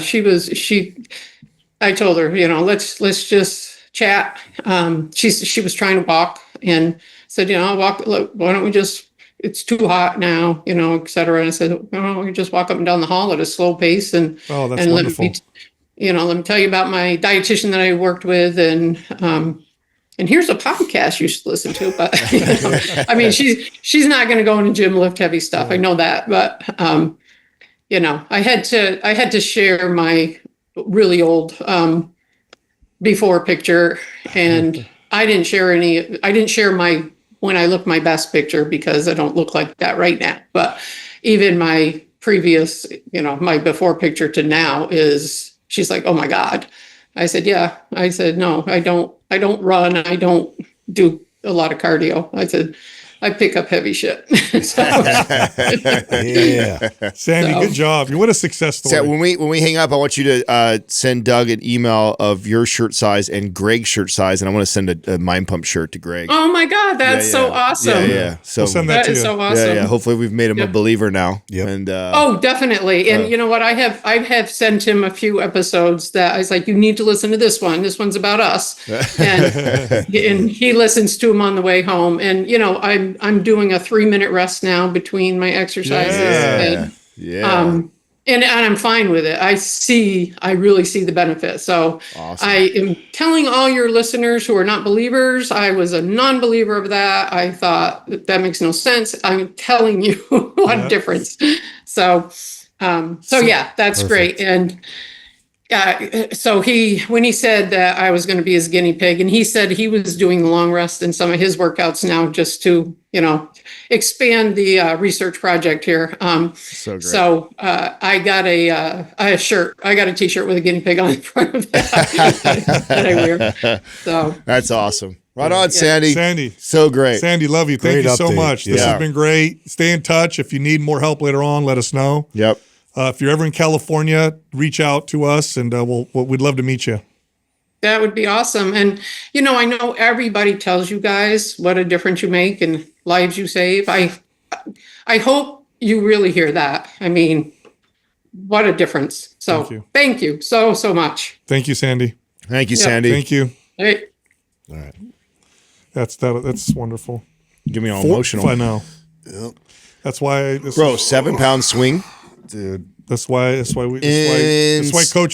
I told her, let's just chat. She was trying to walk and said, I'll walk. Look, why don't we it's too hot now, et cetera. And I said, we just walk up and down the hall at a slow pace and wonderful. Let me tell you about my dietitian that I worked with, and here's a podcast you should listen to. But she's not going to go in the gym, lift heavy stuff. I know that, but I had to share my really old before picture, and I didn't share my when I look my best picture because I don't look like that right now. But even my previous, my before picture to now she's like, oh my God. I said, yeah. I said, no, I don't run. I don't do a lot of cardio. I said, I pick up heavy shit. Sandy, good job. What a success story. So when we hang up, I want you to send Doug an email of your shirt size and Greg's shirt size, and I want to send a Mind Pump shirt to Greg. Oh my God, that's so awesome. Yeah. So we'll send that to you. So awesome. Yeah. Hopefully we've made him a believer now. Yep. And definitely. And you know what? I have sent him a few episodes that I was like, you need to listen to this one. This one's about us. And he listens to them on the way home. And I'm doing a 3-minute rest now between my exercises. And I'm fine with it. I really see the benefit. So awesome. I am telling all your listeners who are not believers, I was a non-believer of that. I thought that makes no sense. I'm telling you what a difference. So yeah, that's perfect. Great. And so when he said that I was going to be his guinea pig, and he said he was doing the long rest in some of his workouts now just to, expand the research project here. So great. So I got a shirt. I got a T-shirt with a guinea pig on the front of it that I wear. So that's awesome. Right on, Sandy. Sandy. So great. Sandy, love you. Thank Great you so update. much. This Yeah. has been great. Stay in touch. If you need more help later on, let us know. Yep. If you're ever in California, reach out to us, and we'd love to meet you. That would be awesome. And, you know, I know everybody tells you guys what a difference you make and lives you save. I hope you really hear that. I mean, what a difference. So thank you so much. Thank you, Sandy. Thank you, Yep. Sandy. Thank you. Hey. All right. That's wonderful. Get me all emotional. I know. Yep. That's why, Bro, 7-pound swing. Dude, That's why coaches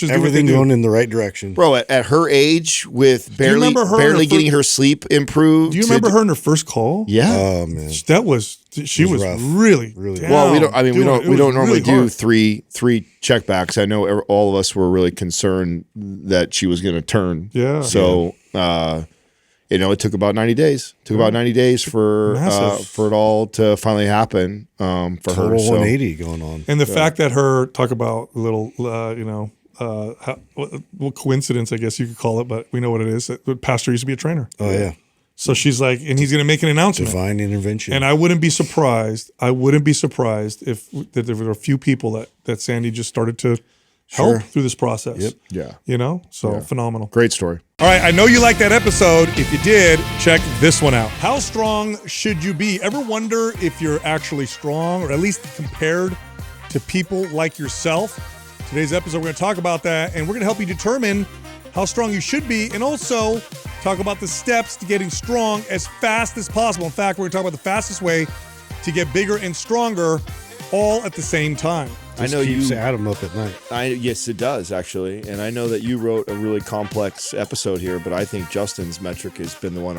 do everything what they going do. in the right direction. Bro, at her age, with barely remember her in her getting her sleep improved. Do you remember her in her first call? Yeah. Oh man, That was she was rough. really Really down. Well, we don't. I mean, we Doing it. don't. We It don't was normally really do hard. three checkbacks. I know all of us were really concerned that she was going to turn. Yeah. So, you know, it took about 90 days. It took about 90 days for it all to finally happen for her. total So 180 going on. And the fact that talk about a little, what coincidence, I guess you could call it, but we know what it is. That Pastor used to be a trainer. Oh yeah, So she's like, and he's going to make an announcement. divine intervention. And I wouldn't be surprised. if that there were a few people that Sandy just started to help through this process. Yep. yeah, You know, so phenomenal. great story. All right, I know you liked that episode. If you did, check this one out. How strong should you be? Ever wonder if you're actually strong, or at least compared to people like yourself? Today's episode, we're going to talk about that, and we're going to help you determine how strong you should be, and also talk about the steps to getting strong as fast as possible. In fact, we're going to talk about the fastest way to get bigger and stronger all at the same time. Just I know keeps you. Adam up at night. Yes, it does actually, and I know that you wrote a really complex episode here, but I think Justin's metric has been the one